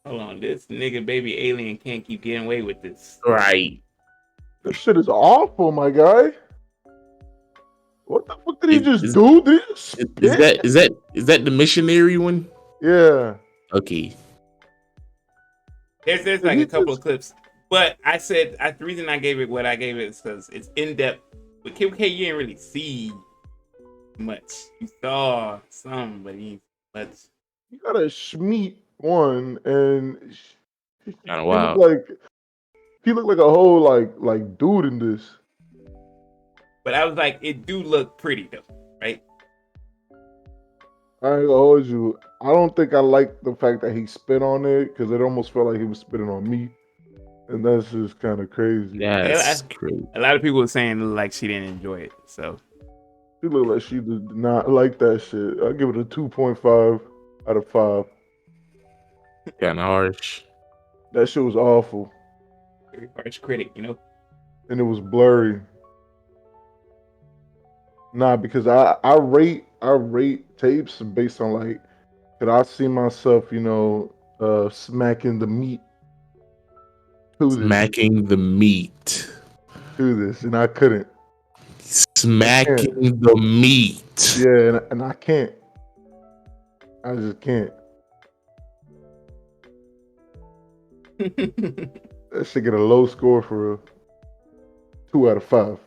S1: Hold on, this nigga baby alien can't keep getting away with this.
S2: Right.
S3: This shit is awful, my guy. What the fuck did he just
S2: Is-
S3: do? Did he just spit?
S2: Is that the missionary one?
S3: Yeah.
S2: Okay.
S1: There's like a couple of clips, but I said the reason I gave it what I gave it is because it's in depth. With Kim K, you didn't really see much. You saw some, but you much.
S3: You got a Schmeat one, and
S2: Kind of
S3: he looked
S2: wild.
S3: like a whole like dude in this.
S1: But I was like, it do look pretty though, right?
S3: I ain't gonna hold you. I don't think I like the fact that he spit on it because it almost felt like he was spitting on me, and that's just kind of crazy.
S2: That's crazy.
S1: A lot of people were saying like she didn't enjoy it, so
S3: She looked like she did not like that shit. I give it a 2.5 out of 5.
S2: Kind of harsh.
S3: That shit was awful,
S1: very harsh critic,
S3: and it was blurry. Nah, because I rate tapes based on like, could I see myself, smacking the meat
S2: Smacking the meat.
S3: to this, and I couldn't.
S2: Smacking the meat.
S3: Yeah, and I can't. I just can't. That should get a low score for a 2 out of 5.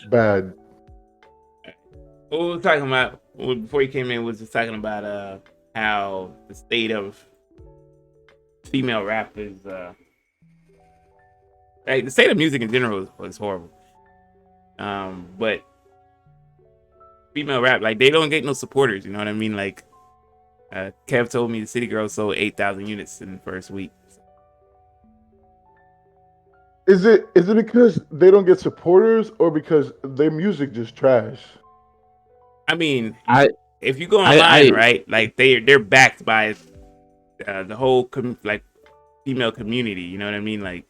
S3: Bad.
S1: What we were talking about before you came in was just talking about how the state of female rap is like the state of music in general was horrible. But female rap, like they don't get no supporters, you know what I mean? Like Kev told me the City Girls sold 8,000 units in the first week.
S3: Is it because they don't get supporters or because their music just trash?
S1: I mean,
S2: I
S1: if you go online, right, like they're backed by the whole like female community. You know what I mean? Like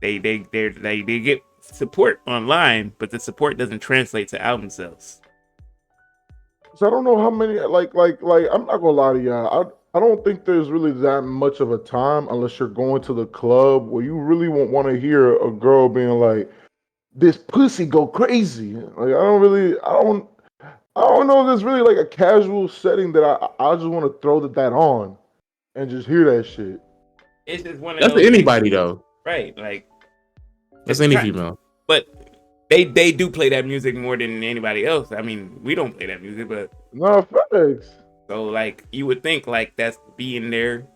S1: they get support online, but the support doesn't translate to album sales.
S3: So I don't know how many like I'm not gonna lie to y'all. I don't think there's really that much of a time unless you're going to the club where you really won't want to hear a girl being like, "This pussy go crazy." Like I don't know if there's really like a casual setting that I just want to throw that on and just hear that shit.
S1: It's just one of
S2: That's
S1: those
S2: anybody
S1: things,
S2: though.
S1: right? Like
S2: That's any female.
S1: But they do play that music more than anybody else. I mean, we don't play that music, but
S3: No facts.
S1: so like you would think like that's be in their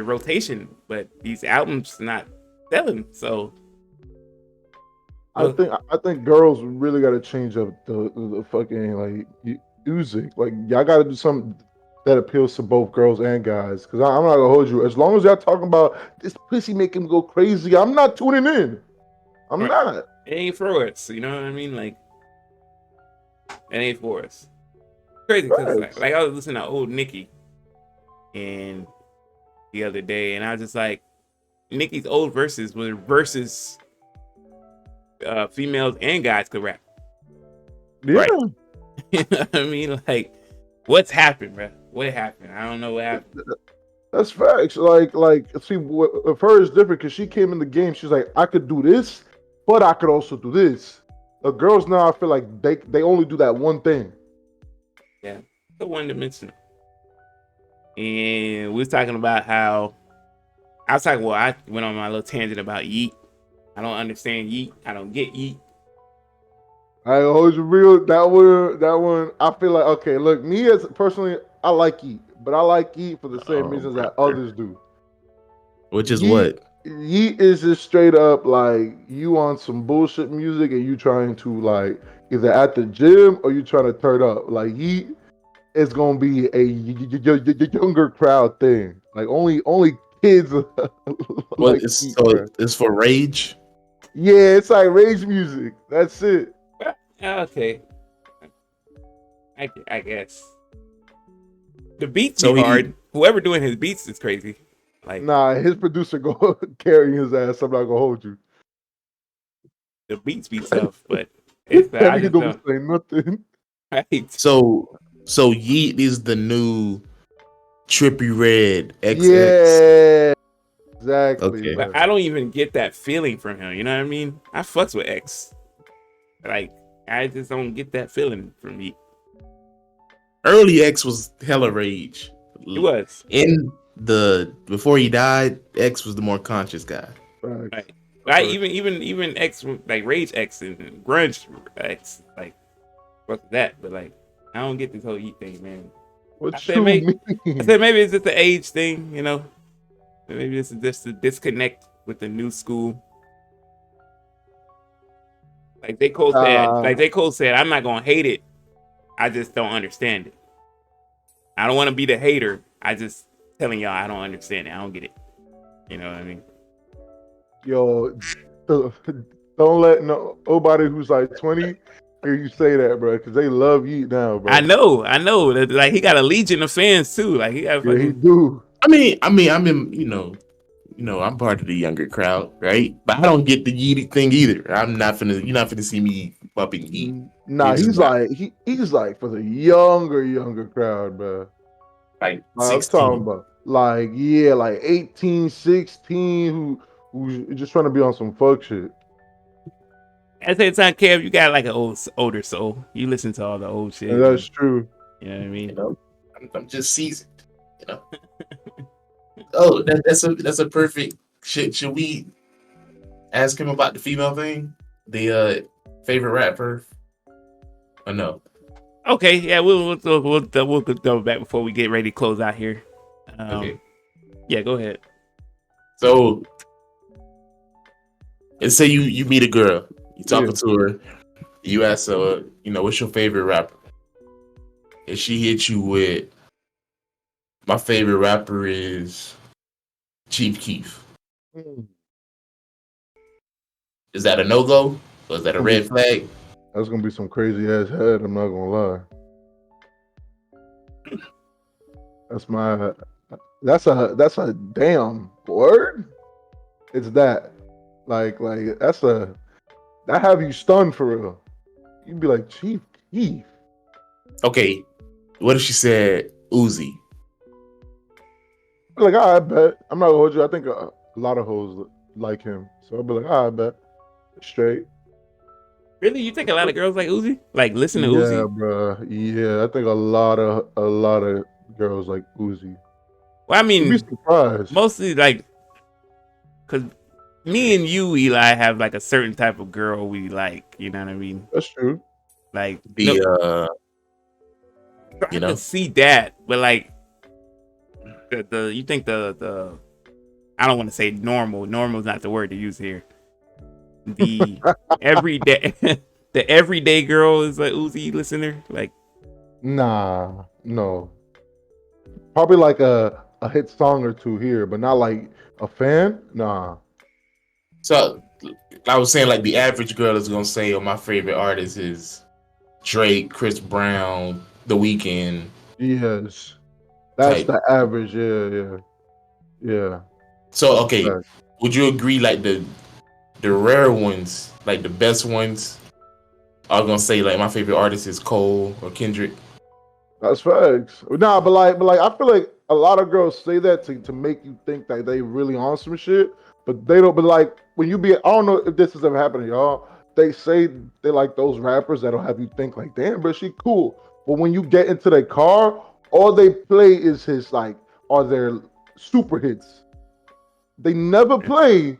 S1: rotation, but these albums not selling. So well,
S3: I think girls really got to change up the fucking like music. Like y'all got to do something that appeals to both girls and guys. Because I'm not gonna hold you. As long as y'all talking about this pussy make him go crazy, I'm not tuning in. I'm
S1: right,
S3: not.
S1: it ain't for us. You know what I mean? Like it ain't for us. Crazy because
S3: Facts.
S1: like I was listening to old Nicki and the other day, and I was just like, Nicki's old verses were verses females and guys could rap.
S3: Yeah.
S2: Right.
S1: You know what I mean? Like, what's happened, bro? What happened? I don't know what happened.
S3: That's facts. Like, see, with her is different because she came in the game. She's like, I could do this, but I could also do this. The girls now, I feel like they only do that one thing.
S1: Yeah, the one dimensional. And we was talking about how I was talking. Well, I went on my little tangent about Yeet. I don't understand Yeet. I don't get Yeet.
S3: I hold you real. That one. I feel like okay. Look, me as personally, I like Yeet, but I like Yeet for the same
S2: Oh,
S3: reasons
S2: brother.
S3: that others do.
S2: Which is
S3: Yeet,
S2: what?
S3: Yeet is just straight up like you on some bullshit music and you trying to like either at the gym or you trying to turn up. Like Yeet is gonna be a younger crowd thing. Like only kids
S2: Well,
S3: like
S2: it's
S3: Yeet,
S2: so
S3: bro.
S2: it's for rage.
S3: Yeah, it's like rage music. That's it.
S1: Okay, I guess the beats be
S2: So he
S1: hard. Whoever doing his beats is crazy. Like
S3: Nah, his producer go carrying his ass. I'm not gonna hold you.
S1: the beats be tough, but it's
S3: That
S1: I
S3: nigga
S1: just
S3: don't
S1: don't.
S3: say nothing.
S1: Right?
S2: so Yeet is the new Trippy Red XX.
S3: Yeah, exactly,
S2: Okay.
S1: But
S3: bro.
S1: I don't even get that feeling from him. You know what I mean? I fucks with X. Like I just don't get that feeling from Yeet.
S2: Early X was hella rage.
S1: It was
S2: In the before he died, X was the more conscious guy.
S3: Facts.
S1: right. I
S3: Facts.
S1: even X like Rage X and Grunge X like fuck that. But like I don't get this whole Yeet thing, man. I
S3: What
S1: said
S3: you
S1: maybe I
S3: mean?
S1: said maybe it's just the age thing, you know. Maybe this is just a disconnect with the new school. Like J. Cole said, I'm not gonna hate it. I just don't understand it. I don't want to be the hater. I just telling y'all I don't understand it. I don't get it. You know what I mean?
S3: Yo, don't let nobody who's like 20 hear you say that, bro, because they love Yeet now,
S1: I
S3: bro.
S1: know, I know. Like he got a legion of fans too. Like he got
S3: Yeah, he
S1: fucking.
S3: do.
S2: I'm in, I'm part of the younger crowd, right? But I don't get the Yeet thing either. You're not finna see me bumping Yeet.
S3: Nah,
S2: It's just
S3: he's
S2: not
S3: like he's like for the younger crowd, bro.
S2: like
S3: I'm talking
S2: 16.
S3: about like yeah, like 18, 16 who's just trying to be on some fuck shit.
S1: At the same time, Kev, you got like an older soul. You listen to all the old
S3: And
S1: shit.
S3: that's true.
S1: You know what I
S2: You
S1: mean?
S2: know, I'm just seasoned. You know. Oh, that's a perfect. Should we ask him about the female thing? The favorite rapper? Or no?
S1: Okay, yeah, we'll double back before we get ready to close out here.
S2: Okay.
S1: Yeah, go ahead.
S2: So let's say you meet a girl, you talking
S3: Yeah.
S2: to her, you ask her, what's your favorite rapper? And she hits you with, my favorite rapper is Chief Keef.
S3: Mm.
S2: Is that a no go? Or is that a
S3: Gonna be
S2: red flag?
S3: That's gonna be some crazy ass head. I'm not gonna lie. That's my. That's a damn word. It's that. Like that have you stunned for real. You'd be like Chief Keef.
S2: Okay. What if she said Uzi?
S3: Like I bet. I'm not gonna hold you. I think a lot of hoes like him. So I'll be like, I bet. Straight.
S1: Really, you think a lot of girls like Uzi? Like listen to
S3: Yeah,
S1: Uzi?
S3: bro. Yeah, I think a lot of girls like Uzi.
S1: Well, I
S3: You'd be
S1: mean,
S3: surprised.
S1: mostly like because me and you, Eli, have like a certain type of girl we like. You know what I mean?
S3: That's true.
S1: Like,
S2: The
S1: I
S2: you
S1: can
S2: know,
S1: see that, but like the you think the I don't want to say normal. Normal is not the word to use here. The everyday the everyday girl is a Uzi listener. Like,
S3: Nah, no. Probably like a hit song or two here, but not like a fan. Nah.
S2: so I was saying like the average girl is gonna say, "Oh, my favorite artist is Drake, Chris Brown, The Weeknd."
S3: Yes. That's
S2: Type.
S3: the average. Yeah, yeah.
S2: So
S3: That's a
S2: okay,
S3: fact.
S2: would you agree like the rare ones, like the best ones, are gonna say like my favorite artist is Cole or Kendrick?
S3: That's facts. Nah, but like, I feel like a lot of girls say that to make you think that they really on some shit, but they don't. But like, when you be, I don't know if this has ever happened to y'all. They say they like those rappers that'll have you think like, damn, bro, she cool. But when you get into their car, all they play is his like, are their super hits. They never play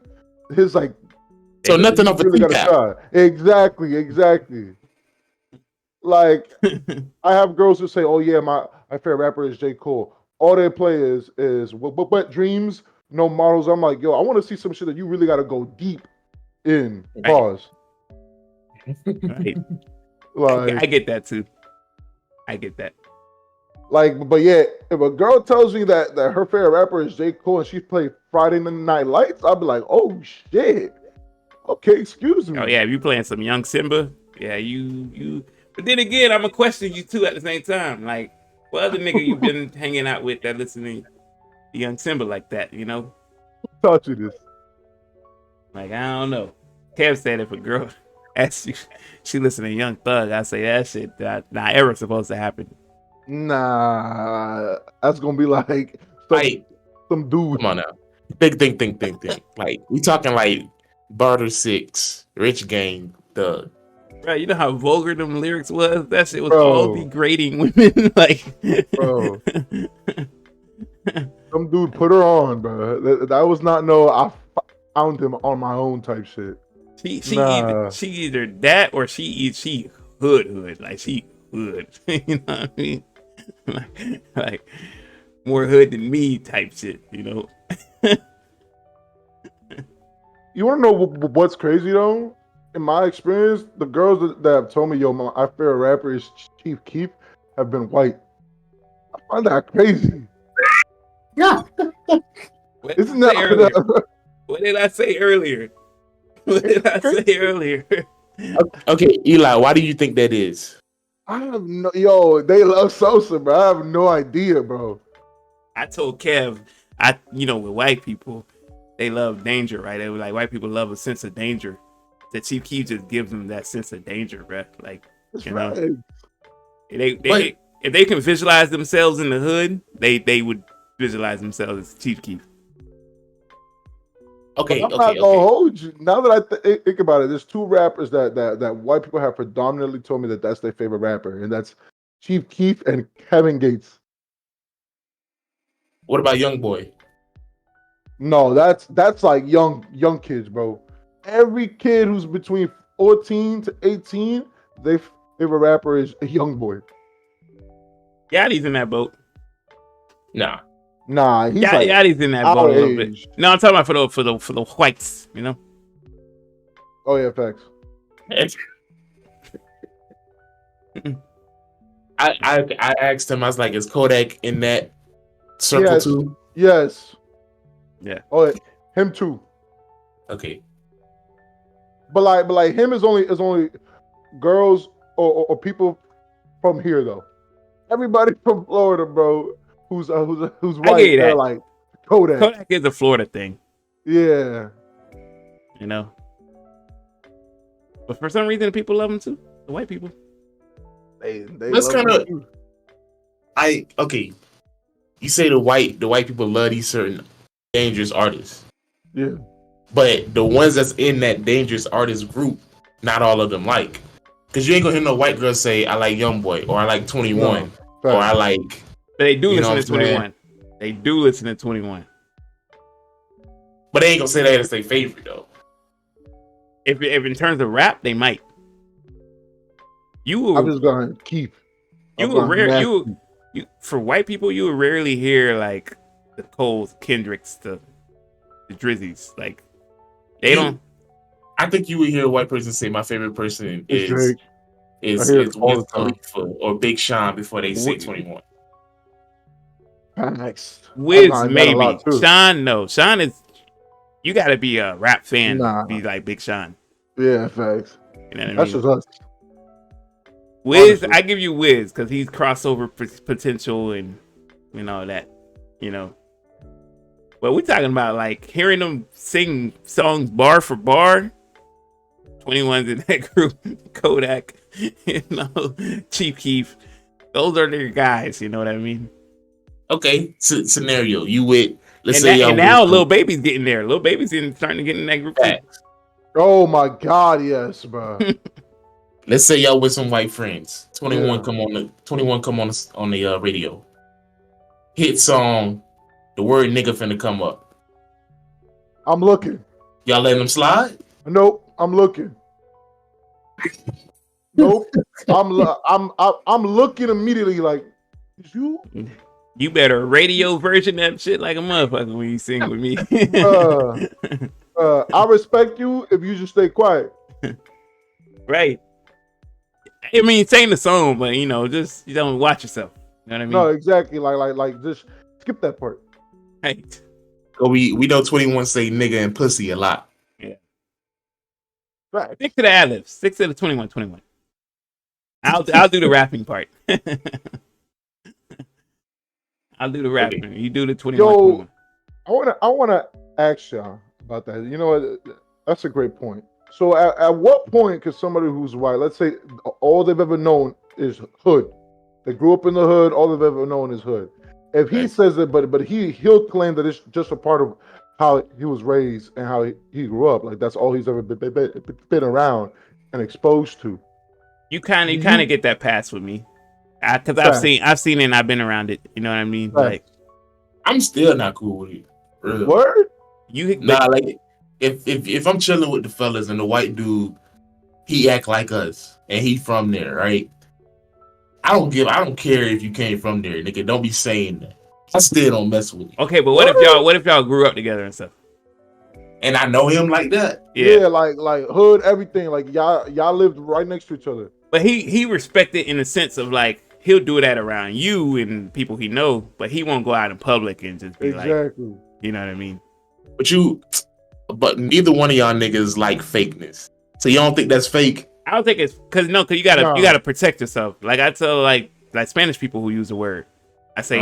S3: his like,
S2: So
S1: hey,
S3: nigga,
S2: nothing
S3: you
S2: off a
S3: really got to
S2: T-Cap.
S3: try. Exactly. Like, I have girls who say, "Oh yeah, my favorite rapper is J. Cole." All they play is what dreams, no models. I'm like, yo, I want to see some shit that you really got to go deep in.
S1: right,
S3: Pause.
S1: right.
S3: Like,
S1: I get that too. I get that.
S3: but yeah, if a girl tells me that her favorite rapper is J. Cole and she played Friday Night Lights, I'll be like, oh shit. Okay, excuse
S1: Oh
S3: me.
S1: yeah, if you playing some young Simba, yeah, you. But then again, I'm gonna question you too at the same time. Like, what other nigga you been hanging out with that listening to young Simba like that? You know,
S3: Taught you this.
S1: like I don't know. Kev said if a girl asks you, she listen to Young Thug, I say that shit not ever supposed to happen.
S3: Nah, that's gonna be like
S2: Like,
S3: some dude.
S2: come on now. Think. Like we talking like Barter Six, Rich Gang, Thug.
S1: Right, you know how vulgar them lyrics was? That shit was all
S3: Bro,
S1: degrading women. Like,
S3: bro. Some dude put her on, bro. That was not no. Found him on my own type shit. Nah,
S1: she either that or she hood like she hood. You know what I mean? Like more hood than me type shit. You know?
S3: you want to know what's crazy though? In my experience, the girls that have told me, "Yo, my favorite rapper is Chief Keef," have been white. I find that crazy.
S2: Yeah.
S1: What did I
S3: Isn't
S1: say earlier?
S3: that?
S1: What did I say earlier? What did I say earlier?
S2: Okay, Eli, why do you think that is?
S3: I have no. Yo, they love Sosa, bro. I have no idea, bro.
S1: I told Kev, with white people, they love danger, right? They were like, white people love a sense of danger. The Chief Keef just gives them that sense of danger, bro. Like,
S3: That's
S1: you know,
S3: right.
S2: But
S1: if they can visualize themselves in the hood, they would visualize themselves as Chief Keef.
S3: But
S2: okay,
S3: I'm not gonna
S2: okay.
S3: hold you. Now that think about it, there's two rappers that white people have predominantly told me that that's their favorite rapper, and that's Chief Keef and Kevin Gates.
S2: What about Young Boy?
S3: No, that's like young kids, bro. Every kid who's between 14 to 18, their favorite rapper is a young boy.
S1: Yachty's in that boat.
S2: Nah.
S3: Nah, he's like
S1: Yachty's in that boat
S3: our
S1: a little bit.
S3: age.
S1: No, I'm talking about for the whites, you know.
S3: Oh yeah, facts.
S2: I asked him, I was like, is Kodak in that circle
S3: Yes,
S2: too?
S3: yes.
S1: Yeah.
S3: Oh, him too.
S2: Okay.
S3: But like him is only girls or people from here though. Everybody from Florida, bro, who's
S1: I get
S3: white,
S1: you
S3: they're
S1: that.
S3: like Kodak.
S1: Kodak is a Florida thing,
S3: Yeah.
S1: you know. But for some reason, people love him too. The white people.
S3: They
S2: That's
S3: love
S2: kind
S3: him
S2: of
S3: too.
S2: okay. You say the white people love these certain dangerous artists,
S3: Yeah.
S2: but the ones that's in that dangerous artist group, not all of them like. Cause you ain't gonna hear no white girl say I like Young Boy or I like 21
S3: No.
S2: or I
S3: Facts.
S2: like,
S1: But they do
S2: you know
S1: listen
S2: what
S1: to
S2: I'm saying?
S1: 21. They do listen to 21.
S2: But they ain't gonna say that as their favorite though.
S1: If in terms of rap, they might. You
S3: I'm
S1: will
S3: just gonna keep.
S1: you
S3: I'm
S1: will
S3: gonna
S1: rare
S3: match
S1: you for white people you will rarely hear like the Coles, Kendricks, the Drizzies. Like they don't.
S2: I think you would hear a white person say my favorite person
S3: It's Drake. I hear it
S2: is
S3: all
S2: Wiz
S3: the time.
S2: Khalifa or Big Sean before they say
S1: Wi-
S2: 21.
S3: Facts. I
S1: Wiz
S3: find that a lot
S1: maybe.
S3: too.
S1: Sean no. Sean is you got to be a rap fan to
S3: Nah.
S1: be like Big Sean.
S3: Yeah, facts.
S1: You know what I
S3: That's
S1: mean?
S3: just us.
S1: Wiz,
S3: honestly.
S1: I give you Wiz because he's crossover potential and all that, you know. But we're talking about like hearing them sing songs bar for bar. 21's in that group, Kodak, Chief Keef. Those are their guys. You know what I mean?
S2: Okay, scenario. You with let's
S1: And
S2: say
S1: that,
S2: y'all
S1: and
S2: with
S1: now
S2: some
S1: Lil Baby's getting there. Lil Baby's starting to get in that group too.
S2: facts.
S3: Oh my God, yes, bro.
S2: Let's say y'all with some white friends. 21
S3: Yeah.
S2: come on the radio. Hit song. The word nigga finna come up.
S3: I'm looking.
S2: Y'all letting them slide?
S3: Nope. I'm looking. Nope. I'm looking immediately like, is you?
S1: You better radio version that shit like a motherfucker when you sing with me.
S3: I respect you if you just stay quiet.
S1: Right. I mean, sing the song, but just you don't watch yourself. You know what I mean?
S3: No, exactly. Like just skip that part.
S1: Right.
S2: So we know 21 say nigga and pussy a lot.
S1: Yeah.
S3: Facts.
S1: Stick to the ad-libs. Stick to the 21. I'll do the rapping part. I'll do the rapping.
S2: Okay.
S1: You do the 21.
S3: Yo, I wanna ask y'all about that. You know what? That's a great point. So at what point could somebody who's white, let's say all they've ever known is hood. They grew up in the hood, all they've ever known is hood. If he
S2: Right.
S3: says it, but he'll claim that it's just a part of how he was raised and how he grew up. Like that's all he's ever been around and exposed to.
S1: You kind of get that pass with me, because I've seen it and I've been around it. You know what I mean?
S3: Right.
S1: Like
S2: I'm still not cool with it. Real.
S3: Word?
S2: Nah, like if I'm chilling with the fellas and the white dude, he act like us and he from there, right? I don't care if you came from there, nigga. Don't be saying that. I still don't mess with you.
S1: Okay, but what if y'all grew up together and stuff?
S2: And I know him like that.
S3: Yeah, like hood, everything. Like y'all lived right next to each other.
S1: But he respected in the sense of like he'll do that around you and people he know, but he won't go out in public and just be like, you know what I mean?
S2: But neither one of y'all niggas like fakeness. So you don't think that's fake?
S1: I don't think it's because you gotta protect yourself. Like I tell like Spanish people who use the word, I say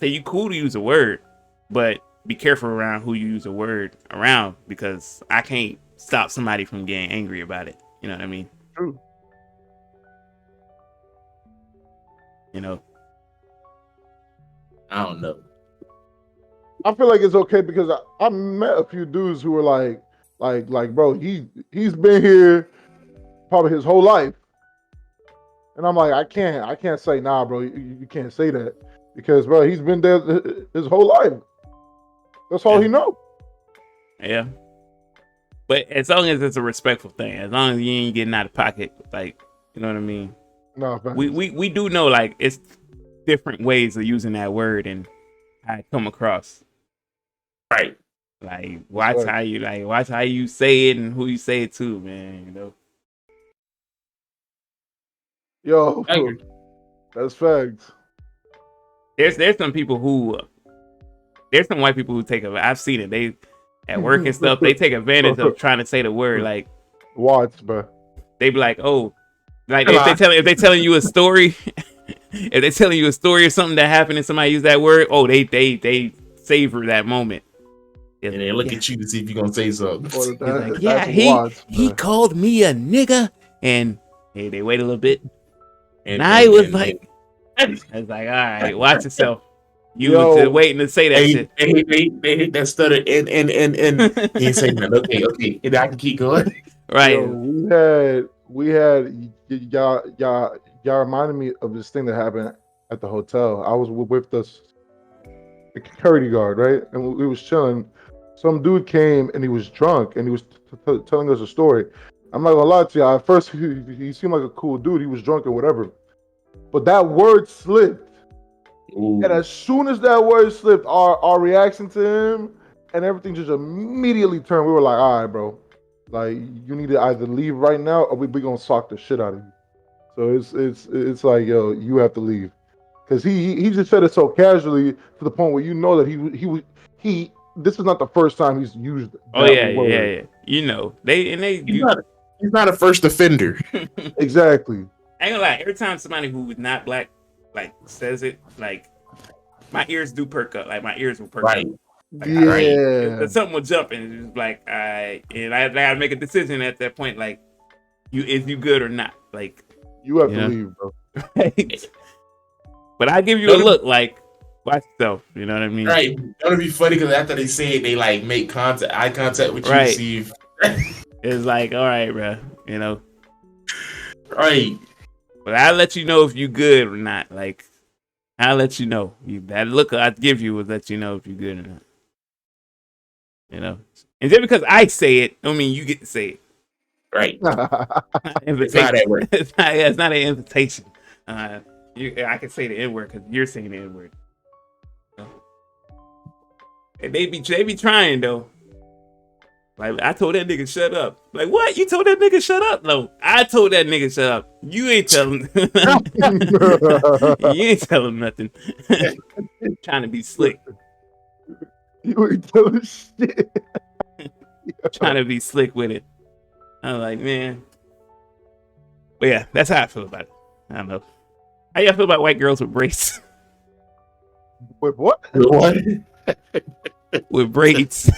S1: you cool to use a word, but be careful around who you use a word around because I can't stop somebody from getting angry about it. You know what I mean?
S3: True.
S1: You know.
S2: I don't know.
S3: I feel like it's okay because I met a few dudes who were like, bro, he's been here probably his whole life, and I'm like, I can't say nah, bro, you can't say that because bro, he's been there his whole life. That's all he know.
S1: Yeah. But as long as it's a respectful thing, as long as you ain't getting out of pocket, like you know what I mean.
S3: No,
S1: we do know like it's different ways of using that word and how it come across.
S2: Right.
S1: Like watch how you say it and who you say it to, man. You know.
S3: Yo, that's facts.
S1: There's some people who there's some white people who take I've seen it. They at work and stuff. They take advantage of trying to say the word. Like
S3: watch, bro.
S1: They be like, oh, like if they telling you a story, if they telling you a story or something that happened and somebody use that word, oh, they savor that moment.
S2: And they look at you to see if you're gonna say something.
S1: He called me a nigga, and hey, they wait a little bit, and I was like, all right, watch yourself. You was just waiting to say that shit.
S2: They hit that stutter and he ain't saying that. Okay, and I can keep going.
S1: Right.
S3: Yo, we had y'all reminded me of this thing that happened at the hotel. I was with the security guard, right, and we was chilling. some dude came and he was drunk and he was telling us a story. I'm not gonna lie to you. At first, he seemed like a cool dude. He was drunk or whatever, but that word slipped. And
S2: Ooh.
S3: as soon as that word slipped, our reaction to him and everything just immediately turned. We were like, all right, bro. Like, you need to either leave right now or we gonna sock the shit out of you. So it's like, yo, you have to leave. Because he just said it so casually to the point where you know that he this is not the first time he's used
S1: Oh
S3: that
S1: yeah, yeah,
S3: word.
S1: yeah. You know, they
S2: He's
S1: do.
S2: not. He's not a first offender.
S3: Exactly.
S1: I ain't gonna lie. Every time somebody who is not black like says it, like my ears do perk up. Like my ears will perk up.
S2: Right.
S1: Like I,
S2: Right.
S3: Yeah.
S1: something will jump and it's just like I gotta make a decision at that point. Like you, is you good or not? Like
S3: You have
S1: you
S3: to
S1: know.
S3: leave, bro.
S1: But I give you a look. Like watch yourself. You know what I mean?
S2: Right. That would be funny because after they say it, they like make eye contact with you to
S1: Right.
S2: see if.
S1: It's like all right, bro. You know.
S2: Right.
S1: But I'll let you know if you good or not. Like I'll let you know. That look I give you will let you know if you good or not. You know. And just because I say it, don't mean you get to say it.
S2: Right.
S1: Not an
S2: It's not
S1: invitation.
S2: that way.
S1: It's not an invitation. I can say the N word because you're saying the N word. And they be trying though. Like I told that nigga shut up. Like what? You told that nigga shut up? No, I told that nigga shut up. You ain't telling. You ain't telling nothing. Trying to be slick.
S3: You ain't telling shit.
S1: Trying to be slick with it. I'm like, man. But yeah, that's how I feel about it. I don't know. How y'all feel about white girls with braids?
S3: With what?
S2: What?
S1: With braids.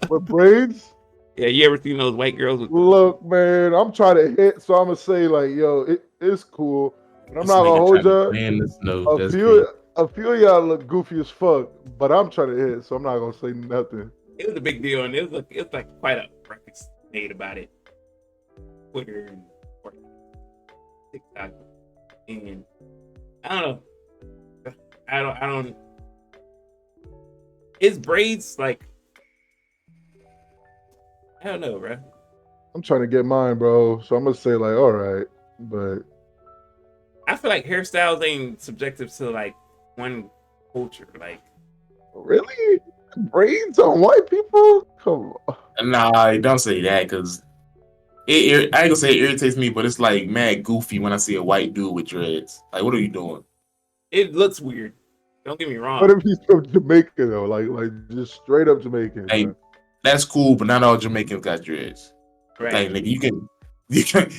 S3: With braids?
S1: Yeah, you ever seen those white girls with
S3: Look, man, I'm trying to hit, so I'm gonna say like, yo, it's cool, but I'm
S2: This
S3: not gonna
S2: nigga
S3: hold
S2: trying to
S3: you.
S2: plan this nose.
S3: A
S2: That's
S3: few,
S2: crazy.
S3: a few of y'all look goofy as fuck, but I'm trying to hit, so I'm not gonna say nothing.
S1: it was a big deal and it was like quite a ruckus made about it. Twitter and TikTok and I don't know. I don't His braids like I don't know, bro.
S3: I'm trying to get mine, bro. So I'm gonna say like, all right, but
S1: I feel like hairstyles ain't subjective to like one culture. Like
S3: really, braids on white people? Come on.
S2: Nah, don't say that because I ain't gonna say it irritates me, but it's like mad goofy when I see a white dude with dreads. Like, what are you doing?
S1: it looks weird. Don't get me
S3: What
S1: wrong.
S3: if he's from Jamaica though? Like just straight up Jamaican,
S2: Like,
S3: bro.
S2: that's cool, but not all Jamaicans got dreads.
S1: Right.
S2: Like, nigga,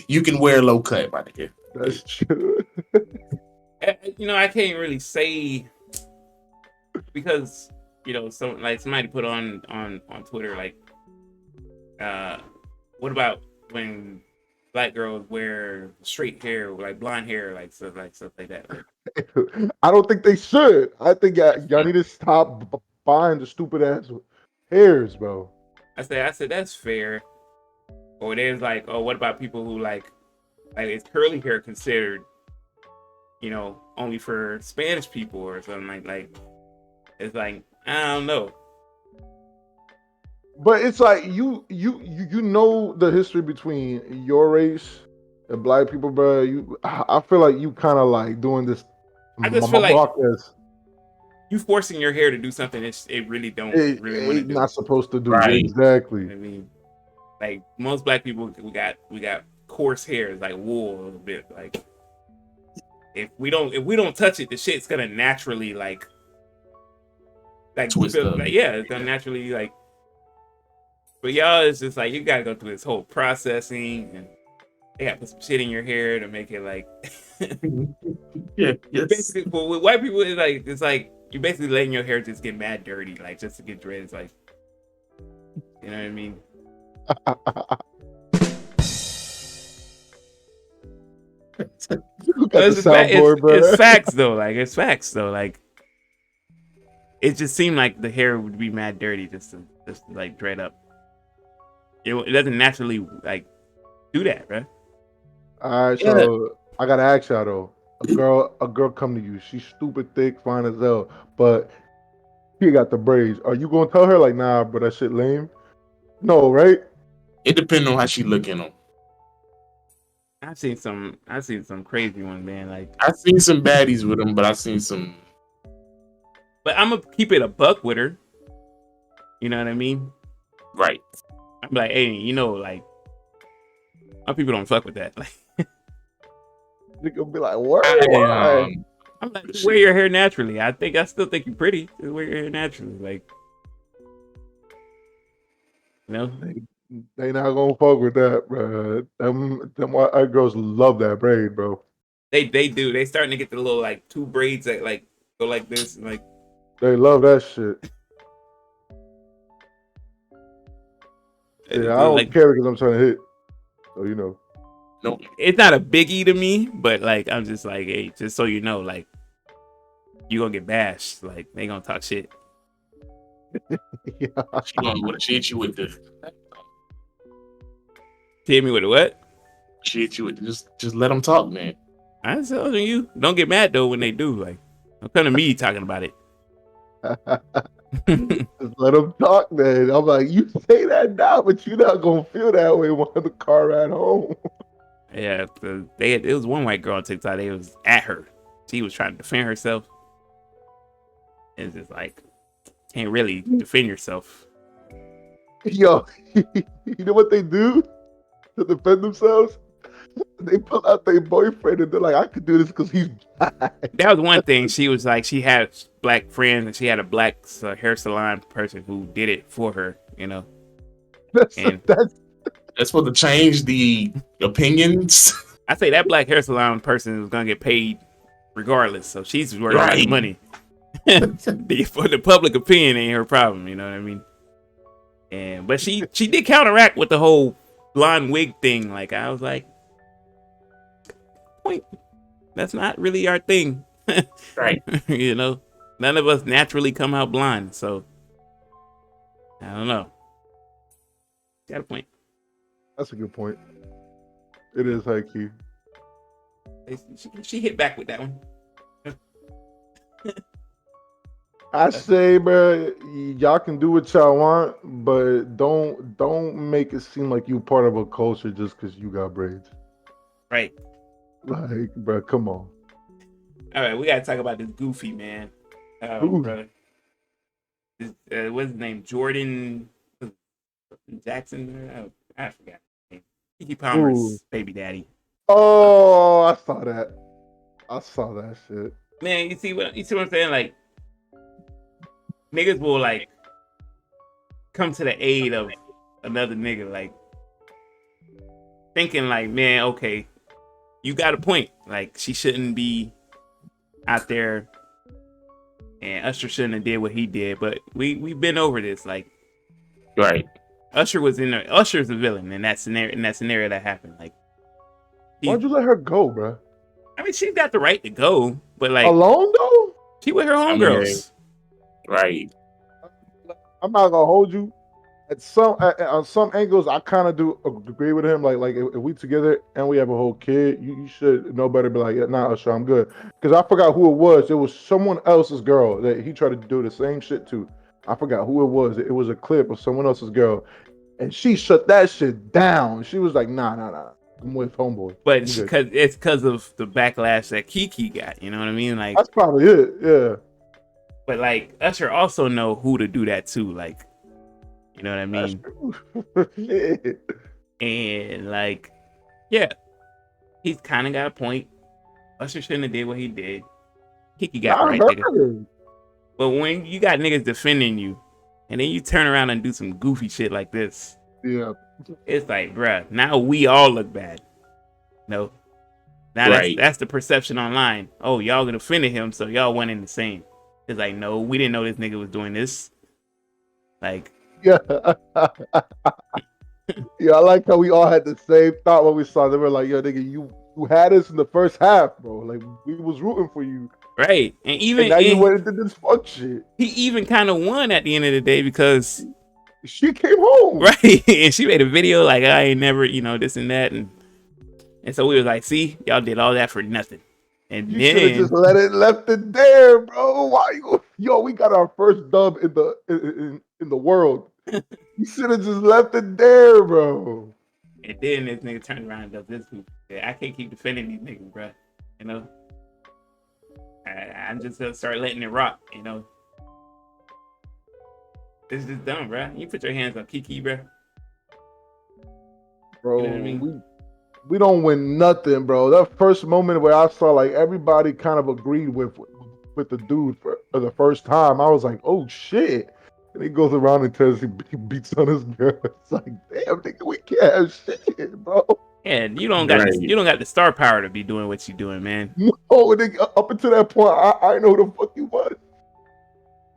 S2: you can wear low cut, my nigga.
S3: That's true.
S1: You know, I can't really say because you know, somebody put on Twitter like, what about when black girls wear straight hair, like blonde hair, like stuff like that. Like,
S3: I don't think they should. I think y'all need to stop buying the stupid ass hairs, bro.
S1: I said that's fair. Or there's like, oh, what about people who like is curly hair considered, you know, only for Spanish people or something like it's like I don't know.
S3: But it's like you know the history between your race and black people, bro. I feel like you kind of like doing this
S1: I just feel like
S3: broadcast.
S1: you forcing your hair to do something it really don't really want to
S3: It
S1: do.
S3: not supposed to do
S2: Right.
S3: exactly.
S1: I mean, like most black people, we got coarse hair, like wool a little bit. Like if we don't touch it, the shit's gonna naturally like
S2: Twist
S1: feel,
S2: up.
S1: like yeah, it's gonna naturally like. But y'all, it's just like you gotta go through this whole processing, and they gotta put some shit in your hair to make it like.
S2: Yeah, yes.
S1: Basically, but with white people, it's like you're basically letting your hair just get mad dirty, like just to get dreads, like you know what I mean.
S3: You got
S1: But
S3: the soundboard, bro.
S1: it's facts though. Like it's facts though. Like it just seemed like the hair would be mad dirty just to like dread up. It doesn't naturally like do that, right?
S3: All right,
S2: Yeah.
S3: so I gotta ask y'all though. A girl come to you. She's stupid, thick, fine as hell, but He got the braids. Are you gonna tell her like, nah, but that shit lame? No, right?
S2: It depends on how she looking on.
S1: I've seen some crazy ones, man. Like,
S2: I've seen some baddies with them, but I've seen some.
S1: but I'm gonna keep it a buck with her. You know what I mean?
S2: Right.
S1: I'm like, hey, like, my people don't fuck with that. Like,
S3: They gonna be like, what?
S2: I,
S3: Why?
S1: I'm like, just wear your hair naturally. I still think you're pretty. Just wear your hair naturally, like, you know.
S3: They not gonna fuck with that, bro. Them white girls love that braid, bro.
S1: They do. They starting to get the little like two braids that like go like this, and like
S3: They love that shit. Yeah, I don't
S1: like
S3: care because I'm trying to hit. So you know.
S2: no,
S1: it's not a biggie to me, but like I'm just like, hey, just so you know, like you gonna get bashed. Like they gonna talk shit.
S3: Yeah.
S2: she hit you with the.
S1: Hit me with a what?
S2: She hit you with just let them talk, man.
S1: I was telling you, don't get mad though when they do. Like, don't come to me talking about it.
S3: Just let them talk, then. I'm like, you say that now, but you're not gonna feel that way while the car ride home.
S1: Yeah, it was one white girl on TikTok. They was at her. She was trying to defend herself. It's just like, can't really defend yourself.
S3: Yo, you know what they do to defend themselves? They pull out their boyfriend and they're like, I could do this because he's black.
S1: That was one thing. She was like, she had black friends and she had a black hair salon person who did it for her,
S3: That's
S1: And-
S2: That's supposed to change the opinions.
S1: I say that black hair salon person was gonna get paid regardless. So she's worried about the
S2: Right.
S1: money. For the public opinion ain't her problem, you know what I mean? But she did counteract with the whole blonde wig thing. Like I was like, point. That's not really our thing.
S2: Right.
S1: None of us naturally come out blind. So I don't know. Got a point.
S3: That's a good point. It is high key.
S1: She hit back with that one.
S3: I say, bro, y'all can do what y'all want, but don't make it seem like you part of a culture just because you got braids.
S1: Right.
S3: Like, bro, come on.
S1: All right, we gotta talk about this goofy man.
S3: Who?
S1: Brother. What's his name? Jordan Jackson? I forgot his name. Keke Palmer's baby daddy.
S3: Oh, I saw that. I saw that shit.
S1: Man, you see what I'm saying? Like, niggas will like come to the aid of another nigga, like thinking like, man, okay, you got a point. Like, she shouldn't be out there, and Usher shouldn't have did what he did. But we've been over this. Like,
S2: Right.
S1: Usher's the villain in that scenario that happened. Like,
S3: Why'd you let her go, bro?
S1: I mean, she's got the right to go, but like,
S3: Alone though?
S1: she with her homegirls.
S2: Right.
S3: I'm not gonna hold you. On some angles, I kind of do agree with him. Like if we together and we have a whole kid, you should know better. Be like, yeah, nah, Usher, I'm good. Because I forgot who it was. It was someone else's girl that he tried to do the same shit to. I forgot who it was. It was a clip of someone else's girl, and she shut that shit down. She was like, nah. I'm with homeboy.
S1: But it's because of the backlash that Keke got. You know what I mean? Like,
S3: that's probably it. Yeah.
S1: But like Usher also know who to do that to. Like, you know what I mean?
S3: Yeah.
S1: And like, yeah, he's kind of got a point. Usher shouldn't have did what he did. Keke got right, nigga. But when you got niggas defending you, and then you turn around and do some goofy shit like this,
S3: Yeah.
S1: it's like, bruh, now we all look bad. No. Now
S2: Right.
S1: that's the perception online. Oh, y'all gonna offended him, so y'all went in the same. It's like, no, we didn't know this nigga was doing this. Like,
S3: Yeah. Yeah, I like how we all had the same thought when we saw them. We're like, yo, nigga, you had us in the first half, bro. Like, we was rooting for you.
S1: right. And even
S3: now you went into this fuck shit.
S1: He even kind of won at the end of the day because
S3: she came home.
S1: Right. And she made a video like, I ain't never, this and that. And so we was like, see, y'all did all that for nothing. And
S3: You should have
S1: then
S3: just left it there, bro. Why you? Yo, we got our first dub in the world. You should have just left it there, bro.
S1: this nigga turned around and does this. I can't keep defending these niggas, bro. You know, I'm just gonna start letting it rock. You know, this is just dumb, bro. You put your hands on Kiki, bro.
S3: Bro,
S1: You know what I mean?
S3: we don't win nothing, bro. That first moment where I saw like everybody kind of agreed with the dude for the first time, I was like, oh shit. And he goes around and tells he beats on his girl. It's like, damn, nigga, we can't have shit, bro.
S1: And you don't got
S2: Right.
S1: you don't got the star power to be doing what you doing, man.
S3: No, nigga, up until that point, I know who the fuck he was.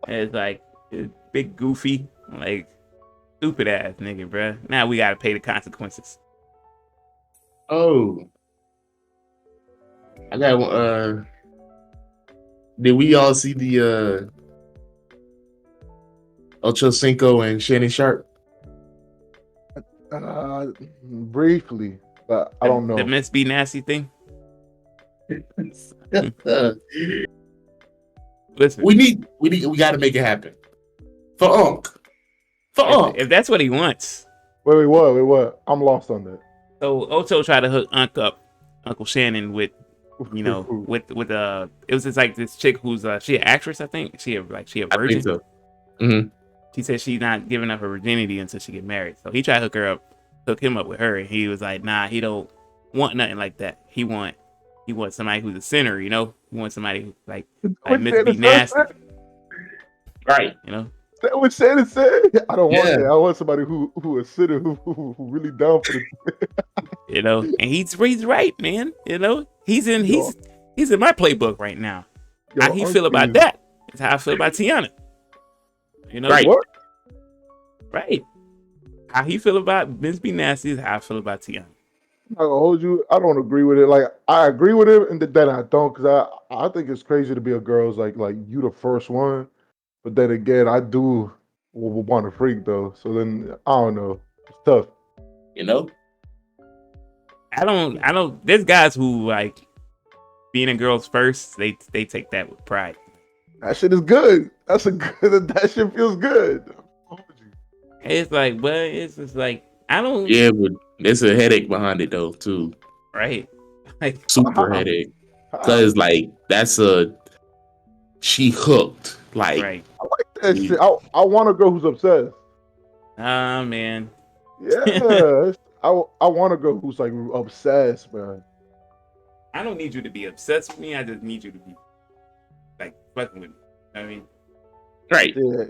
S1: And it's like it's big goofy, like stupid ass nigga, bro. Now we gotta pay the consequences.
S2: Oh, I got did we all see the Ocho Cinco and Shannon Sharp?
S3: Briefly, but I don't know.
S1: The Miss Be Nasty thing. Listen,
S2: we got to make it happen for Unc. For Unc.
S1: if that's what he wants.
S3: Wait, what? I'm lost on that.
S1: So Ocho tried to hook Uncle Shannon with, you know, with it was just like this chick who's she an actress, I think. She a
S2: I
S1: virgin.
S2: think so. Mm-hmm.
S1: She said she's not giving up her virginity until she get married. So he tried to hook him up with her, and he was like, nah, he don't want nothing like that. He want somebody who's a sinner, you know. He wants somebody who like Miss Be Nasty,
S2: Right.
S1: you know.
S3: That what Shannon said? I don't want
S2: Yeah.
S3: that. I want somebody who is sinner who really down for the
S1: You know, and he's right, man. You know, he's in my playbook right now.
S3: Yo,
S1: How he feel about
S3: Uncle-
S1: that? It's how I feel about Tiana. You know,
S2: Right.
S3: What?
S1: right. How he feel about Miss Be Nasty is how I feel about Tiana.
S3: I'm not gonna hold you. I don't agree with it. Like I agree with it, and then I don't, because I think it's crazy to be a girl's like you the first one, but then again, I do want to freak though. So then I don't know. It's tough.
S2: You know.
S1: I don't. There's guys who like being a girl's first. They take that with pride.
S3: That shit is good. That's a good. That shit feels good.
S1: It's like, but it's just like I don't.
S2: Yeah, but there's a headache behind it though too.
S1: Right. Like
S2: Super headache. Cause like she hooked. Like
S1: right.
S3: I like that shit. I want a girl who's obsessed.
S1: Ah man.
S3: Yeah, I want a girl who's like obsessed, man.
S1: I don't need you to be obsessed with me. I just need you to be like fucking with me. I mean,
S2: right.
S3: Yeah,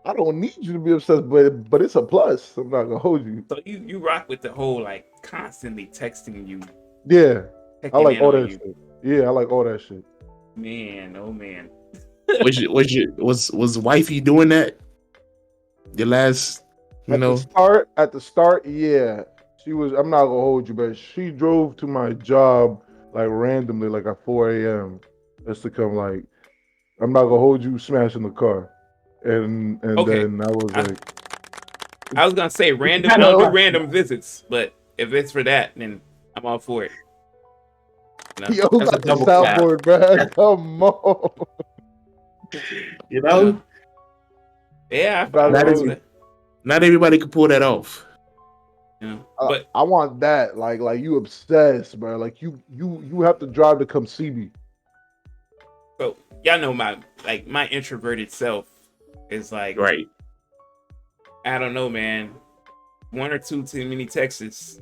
S3: I don't need you to be obsessed, but it's a plus. I'm not gonna hold you.
S1: so you rock with the whole like constantly texting you.
S3: Yeah, I
S1: checking
S3: like
S1: in
S3: all
S1: on
S3: that
S1: you.
S3: shit. Yeah, I like all that shit.
S1: Man, oh man.
S2: Was wifey doing that? Your last,
S3: At the start, yeah, she was. I'm not gonna hold you, but she drove to my job like randomly, like at 4 a.m. just to come. Like, I'm not gonna hold you, smashing the car, and
S1: Okay.
S3: then I was like,
S1: I was gonna say random. I
S3: kinda
S1: don't do
S3: like-
S1: random visits, but if it's for that, then I'm all for it. You know?
S3: yo,
S2: That's a
S3: got the
S2: double clap.
S3: soundboard, man. Come on.
S2: you know,
S1: Yeah,
S3: That
S1: I
S3: is-
S1: roll it.
S2: not everybody could pull that off.
S1: You know? But
S3: I want that. Like you obsessed, bro. Like you have to drive to come see me.
S1: so y'all know my introverted self is like
S2: Right.
S1: I don't know, man. One or two too many texts.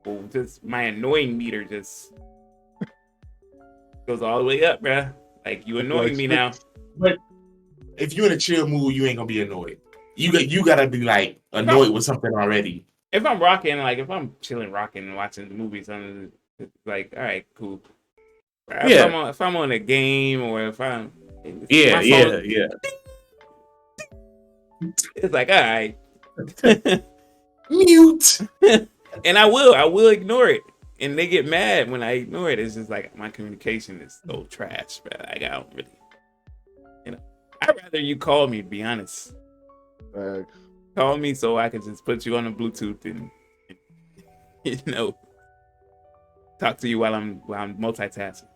S1: Well, just my annoying meter just goes all the way up, bruh. Like you annoying me now.
S2: But if you're in a chill mood, you ain't gonna be annoyed. You gotta be like annoyed with something already.
S1: If I'm rocking, like if I'm chilling, rocking, and watching the movies, I'm like, all right, cool.
S2: Yeah.
S1: If I'm on a game or if I'm
S2: Yeah,
S1: my phone,
S2: yeah.
S1: it's like, all right.
S2: Mute.
S1: And I will ignore it. And they get mad when I ignore it. It's just like my communication is so trash, bro. Like I don't really, I'd rather you call me, to be honest.
S3: Facts.
S1: Call me so I can just put you on the Bluetooth and talk to you while I'm multitasking.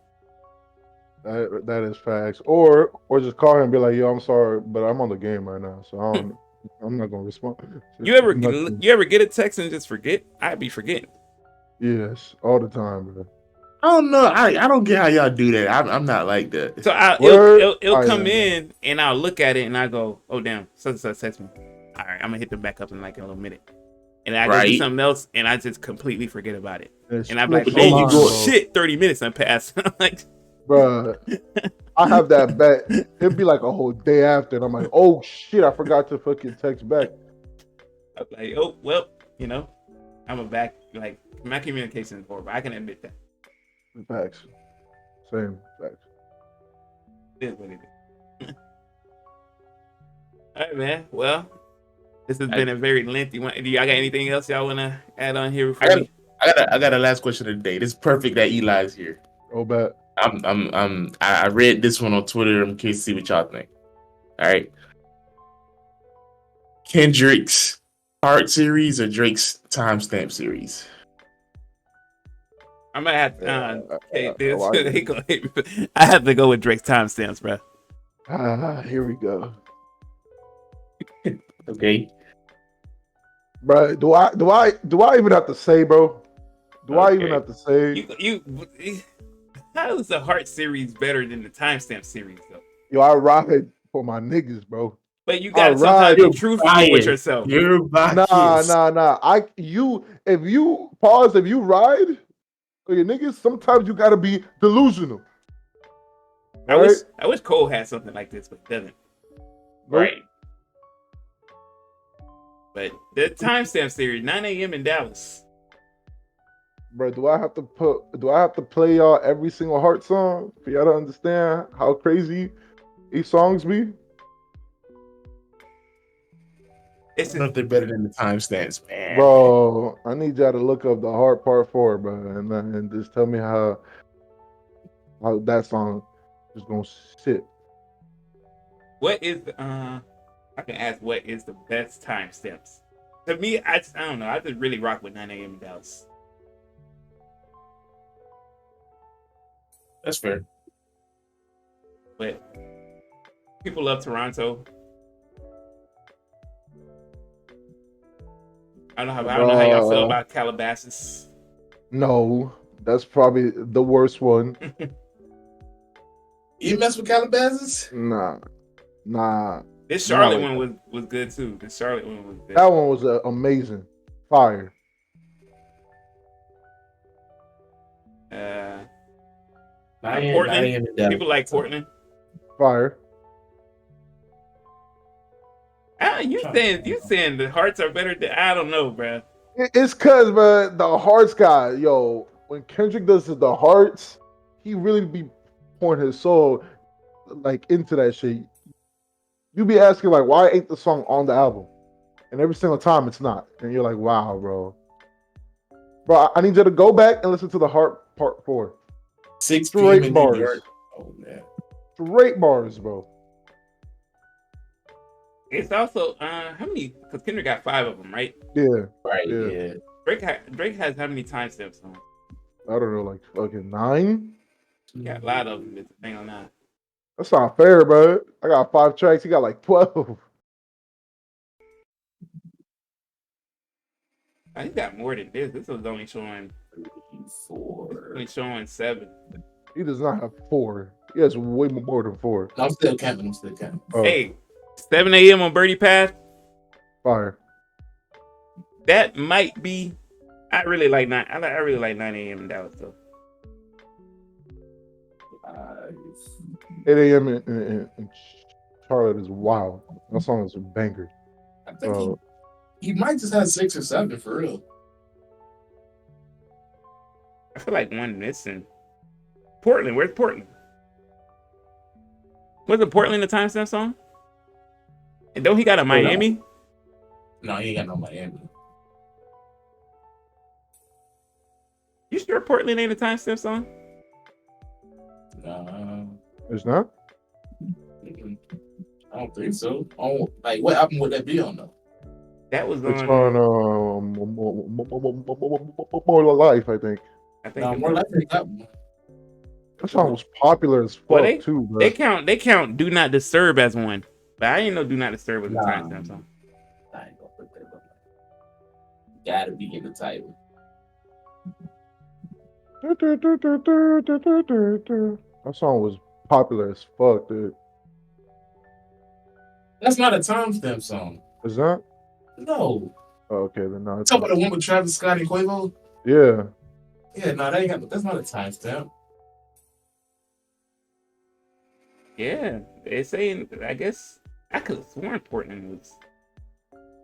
S3: That is facts. Or just call him and be like, "Yo, I'm sorry, but I'm on the game right now, so I'm not gonna respond." Nothing.
S1: You ever get a text and just forget? I'd be forgetting.
S3: Yes, all the time, bro.
S2: I don't know. I don't get how y'all do that. I'm not like that.
S1: So
S3: Word.
S1: it'll
S3: I
S1: come
S3: am, bro.
S1: in and I'll look at it and I go, oh damn, such and such text me. All right, I'm gonna hit them back up in like a little minute, and I go do
S2: Right.
S1: something else and I just completely forget about it.
S3: It
S1: And I'm like,
S3: slips
S2: But then
S3: your
S1: oh
S2: you
S3: mind,
S2: go.
S3: bro.
S1: shit, 30 minutes done passed. I'm like,
S3: Bruh, I have that bet. It'd be like a whole day after, and I'm like, "Oh shit, I forgot to fucking text back."
S1: I'm like, oh well, you know, I'm a back like my communication is horrible. I can admit that.
S3: Facts. Same facts.
S1: It is what it is. All right, man. Well, this has been a very lengthy one. Do y'all got anything else y'all wanna add on here before we?
S2: I got a last question of the day. This is perfect that Eli's here.
S3: Oh, bet.
S2: I read this one on Twitter. I'm curious to see what y'all think. All right, Kendrick's Heart series or Drake's Timestamp series?
S1: I might have okay, this
S3: I get
S1: he
S3: it.
S1: gonna hate me. I have to go with Drake's timestamps, bro.
S3: Here we go,
S2: Okay,
S3: bro. Do I even have to say, bro? Do I even
S2: okay.
S3: have to say?
S1: How is the Heart series better than the timestamp series though?
S3: Yo, I ride for my niggas, bro.
S1: But you
S3: I
S1: gotta sometimes
S3: ride.
S1: be
S2: You're
S1: truthful with
S2: biased.
S1: yourself.
S2: You're biased.
S3: Nah. If you pause, if you ride for your niggas, sometimes you gotta be delusional, right?
S1: I wish Cole had something like this, but he doesn't.
S3: Nope.
S2: Right.
S1: But the timestamp series, 9 a.m. in Dallas.
S3: Bro, do I have to play y'all every single Heart song for y'all to understand how crazy these songs be?
S1: It's just,
S2: Nothing better than the timestamps, man.
S3: Bro, I need y'all to look up the Heart Part 4, bro, and just tell me how that song is gonna sit.
S1: what is I can ask what is the best timestamps. To me, I don't know. I just really rock with 9 a.m. in Dallas.
S2: That's fair.
S1: But people love Toronto. I don't know how y'all feel
S3: Bro,
S1: about Calabasas.
S3: no, that's probably the worst one.
S2: You mess with Calabasas?
S3: Nah.
S1: This
S3: Not
S1: Charlotte
S3: like
S1: one
S3: that.
S1: was good too. This Charlotte one was good.
S3: That one was amazing, fire.
S1: Uh,
S2: 9
S1: Portland.
S2: a.m. in Dallas.
S1: People like Portland.
S3: Fire.
S1: You saying the Hearts are better than I don't know, bro.
S3: It's cause, man, the Hearts guy, yo, when Kendrick does the Hearts, he really be pouring his soul like into that shit. You be asking like, why ain't the song on the album? And every single time it's not, and you're like, wow, bro. Bro, I need you to go back and listen to the Heart Part 4.
S2: 6 p.m.
S3: Straight
S2: in New
S3: bars,
S2: York. Oh man.
S3: straight bars, bro.
S1: It's also how many? Because Kendrick got 5 of them, right?
S3: Yeah,
S2: Right.
S3: Yeah.
S2: Yeah.
S1: Drake has how many timestamps on?
S3: I don't know, like fucking 9.
S1: He got a lot of them. It's a thing on that.
S3: That's not fair, bro. I got 5 tracks. He got like 12.
S1: I think got more than this. This was only showing 7.
S3: He does not have 4. He has way more than 4.
S2: No, I'm still counting.
S3: Oh,
S1: Hey, 7 a.m. on Birdie Path.
S3: fire.
S1: That might be. I really like 9. I really like 9 a.m. in Dallas though.
S3: 8 a.m. in Charlotte is wild. That song is a banger.
S2: I think he might just have 6 or 7 for real.
S1: I feel like one missing. Portland. Where's Portland? Wasn't Portland the timestamp song? And don't he got a Miami?
S2: No, he ain't got no Miami.
S1: You sure Portland ain't a timestamp song?
S2: No,
S3: It's not?
S2: I don't think so. Oh, like what album would that be on though?
S1: That was
S3: It's
S1: on.
S3: on More Life, I think.
S1: I think
S2: No,
S1: it
S2: more
S1: was.
S2: likely that one.
S3: That song was popular as
S1: Well,
S3: fuck too, bro.
S1: they count "Do Not Disturb" as one, but I didn't know "Do Not Disturb" was a
S2: Nah.
S1: timestamp song.
S2: I ain't gonna put that up. Gotta be in the title.
S3: That song was popular as fuck, dude.
S2: That's not a timestamp song.
S3: Is that?
S2: No.
S3: Oh, okay, then no.
S2: Talk about the one with Travis Scott and Quavo?
S3: Yeah.
S2: Yeah, no, that's not a timestamp.
S1: Yeah, they saying. I guess I could have sworn Portland was.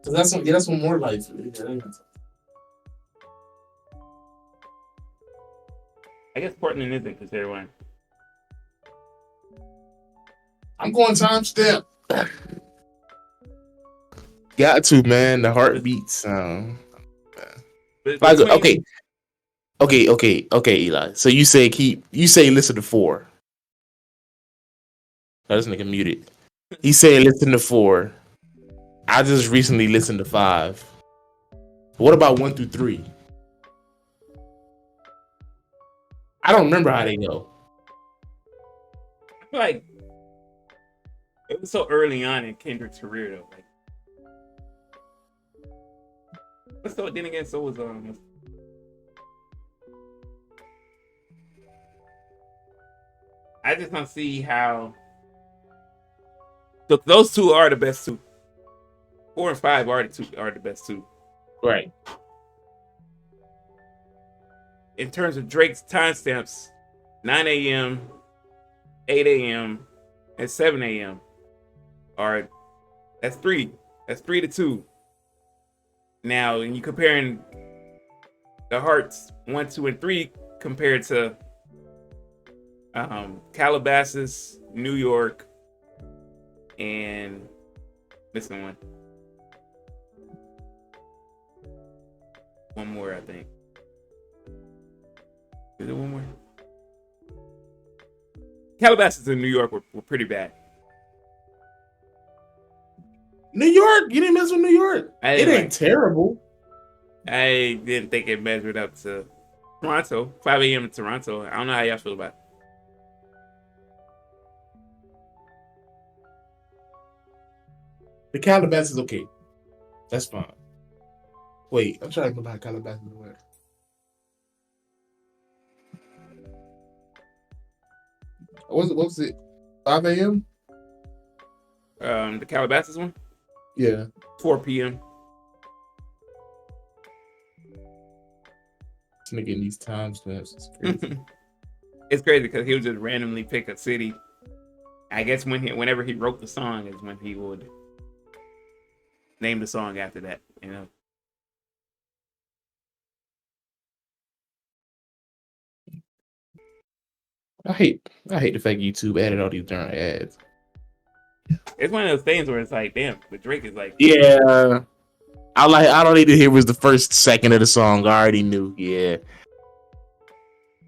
S2: So that's one more life. Yeah,
S1: I guess Portland isn't considered one.
S2: I'm going timestamp. Got to, man. The heartbeats. Okay, Eli. So you say listen to 4. Oh, this nigga muted. He said listen to 4. I just recently listened to 5. What about 1 through 3? I don't remember how they go.
S1: I feel like it was so early on in Kendrick's career, though. Like, but so then again, so was I just don't see how. Look, those two are the best two. 4 and 5 are the best two.
S2: Right.
S1: In terms of Drake's timestamps, 9 a.m., 8 a.m., and 7 a.m. are that's 3. That's 3 to 2. Now, when you comparing the Hearts 1, 2, and 3 compared to Calabasas, New York, and missing one. One more, I think. Is there one more? Calabasas and New York were pretty bad.
S2: New York? You didn't mess with New York? It ain't terrible.
S1: I didn't think it measured up to Toronto. 5 a.m. in Toronto. I don't know how y'all feel about it.
S2: The Calabasas is okay. That's fine. Wait, I'm trying to remember how Calabasas went. What was it? 5 a.m.?
S1: The Calabasas one?
S2: Yeah.
S1: 4 p.m.
S2: This nigga in these timestamps is crazy.
S1: It's crazy because he would just randomly pick a city. I guess whenever he wrote the song is when he would name the song after that, you know.
S2: I hate the fact YouTube added all these darn ads.
S1: It's one of those things where it's like, damn, but Drake is like,
S2: yeah. I don't need to hear was the first second of the song. I already knew. Yeah.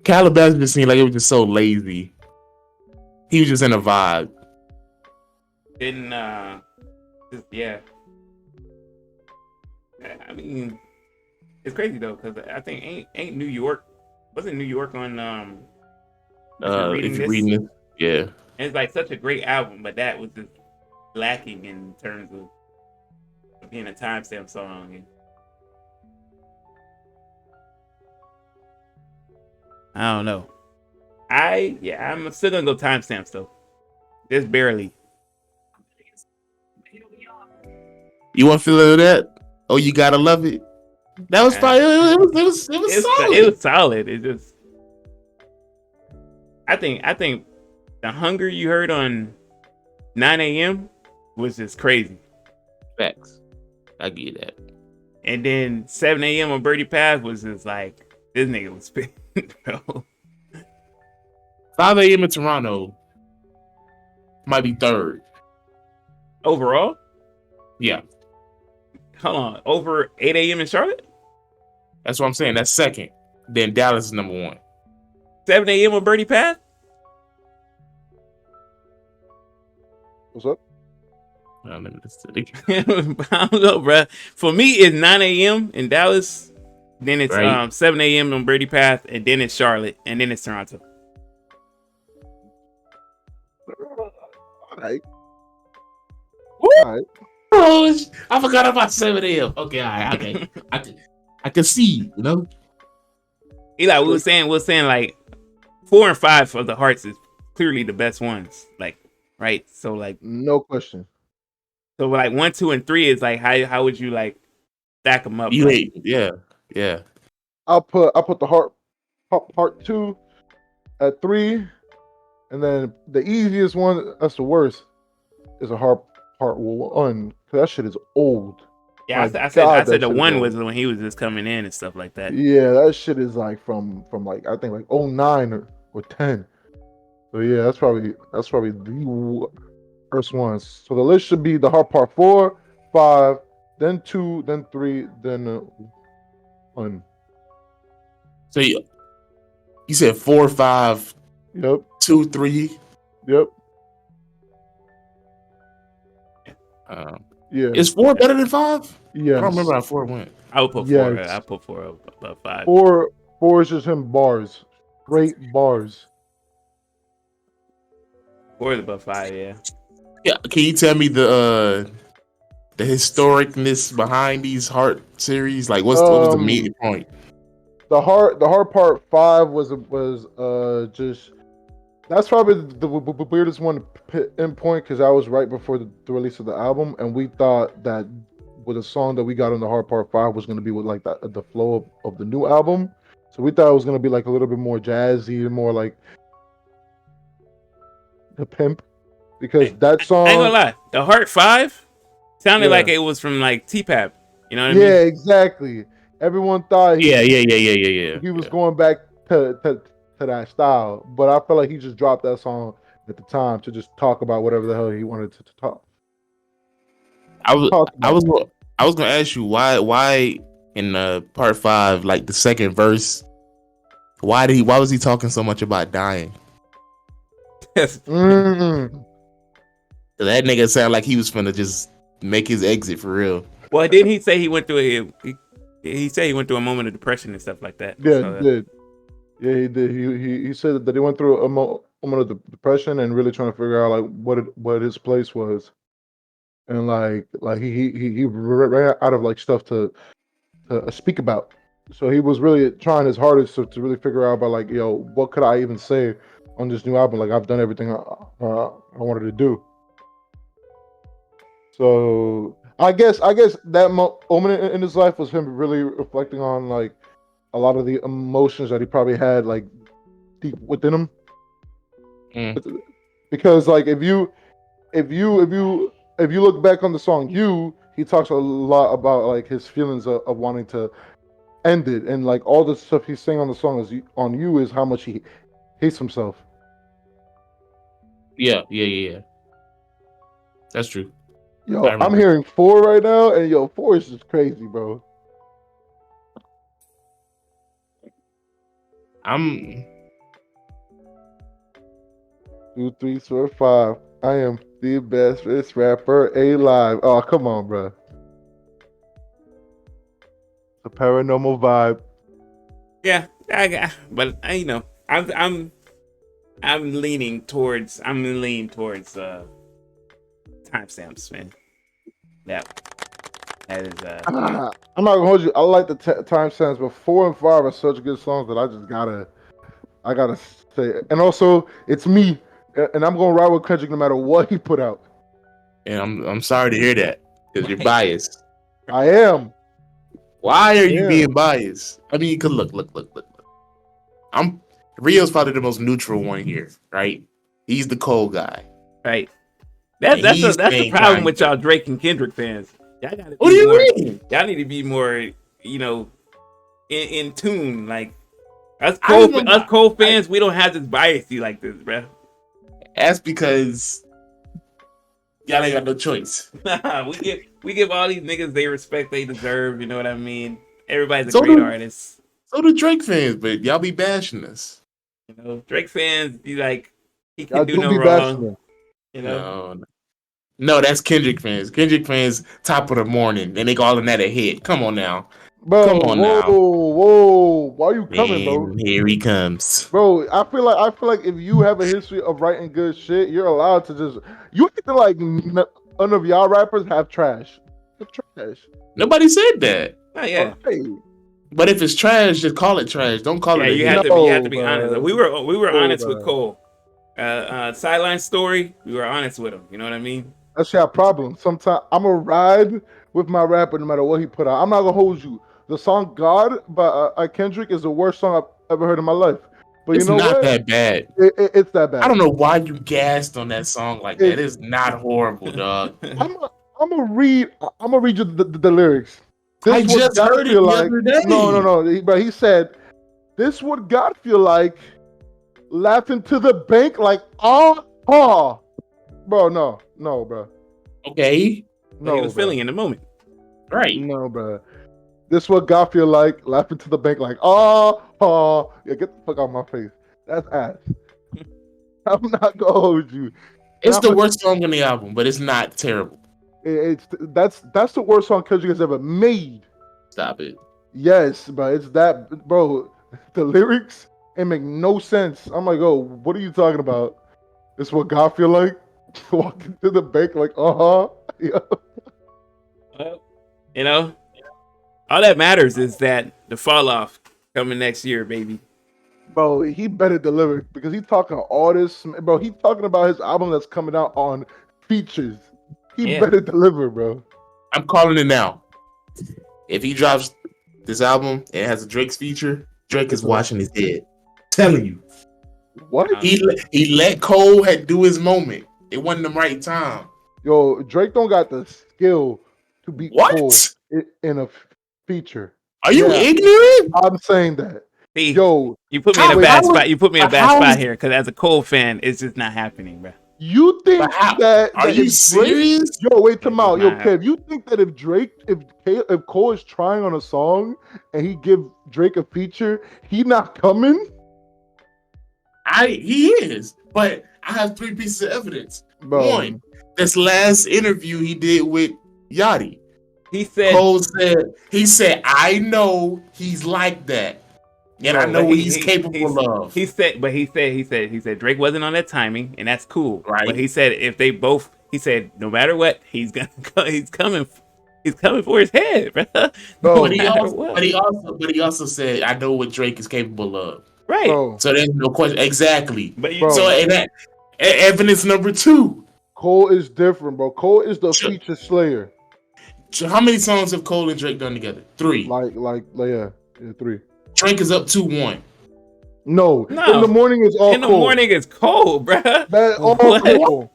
S2: Calabasas just seemed like it was just so lazy. He was just in a vibe.
S1: Didn't yeah. I mean, it's crazy though because I think ain't New York wasn't New York on
S2: If you're reading this, yeah.
S1: And it's like such a great album, but that was just lacking in terms of being a timestamp song. And I don't know. I'm still gonna go timestamps though. Just barely.
S2: You want to feel that? Oh, you gotta love it. That was fine. It was solid.
S1: It was solid. It just. I think the hunger you heard on 9 a.m. was just crazy.
S2: Facts. I get that.
S1: And then 7 a.m. on Birdie Path was just like, this nigga was spitting, bro.
S2: 5 a.m. in Toronto might be third.
S1: Overall?
S2: Yeah.
S1: Hold on. Over 8 a.m. in Charlotte?
S2: That's what I'm saying. That's second. Then Dallas is number 1.
S1: 7 a.m. on Birdie Path?
S3: What's up?
S1: I don't know, bro. For me, it's 9 a.m. in Dallas. Then it's 7 a.m. on Birdie Path. And then it's Charlotte. And then it's Toronto.
S3: Alright.
S2: Woo!
S3: Alright.
S2: Oh, I forgot about 7 a.m. Okay, all right, okay. I can see, you know.
S1: Eli, we were saying like 4 and 5 of the Hearts is clearly the best ones. Like, right? So like,
S3: No question.
S1: so like 1, 2, and 3 is like how would you like stack them up?
S2: You
S1: Like,
S2: hate, yeah.
S3: I'll put the part 2 at 3, and then the easiest one, that's the worst, is a part 1. Cause that shit is old.
S1: yeah,
S3: My
S1: I
S3: God,
S1: said
S3: that
S1: the
S3: shit is
S1: one
S3: old.
S1: was when he was just coming in and stuff like that.
S3: Yeah, that shit is like from like I think like 09 or 10. So yeah, that's probably the worst ones. So the list should be the hard part 4, 5, then 2, then 3, then 1.
S2: So you said 4, 5,
S3: Yep.
S2: 2, 3.
S3: Yep. Yeah.
S2: Is 4 better than 5? I don't remember
S3: Yes.
S2: how 4 went.
S1: I would put 4.
S3: Yes.
S1: I put 4 above 5.
S3: 4 is just him bars. Great bars.
S1: 4 is above 5. Yeah.
S2: Yeah, can you tell me the historicness behind these Heart series? Like, what was the main point?
S3: The hard part 5 was just, that's probably the weirdest one to pinpoint, because that was right before the release of the album, and we thought that with a song that we got on the hard part 5 was going to be with like the flow of the new album. So we thought it was going to be like a little bit more jazzy, more like the pimp, because that song.
S1: I ain't gonna lie. The Heart 5 sounded
S3: Yeah.
S1: like it was from like T-Pap. You know what I
S3: Yeah,
S1: mean?
S3: exactly. Everyone thought
S2: Yeah.
S3: he was going back to that style, but I felt like he just dropped that song at the time to just talk about whatever the hell he wanted to talk.
S2: I was
S3: Talk
S2: I
S3: about.
S2: was gonna ask you why in part 5, like the second verse, why was he talking so much about dying?
S3: Mm.
S2: That nigga sounded like he was finna just make his exit for real.
S1: Well, didn't he say he went through he said he went through a moment of depression and stuff like that.
S3: Yeah,
S1: So,
S3: he did. Yeah, he did. He said that he went through a moment of depression and really trying to figure out like what his place was, and like he ran out of like stuff to speak about. So he was really trying his hardest to really figure out about like, yo, what could I even say on this new album? Like, I've done everything I wanted to do. So I guess that moment in his life was him really reflecting on like a lot of the emotions that he probably had like deep within him. Because like if you look back on the song "You," he talks a lot about like his feelings of wanting to end it, and like all the stuff he's saying on the song is on "You" is how much he hates himself.
S2: Yeah. That's true.
S3: Yo, I'm hearing 4 right now, and yo, 4 is just crazy, bro.
S2: I'm
S3: 2, 3, 4, 5. I am the best rapper alive. Oh, come on, bro. The paranormal vibe.
S1: yeah, but you know, I'm leaning towards timestamps, man. That is
S3: I'm not gonna hold you. I like the timestamps, but 4 and 5 are such good songs that I gotta say it. And also, it's me, and I'm gonna ride with Kendrick no matter what he put out.
S2: And I'm sorry to hear that because you're biased.
S3: I am.
S2: Why are you being biased? I mean, cause look. Rio's probably the most neutral one here, right? He's the cold guy.
S1: right. That's the problem with y'all Drake and Kendrick fans. Y'all gotta be
S2: what do you
S1: more,
S2: mean?
S1: Y'all need to be more, you know, in tune. Like us Cole fans, we don't have this biasy like this, bro.
S2: That's because y'all ain't got no choice.
S1: Nah, we give all these niggas they respect they deserve. You know what I mean? Everybody's a great artist.
S2: So do Drake fans, but y'all be bashing us.
S1: You know, Drake fans be like, he can
S3: Y'all
S1: do no
S3: be
S1: wrong. You know,
S2: no, that's Kendrick fans. Kendrick fans, top of the morning, and they calling that a hit. Come on now,
S3: Bro,
S2: Come on
S3: whoa,
S2: now.
S3: whoa. Why are you coming, bro?
S2: And here he comes.
S3: Bro, I feel like if you have a history of writing good shit, you're allowed to just you acting like none of y'all rappers have trash. It's trash.
S2: Nobody said that.
S1: Not yet.
S3: Okay.
S2: But if it's trash, just call it trash. Don't call
S1: Yeah,
S2: it a
S1: you
S2: hit.
S1: have to be
S3: bro.
S1: honest. We were
S3: No,
S1: honest with
S3: bro.
S1: Cole. Sideline story, we were honest with him. You know what I mean?
S3: That's your problem. Sometimes I'm gonna ride with my rapper no matter what he put out. I'm not gonna hold you. The song "God" by Kendrick is the worst song I've ever heard in my life. But you
S2: It's
S3: know
S2: not
S3: what?
S2: that bad.
S3: It's that bad.
S2: I don't know why you gassed on that song like that.
S3: It-
S2: It's not horrible, dog.
S3: I'm gonna read you the lyrics.
S2: I
S3: This what
S2: just
S3: God
S2: heard it
S3: feel
S2: the
S3: like.
S2: other day.
S3: No. But he said, "This what God feel like, laughing to the bank like bro. No, bro.
S2: Okay,
S1: But he
S3: No,
S1: was
S3: bro.
S1: feeling in the moment.
S2: right.
S3: No, bro. This what God feel like, laughing to the bank like yeah. Get the fuck out of my face. That's ass. I'm not gonna hold you.
S2: It's the worst song on the album, but it's not terrible.
S3: That's the worst song Kendrick has ever made.
S2: Stop it.
S3: Yes, but it's that, bro. The lyrics it make no sense. I'm like, oh, what are you talking about? This what God feel like? Walking to the bank like, yeah.
S1: Well, you know, all that matters is that the fall off coming next year, baby.
S3: Bro, he better deliver because he's talking all this, bro. He's talking about his album that's coming out on features. He
S1: Yeah.
S3: better deliver, bro.
S2: I'm calling it now. If he drops this album and it has a Drake's feature, Drake is washing his head. Telling you.
S3: What?
S2: He let Cole do his moment. It wasn't the right time.
S3: Yo, Drake don't got the skill to beat
S2: What?
S3: Cole in a feature.
S2: Are you ignorant?
S3: I'm saying that.
S1: See,
S3: Yo,
S1: you put me in a
S2: how-
S1: bad
S2: how-
S1: spot. You put me in a bad
S2: how
S1: spot
S2: is-
S1: here because as a Cole fan, it's just not happening, bro.
S3: you think that
S2: Are you
S3: if
S2: serious?
S3: Drake, yo, wait, come out, yo,
S1: Nah.
S3: Kev. You think that if Cole is trying on a song and he give Drake a feature, he not coming?
S2: He is, but I have 3 pieces of evidence.
S3: Bro.
S2: One, this last interview he did with Yachty.
S1: He said,
S2: Cole said, I know he's like that. And I know what he's capable of.
S1: He said Drake wasn't on that timing, and that's cool.
S2: Right.
S1: But he said if they both, he said no matter what, he's coming for his head, bro.
S3: Bro,
S2: But he also said, I know what Drake is capable of.
S1: Right.
S3: Bro,
S2: So there's no question. Exactly.
S1: But you,
S3: Bro.
S2: So and that evidence number 2.
S3: Cole is different, bro. Cole is the feature slayer.
S2: So how many songs have Cole and Drake done together? 3.
S3: Like yeah, 3.
S2: Drake is up 2-1.
S3: No,
S1: No.
S3: in the morning is all
S1: in the
S3: Cole.
S1: morning it's cold, bro.
S3: That all
S1: What?
S3: Cole.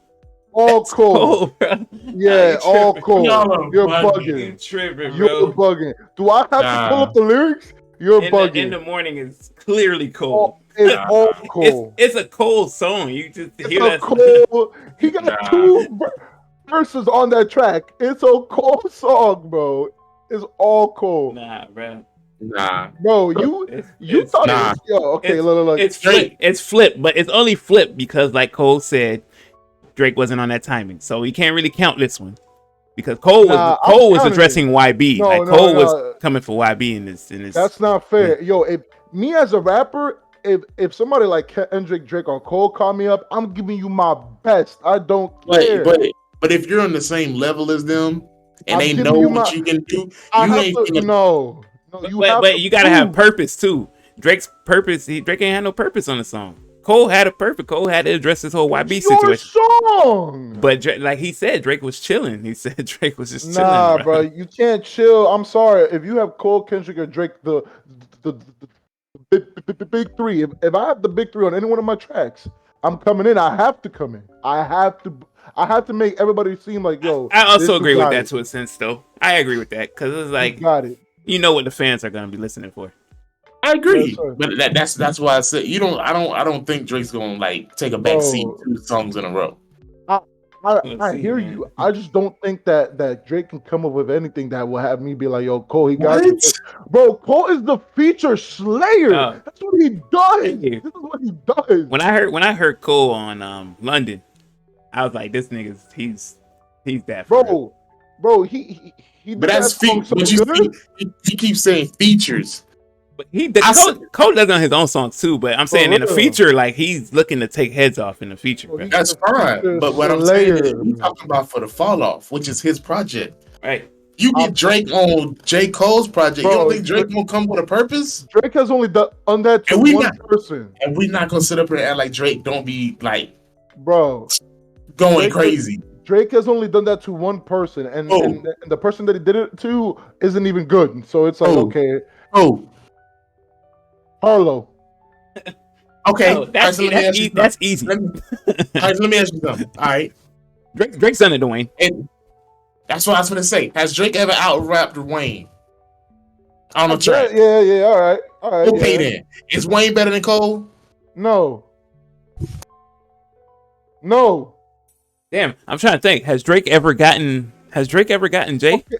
S3: All
S1: It's
S3: Cole.
S1: cold, bro.
S3: Yeah,
S1: I ain't
S3: all
S1: tripping.
S3: Cole.
S2: Y'all are
S3: You're
S2: bugging.
S3: bugging.
S1: You tripping,
S3: You're
S1: bro.
S3: bugging. Do I have to pull
S2: Nah.
S3: up the lyrics? You're bugging.
S1: In the morning is clearly cold.
S3: It's all Cole.
S1: It's a cold song. You just
S3: It's
S1: hear
S3: a
S1: that.
S3: Cole. He got
S2: Nah.
S3: 2 verses on that track. It's a Cole song, bro. It's all Cole.
S1: Nah, bro.
S2: Nah.
S3: Bro, you
S1: It's
S3: thought
S2: nah.
S3: it was, yo, okay,
S1: It's-
S3: look.
S1: It's flip. It's flip, but it's only flip because, like Cole said, Drake wasn't on that timing, so we can't really count this one because Cole
S3: Nah, I'm
S1: was
S3: counting
S1: addressing YB.
S3: No,
S1: like
S3: no,
S1: Cole
S3: no.
S1: was coming for YB in this.
S3: That's not fair. Yo, if me as a rapper, if somebody like Kendrick, Drake, or Cole call me up, I'm giving you my best. I don't care.
S2: But if you're on the same level as them and
S3: I'm
S2: they
S3: giving
S2: know
S3: you
S2: what
S3: my-
S2: you can do,
S3: I
S2: you
S3: have
S2: ain't
S3: to,
S2: gonna
S3: no, you have
S1: but
S3: to
S1: you gotta have
S3: prove.
S1: purpose too. Drake's purpose. Drake ain't had no purpose on the song. Cole had a purpose. Cole had to address this whole YB
S3: It's your
S1: situation.
S3: song.
S1: But like he said, Drake was chilling. He said Drake was just chilling.
S3: Nah, bro, you can't chill. I'm sorry. If you have Cole, Kendrick, or Drake, the big 3. If I have the big 3 on any one of my tracks, I'm coming in. I have to come in. I have to make everybody seem like, yo.
S1: I also
S3: this
S1: agree with
S3: got
S1: that
S3: it.
S1: to a sense, though. I agree with that because it's like
S3: Got it.
S1: you know what the fans are gonna be listening for.
S2: I agree,
S3: Yes, sir.
S2: but that's why I said I don't think Drake's gonna like take a back seat
S3: Bro.
S2: 2 songs in a row.
S1: Let's
S3: I
S1: see,
S3: hear
S1: man.
S3: you. I just don't think that Drake can come up with anything that will have me be like, yo, Cole, he got
S2: What?
S3: you. Bro, Cole is the feature slayer.
S1: Oh.
S3: That's what he does.
S1: Thank you.
S3: This is what he does.
S1: When I heard Cole on London, I was like, this nigga's he's that for real.
S3: Bro, bro. He
S2: But
S3: did that
S2: that's
S3: song so
S2: but you
S3: good.
S2: see, he keeps saying features.
S1: But he
S2: I said,
S1: Cole does on his own songs too. But I'm saying
S3: For
S1: in the
S3: real.
S1: feature, like he's looking to take heads off in the feature,
S3: Bro,
S1: bro.
S3: he's
S2: that's
S3: the
S2: fine.
S3: feature
S2: But what I'm saying is,
S3: slayer.
S2: we talking about for the fall off, which is his project.
S1: Right?
S2: You
S3: I-
S2: get Drake on J. Cole's project. You don't
S3: Bro,
S2: think Drake gonna come with a purpose?
S3: Drake has only done that to
S2: And we
S3: one
S2: not
S3: person,
S2: and we not gonna sit up here and act like Drake don't be like
S3: bro.
S2: going
S3: Drake,
S2: crazy.
S3: Drake has only done that to one person, and,
S2: Oh,
S3: and and the person that he did it to isn't even good. So it's like,
S2: oh,
S3: okay,
S2: oh.
S3: Harlow.
S2: Okay.
S1: No,
S2: All right, so let me ask you
S1: that's
S2: something.
S1: easy.
S2: All right, so let me ask you something. All right.
S1: Drake's done it, Dwayne.
S2: And that's what I was gonna say. Has Drake ever out rapped Wayne on a track?
S3: Yeah. All right.
S2: Okay,
S3: Yeah.
S2: then. Is Wayne better than Cole?
S3: No.
S1: Damn, I'm trying to think. Has Drake ever gotten Jay?
S3: Okay.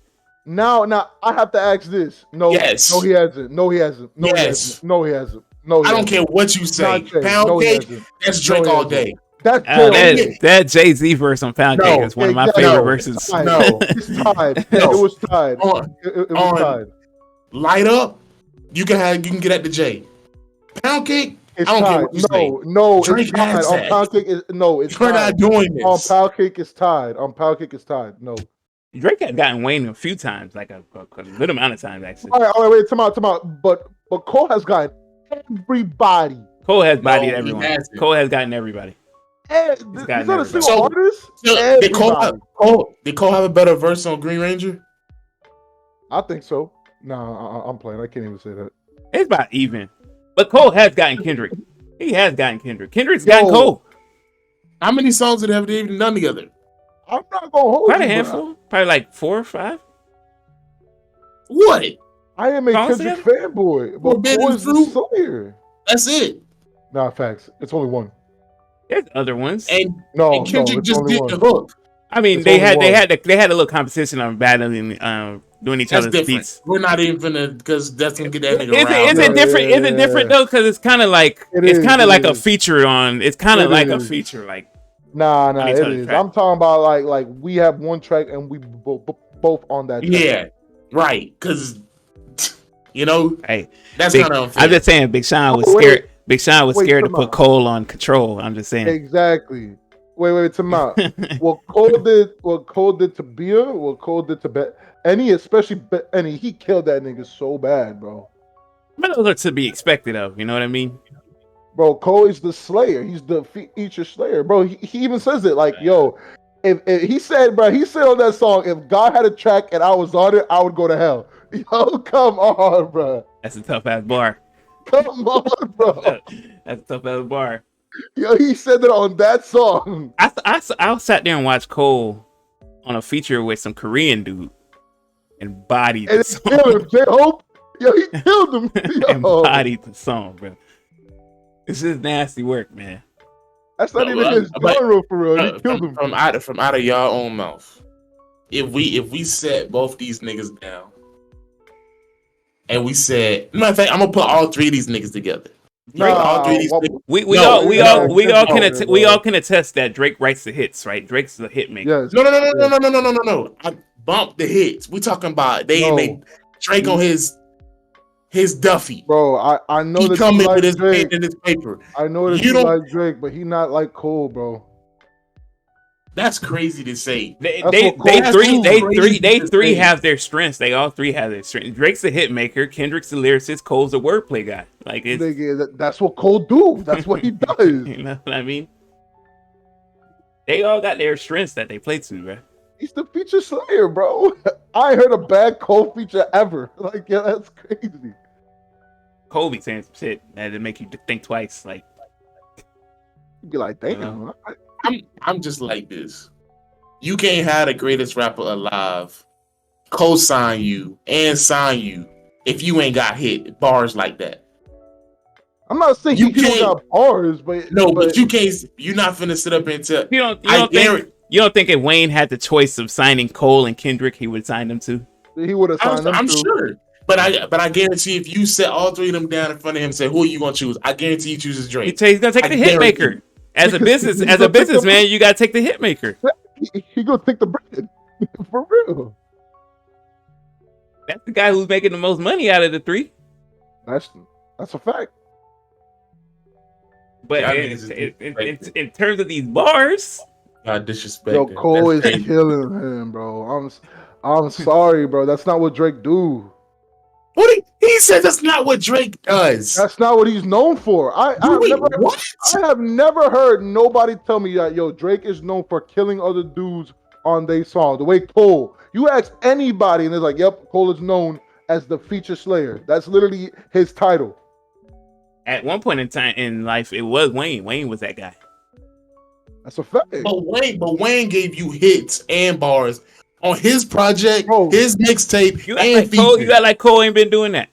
S3: Now I have to ask this. No,
S2: Yes.
S3: no, he hasn't. No, he hasn't. No, he
S2: Yes.
S3: hasn't. No, he hasn't. No, he
S2: I don't
S3: hasn't.
S2: care what you say.
S3: Not Jay.
S2: Pound
S3: No, he
S2: cake,
S3: hasn't.
S2: that's Drake
S3: he
S2: all
S3: hasn't.
S2: day.
S3: That's Jay all day.
S1: That Jay Z verse on Pound
S2: No,
S1: Cake is one of my
S3: exactly.
S1: favorite
S2: No,
S1: verses.
S3: It's tied.
S2: No.
S3: It's tied.
S2: No.
S3: It was tied.
S2: On,
S3: It was
S2: on
S3: tied.
S2: Light Up, you can get at the J. Pound cake,
S3: It's
S2: I don't care
S3: tied.
S2: what you say.
S3: No,
S2: Drake
S3: it's tied.
S2: has
S3: On
S2: that.
S3: Pound Cake is no, it's
S2: You're
S3: tied.
S2: not doing
S3: On
S2: this.
S3: Pound Cake is tied. On Pound Cake is tied. No.
S1: Drake had gotten Wayne a few times, like a good amount of times actually.
S3: All right, wait, time out. But Cole has got everybody.
S1: Cole has bodied
S2: he
S1: everyone.
S2: hasn't.
S1: Cole has gotten everybody.
S3: He's
S1: gotten
S3: not a
S1: everybody.
S3: single
S2: So-
S3: artist.
S2: So, did
S3: Everybody.
S2: Cole have a better verse on Green Ranger?
S3: I think so. No, I'm playing. I can't even say that.
S1: It's about even. But Cole has gotten Kendrick. He has gotten Kendrick. Kendrick's gotten
S3: Yo.
S1: Cole.
S2: How many songs did they even done together?
S3: I'm not gonna hold
S1: Probably a
S3: you,
S1: handful. Probably like 4 or 5.
S2: What?
S3: I am a
S1: Songs
S3: Kendrick fanboy, but
S2: Forbidden
S3: Cole is the
S2: Fruit?
S3: Slayer.
S2: That's it.
S3: Nah, facts. It's only one.
S1: There's other ones.
S2: And,
S3: No,
S2: and Kendrick
S3: it's
S2: just
S3: only
S2: did
S3: one.
S2: the hook.
S1: I mean,
S3: It's
S1: they
S3: only
S1: had
S3: one.
S1: they had a little competition on battling, doing each
S2: That's
S1: other's
S2: different.
S1: beats.
S2: We're not even finna, because that's gonna get that nigga
S1: Is
S2: around.
S1: it different?
S3: Yeah,
S1: Is it different
S3: yeah.
S1: though? Because it's kind of like
S3: It
S1: it's
S3: is,
S1: kind of
S3: it
S1: like a
S3: is.
S1: feature on. It's kind
S3: It
S1: of like a
S3: is.
S1: feature, like
S3: Nah,
S1: on each
S3: it
S1: other's
S3: is.
S1: track.
S3: I'm talking about like we have one track and we both on that track.
S2: Yeah, right. Because, you know,
S1: hey,
S2: that's
S1: Big,
S2: kind of unfair.
S1: I'm just saying, Big Sean was
S3: Oh, wait,
S1: scared. Big Sean was
S3: wait,
S1: scared to
S3: come
S1: put
S3: on.
S1: Cole on Control. I'm just saying.
S3: Exactly. Wait, time out. What Cole did to Bia, what Cole did to Any, especially Any, he killed that nigga so bad, bro.
S1: But those are to be expected of. You know what I mean?
S3: Bro, Cole is the Slayer. He's the feature Slayer, bro. He even says it like, yo, if he said on that song, if God had a track and I was on it, I would go to hell. Yo, come on, bro.
S1: That's a tough ass bar.
S3: Come on, bro.
S1: That's a tough ass bar.
S3: Yo, he said that on that song.
S1: I sat there and watched Cole on a feature with some Korean dude and bodied
S3: And
S1: the
S3: it
S1: song.
S3: killed him. J-Hope, yo, he killed him. Yo.
S1: And bodied the song, bro. This is nasty work, man.
S3: That's not
S2: No,
S3: even his
S2: but-
S3: genre for real. He killed him.
S2: from out of y'all own mouth. If we set both these niggas down, and we said, matter of fact, I'm gonna put all three of these niggas together. Drake, all three of these niggas.
S1: We
S2: No,
S1: all can attest that Drake writes the hits, right? Drake's the hit maker.
S3: Yes.
S2: No. I bumped the hits. We talking about they
S3: No.
S2: made Drake on his Duffy.
S3: Bro, I know
S2: He
S3: that
S2: come
S3: you
S2: in
S3: like
S2: with his pen
S3: Drake.
S2: and his paper.
S3: I know that
S2: You
S3: you
S2: don't-
S3: like Drake, but he not like Cole, bro.
S2: That's crazy to say.
S1: They
S3: That's
S1: they,
S3: what
S1: they
S3: Cole
S1: three
S3: do.
S1: they
S2: Crazy
S1: three they
S2: to
S1: three
S2: say.
S1: have their strengths. They all three have their strengths. Drake's the hit maker. Kendrick's the lyricist. Cole's the wordplay guy. Like it's
S3: Nigga, that's what Cole do. That's what he does.
S1: you know what I mean. They all got their strengths that they play to, bro.
S3: He's the feature Slayer, bro. I ain't heard a bad Cole feature ever. Like, yeah, that's crazy.
S1: Cole be saying some shit that make you think twice. Like
S3: You'd be like, damn.
S1: Yeah.
S2: I'm just like this. You can't have the greatest rapper alive co-sign you and sign you if you ain't got hit bars like that.
S3: I'm not saying
S2: You
S3: he don't
S2: can't-
S3: got bars, but
S2: No, but you can't. You're not finna sit up and tell.
S1: you
S2: I
S1: don't think you don't think if Wayne had the choice of signing Cole and Kendrick, he would sign them too?
S3: he would have signed them
S2: I'm
S3: too.
S2: sure, but I guarantee if you set all three of them down in front of him and say who are you gonna choose, I guarantee he chooses Drake.
S1: He's gonna take
S2: I
S1: the hit
S2: guarantee.
S1: maker. As a
S3: Because he's gonna take
S1: businessman, you gotta take the hit maker.
S3: He gonna take the bread for real.
S1: That's the guy who's making the most money out of the three.
S3: That's a fact.
S1: But
S2: Y'all niggas is
S1: in terms of these bars,
S2: Y'all disrespect
S3: Yo,
S2: him.
S3: Cole
S2: That's
S3: is
S2: crazy.
S3: killing him, bro. I'm sorry, bro. That's not what Drake do.
S2: What he said that's not what Drake does.
S3: That's not what he's known for.
S2: Wait, what?
S3: I have never heard nobody tell me that, yo, Drake is known for killing other dudes on their song. The way Cole, you ask anybody and they're like, yep, Cole is known as the feature slayer. That's literally his title.
S1: at one point in time in life, it was Wayne. Wayne was that guy.
S3: That's a fact.
S2: But Wayne gave you hits and bars on his project,
S3: Bro.
S2: his mixtape,
S1: You act
S2: and
S1: like Cole.
S2: features.
S1: You got like Cole ain't been doing that.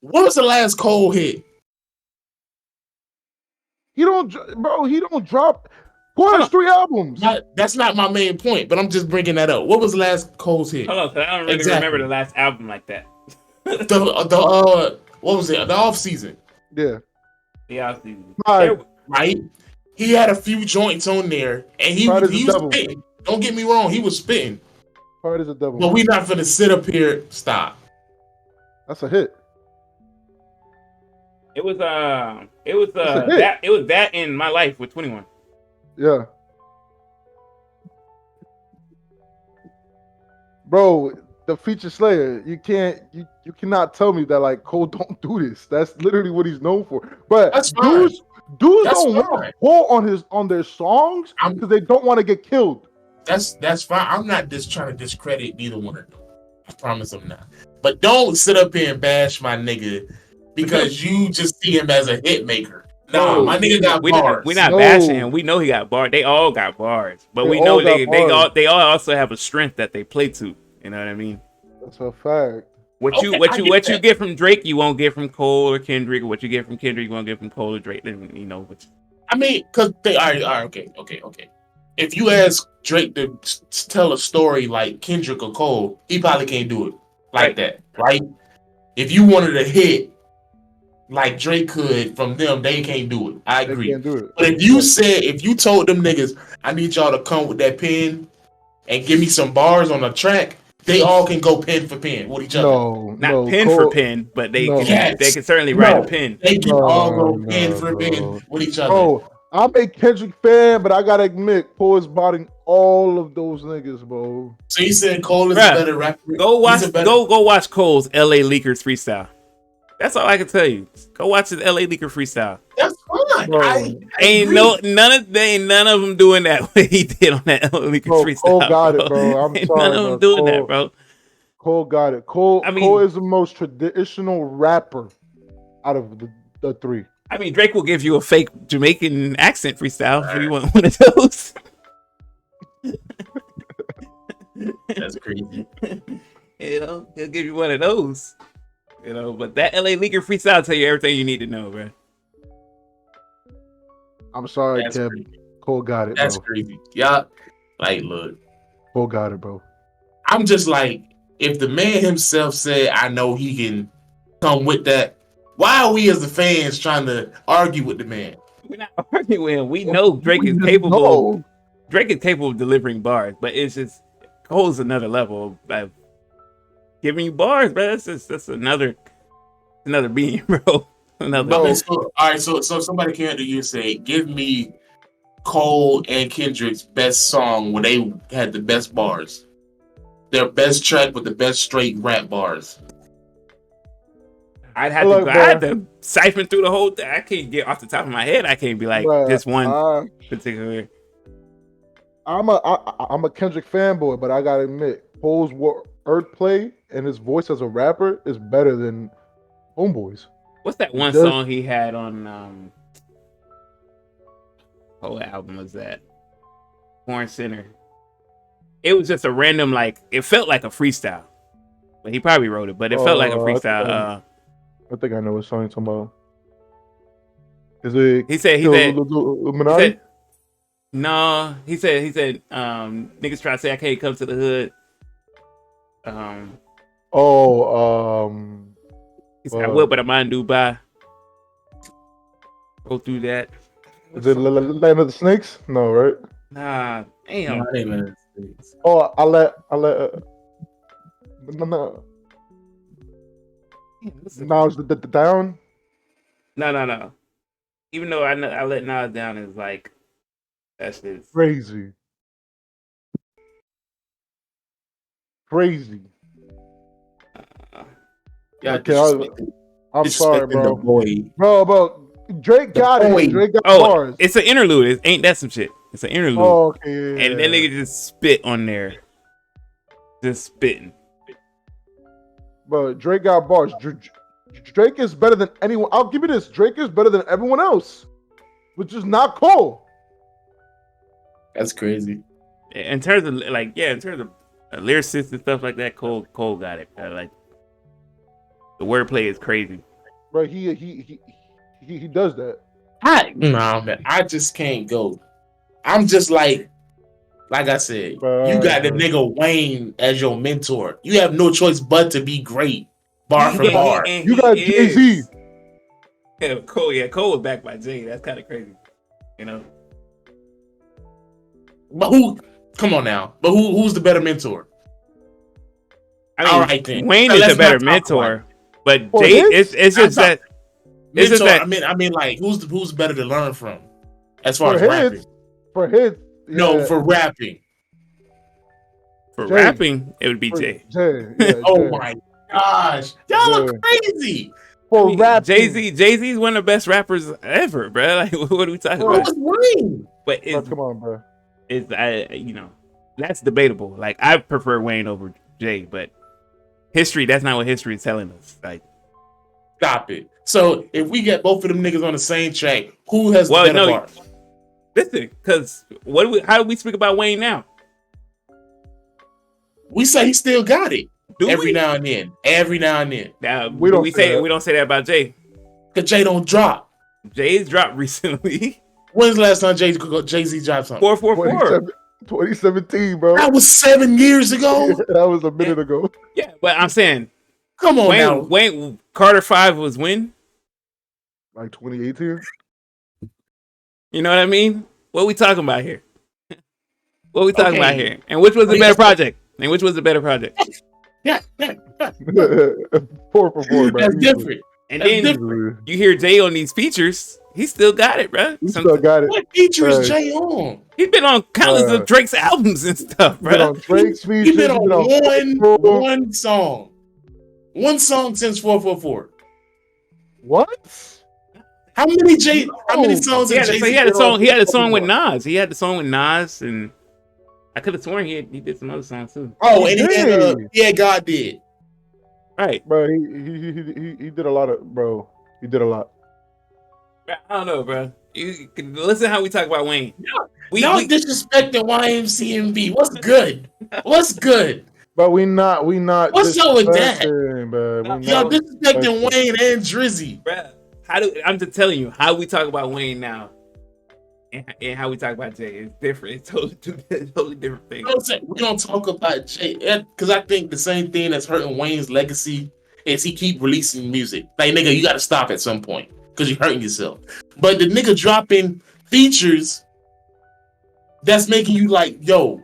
S2: What was the last Cole hit?
S3: He don't drop. Cole has 3 albums.
S2: That's not my main point, but I'm just bringing that up. What was the last Cole's hit?
S1: Hold on, 'cause I don't really
S2: Exactly.
S1: remember the last album like that.
S2: What was it? The off season,
S3: Yeah.
S1: Yeah,
S2: right? He had a few joints on there, and he
S3: Pride
S2: was
S3: is the devil.
S2: spitting. Don't get me wrong, he was spitting.
S3: Part is a devil.
S2: But we not finna sit up here. Stop.
S3: That's a hit.
S1: It was
S3: a hit.
S1: it was that in My Life with 21.
S3: Yeah. Bro, the feature slayer, you cannot tell me that like Cole don't do this. That's literally what he's known for. But
S2: That's fine.
S3: dudes
S2: That's
S3: don't want
S2: fine.
S3: Cole on their songs because they don't want to get killed.
S2: That's fine. I'm not just trying to discredit neither one of them. I promise I'm not. But don't sit up here and bash my nigga because you just see him as a hit maker. Nah,
S3: No,
S2: my nigga got bars.
S1: We're not
S3: No.
S1: bashing him. We know he got bars. They all got bars, but
S3: They
S1: we
S3: all
S1: know
S3: got
S1: they
S3: bars.
S1: all also have a strength that they play to. You know what I mean?
S3: That's a fact.
S1: What
S2: Okay,
S1: you
S2: I get
S1: you
S2: that.
S1: get from Drake, you won't get from Cole or Kendrick. Or what you get from Kendrick, you won't get from Cole or Drake. Then you know what?
S2: I mean, because they are okay. If you ask Drake to tell a story like Kendrick or Cole, he probably can't do it like
S1: Right.
S2: that, right? If you wanted a hit like Drake could from them, they can't do it. I
S3: They
S2: agree.
S3: can't do it.
S2: But if you told them niggas, I need y'all to come with that pen and give me some bars on a track, they all can go pen for pen with each other.
S1: Not pen
S3: Cole,
S1: for pen, but they
S3: No.
S1: can
S2: Yes.
S1: they can certainly write
S2: No.
S1: a pen.
S2: They can all go
S3: No,
S2: pen for
S3: bro.
S2: pen with each other.
S3: Bro, I'm a Kendrick fan, but I gotta admit, Cole is botting all of those niggas, bro.
S2: So you said Cole is
S1: Bruh,
S2: a better rapper?
S1: Go
S2: He's
S1: watch
S2: a better-
S1: go watch Cole's LA Leakers freestyle. That's all I can tell you. Go watch his LA Leaker freestyle.
S2: That's fine.
S3: Bro.
S2: I
S1: Ain't
S2: agree.
S1: none of them doing that what he did on that LA Leaker
S3: Bro,
S1: freestyle.
S3: Cole got it, bro. I'm
S1: Ain't
S3: sorry,
S1: none of them
S3: bro.
S1: doing that, bro.
S3: Cole got it. Cole
S1: I mean-
S3: Cole is the most traditional rapper out of the 3.
S1: I mean, Drake will give you a fake Jamaican accent freestyle if you want one of those.
S2: That's crazy.
S1: You know, he'll give you one of those. You know, but that LA Leaker freestyle will tell you everything you need to know, bro.
S3: I'm sorry,
S2: That's
S3: Kev.
S2: crazy.
S3: Cole got it,
S2: That's
S3: bro.
S2: crazy. Yeah. Like, look,
S3: Cole got it, bro.
S2: I'm just like, if the man himself said, I know he can come with that, why are we as the fans trying to argue with the man?
S1: We're not arguing with him. We know Drake is capable.
S3: No.
S1: Drake is capable of delivering bars, but it's just Cole's another level of giving you bars, bro. That's another being, bro. Another.
S3: No.
S2: Okay, so, all right, so somebody came to you and say, give me Cole and Kendrick's best song where they had the best bars. Their best track with the best straight rap bars.
S1: I'd have
S3: Look,
S1: to. I
S3: bro.
S1: had to siphon through the whole thing. I can't get off the top of my head. I can't be like
S3: Bruh,
S1: this one particular.
S3: I'm a Kendrick fanboy, but I gotta admit, Cole's wordplay and his voice as a rapper is better than Homeboy's.
S1: What's that one
S3: Just-
S1: song he had on? What album was that? Born Center. It was just a random, like, it felt like a freestyle. But he probably wrote it, but it felt like a freestyle.
S3: I think I know what song you're talking about. Is it?
S1: He said
S3: Illuminati?
S1: no. He said niggas try to say I can't come to the hood. He said I will, but I mind do by. Go through that.
S3: Is it Land of the Snakes? No, right?
S1: Nah, damn.
S2: Hey, man.
S3: Oh, I let no. Now is the down.
S1: No. Even though I let Nas down is like that's just
S3: Crazy.
S1: uh,
S2: Yeah,
S3: Okay, I'm sorry,
S2: disrespecting the
S3: bro.
S2: boy.
S3: Bro, Drake
S2: The
S3: got
S2: boy.
S3: it. Drake got
S1: oh,
S3: bars.
S1: it's an interlude. Ain't that some shit? It's an interlude,
S3: Oh, okay, yeah.
S1: and that nigga just spit on there, just spitting.
S3: Bro, Drake got bars. Drake is better than anyone. I'll give you this. Drake is better than everyone else, which is not cool.
S2: That's crazy.
S1: In terms of in terms of lyricists and stuff like that, Cole got it. Like the wordplay is crazy.
S3: Bro, he does that.
S2: Nah, man, I just can't go. I'm just like I said, you got the
S3: Bro.
S2: nigga Wayne as your mentor. You have no choice but to be great, bar for
S3: You got,
S2: bar.
S3: you got Jay-Z.
S1: Yeah, Cole was backed by Jay. That's kind of crazy, you know.
S2: But who? Come on now. But who's the better mentor?
S1: I mean,
S2: All right then.
S1: Wayne
S2: So
S1: is
S2: let's
S1: a better
S2: not talk about
S1: mentor, but
S3: For
S1: Jay,
S3: his?
S1: it's just that. It's just
S2: mentor.
S1: that.
S2: I mean, like who's better to learn from, as far
S3: For
S2: as
S3: his,
S2: rapping?
S3: for his, yeah.
S2: No, for rapping.
S1: For
S3: Jay.
S1: rapping, it would be
S3: For
S1: Jay.
S3: yeah,
S2: Oh
S3: Jay.
S2: my gosh, y'all are crazy.
S3: For rapping.
S1: Jay-Z is one of the best rappers ever, bro. Like, what are we talking
S2: Bro,
S1: about?
S2: what's Wayne?
S1: But
S3: Bro, come on, bro.
S1: that's debatable. Like, I prefer Wayne over Jay, but that's not what history is telling us. Like,
S2: Stop it. So if we get both of them niggas on the same track, who has the
S1: well,
S2: better
S1: no,
S2: bars?
S1: listen, because how do we speak about Wayne now?
S2: We say he still got it.
S1: Do
S2: Every
S1: we?
S2: now and then. Every now and then.
S1: Now,
S3: We don't say that.
S1: we don't say that about Jay.
S2: Cause Jay don't drop.
S1: Jay's dropped recently.
S2: When's the last time Jay-Z dropped something?
S1: 444.
S3: 2017, bro.
S2: That was 7 years ago.
S3: That was a minute ago.
S1: Yeah, but I'm saying,
S2: Come on now.
S1: Wayne Carter 5 was when?
S3: Like 2018.
S1: You know what I mean? What we talking about here? What we talking about
S2: Okay.
S1: here? And which was the better project? And which was the better project?
S2: Yeah.
S3: 4 for 4, bro.
S2: That's different.
S1: And
S2: That's
S1: then
S2: different.
S1: you hear Jay on these features. He still got it, bro.
S3: He still got it.
S2: What feature is
S3: Right.
S2: Jay on?
S1: He's been on countless of Drake's albums and stuff,
S3: He's been
S1: bro.
S3: on Drake's features.
S2: He's been on
S3: on
S2: one song. One song since 444.
S3: What?
S2: How many songs
S1: He
S2: did
S1: had,
S2: Jay-Z
S1: he had a
S2: been
S1: song.
S2: on
S1: He had a
S2: since
S1: song with
S2: 444?
S1: Nas. He had the song with Nas, and I could have sworn he did some other songs too.
S2: Oh,
S3: He
S2: and he had
S3: did.
S2: yeah, God did.
S1: Right,
S3: Bro, he did a lot of, bro. He did a lot.
S1: I don't know, bro. You can listen how we talk about Wayne.
S2: Y'all disrespecting YMCMB. What's good? What's good?
S3: But we not.
S2: What's up with that?
S3: Bro.
S2: Y'all disrespecting Wayne and Drizzy.
S1: Bruh, I'm just telling you how we talk about Wayne now, and how we talk about Jay is different. It's totally different things.
S2: We don't talk about Jay because I think the same thing that's hurting Wayne's legacy is he keep releasing music. Like nigga, you got to stop at some point because you're hurting yourself. But the nigga dropping features that's making you like, yo,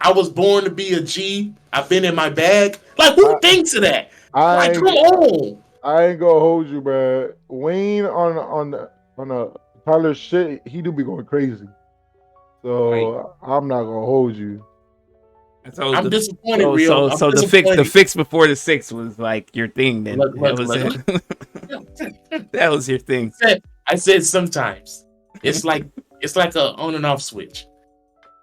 S2: I was born to be a G. I've been in my bag. Like who thinks of that? Like come on.
S3: I ain't gonna hold you, bro. Wayne on the Tyler shit, he do be going crazy. So I'm not gonna hold you.
S1: So
S2: I'm disappointed, Rio.
S1: So the fix before the 6 was like your thing then.
S2: Look.
S1: That was your thing.
S2: I said sometimes. It's like a on and off switch.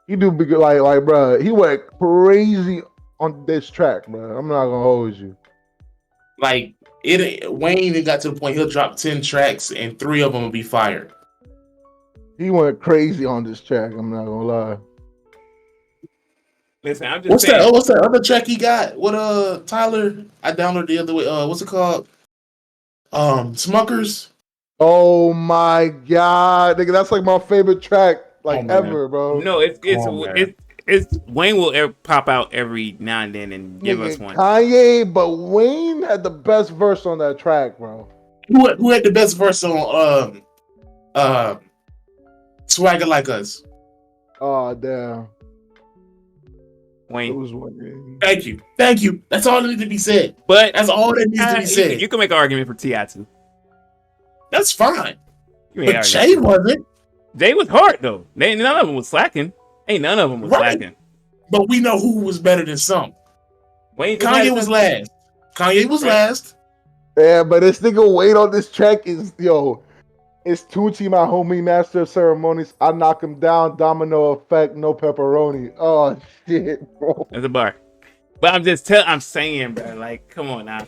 S3: He do be like, bro. He went crazy on this track, bro. I'm not gonna hold you.
S2: Like Wayne got to the point he'll drop 10 tracks and 3 of them will be fired.
S3: He went crazy on this track. I'm not gonna lie.
S1: Listen, I'm just saying.
S2: What's that other track he got? What Tyler? I downloaded the other way. What's it called? Smuckers.
S3: Oh my god, nigga, that's like my favorite track ever, bro.
S1: No, it's Wayne will pop out every now and then and give us one.
S3: Kanye, but Wayne had the best verse on that track, bro.
S2: Who had the best verse on Swagger Like Us?
S3: Oh damn. It
S1: Wayne.
S3: was Wayne.
S2: Thank you. That's all that needs to be said.
S1: But
S2: That's all that needs to be said.
S1: you can make an argument for Ti too.
S2: That's fine.
S1: You may
S2: But
S1: argue.
S2: Jay wasn't.
S1: Jay was hard though. None of them was slacking. Ain't none of them was
S2: Right.
S1: slacking.
S2: But we know who was better than some.
S1: Wayne
S2: Kanye was last. Last.
S3: Yeah, but this nigga Wayne on this track is it's Tucci, my homie, master of ceremonies. I knock him down, domino effect, no pepperoni. Oh shit, bro.
S1: That's a bar. But I'm saying, bro, like, come on now.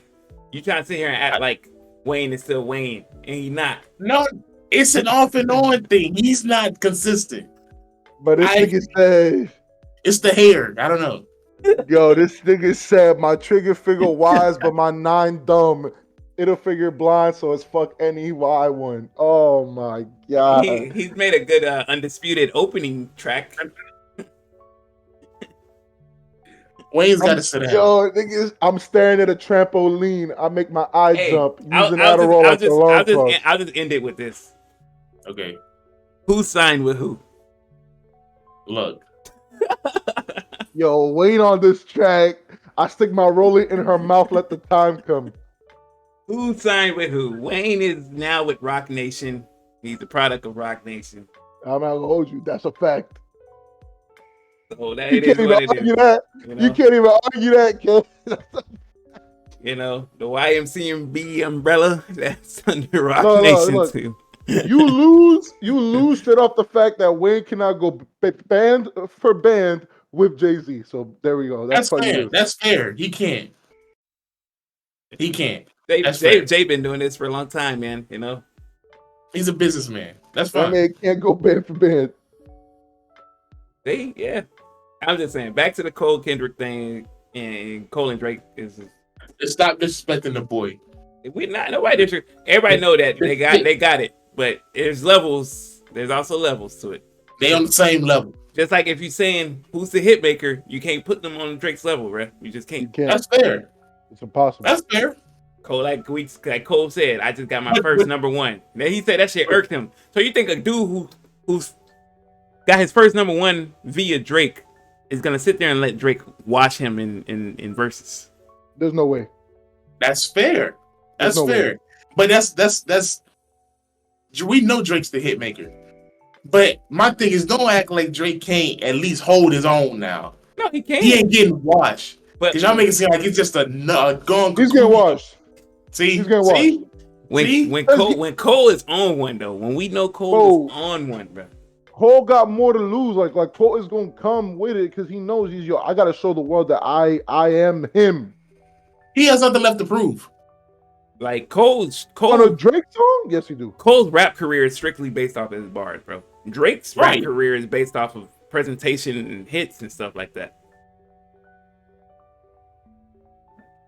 S1: You trying to sit here and act like Wayne is still Wayne, and he not.
S2: No, it's an off and on thing. He's not consistent.
S3: But this nigga said,
S2: it's the hair. I don't know.
S3: Yo, this nigga said my trigger finger wise, but my 9 dumb. It'll figure blind, so it's fuck any Y1. Oh my god.
S1: He's made a good undisputed opening track.
S2: Wayne's got to sit down.
S3: Yo, niggas, I'm staring at a trampoline. I make my eye jump using Adderall like
S1: I'll just end it with this.
S2: Okay.
S1: Who signed with who?
S2: Look.
S3: Yo, Wayne on this track. I stick my roller in her mouth, let the time come.
S1: Who signed with who? Wayne is now with Rock Nation. He's the product of Rock Nation.
S3: I'm not gonna hold you. That's a fact.
S1: So that
S3: You
S1: it
S3: can't
S1: is
S3: even
S1: what it
S3: argue
S1: is.
S3: that.
S1: You know?
S3: You can't even argue that, kid.
S1: You know, the YMCMB umbrella, that's under Rock
S3: No,
S1: Nation
S3: look.
S1: too.
S3: You lose straight off the fact that Wayne cannot go band for band with Jay-Z. So there we go.
S2: That's fair. That's fair. He can't.
S1: Jay been doing this for a long time, man. You know,
S2: he's a businessman. That's fine.
S3: That man can't go band for band.
S1: Yeah. I'm just saying. Back to the Cole Kendrick thing, and Cole and Drake is.
S2: Stop disrespecting the boy.
S1: We not nobody disrespect. Everybody know that they got it, but there's levels. There's also levels to it.
S2: They on the same level.
S1: Just like if you're saying who's the hit maker, you can't put them on Drake's level, bro. You just can't.
S2: That's fair.
S3: It's impossible.
S2: That's fair.
S1: Cole, like Cole said, I just got my first number one. Then he said that shit irked him. So you think a dude who's got his first number one via Drake is gonna sit there and let Drake watch him in verses?
S3: There's no way.
S2: That's fair. That's fair. But that's we know Drake's the hit maker. But my thing is, don't act like Drake can't at least hold his own now.
S1: No, he can't.
S2: He ain't getting washed.
S1: But
S2: y'all make it seem like it's just a gone.
S3: He's getting washed.
S2: See,
S3: he's getting washed.
S1: When Cole is on one though, when we know Cole is on one, bro.
S3: Cole got more to lose. Like Cole is gonna come with it because he knows I gotta show the world that I am him.
S2: He has nothing left to prove.
S1: Like Cole
S3: on a Drake song, yes, he do.
S1: Cole's rap career is strictly based off of his bars, bro. Drake's rap career is based off of presentation and hits and stuff like that.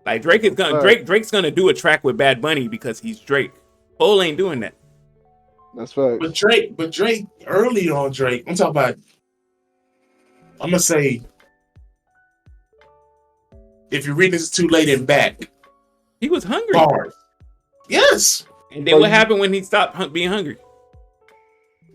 S1: Like Drake's gonna do a track with Bad Bunny because he's Drake. Cole ain't doing that.
S3: That's right.
S2: But Drake, early on Drake, I'm gonna say, if you read this too late and back,
S1: he was hungry.
S2: Bars. Yes.
S1: And then what happened when he stopped being hungry?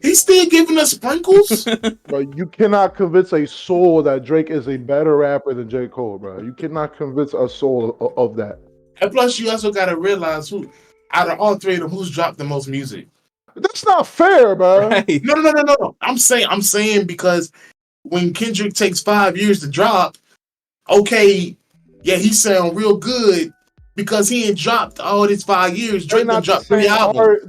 S2: He's still giving us sprinkles.
S3: Bro, you cannot convince a soul that Drake is a better rapper than J. Cole, bro. You cannot convince a soul of that.
S2: And plus, you also gotta realize who, out of all three of them, who's dropped the most music.
S3: That's not fair, bro.
S1: Right.
S2: No. I'm saying because when Kendrick takes 5 years to drop, okay, yeah, he sound real good because he ain't dropped all these 5 years. Drake done dropped 3 albums.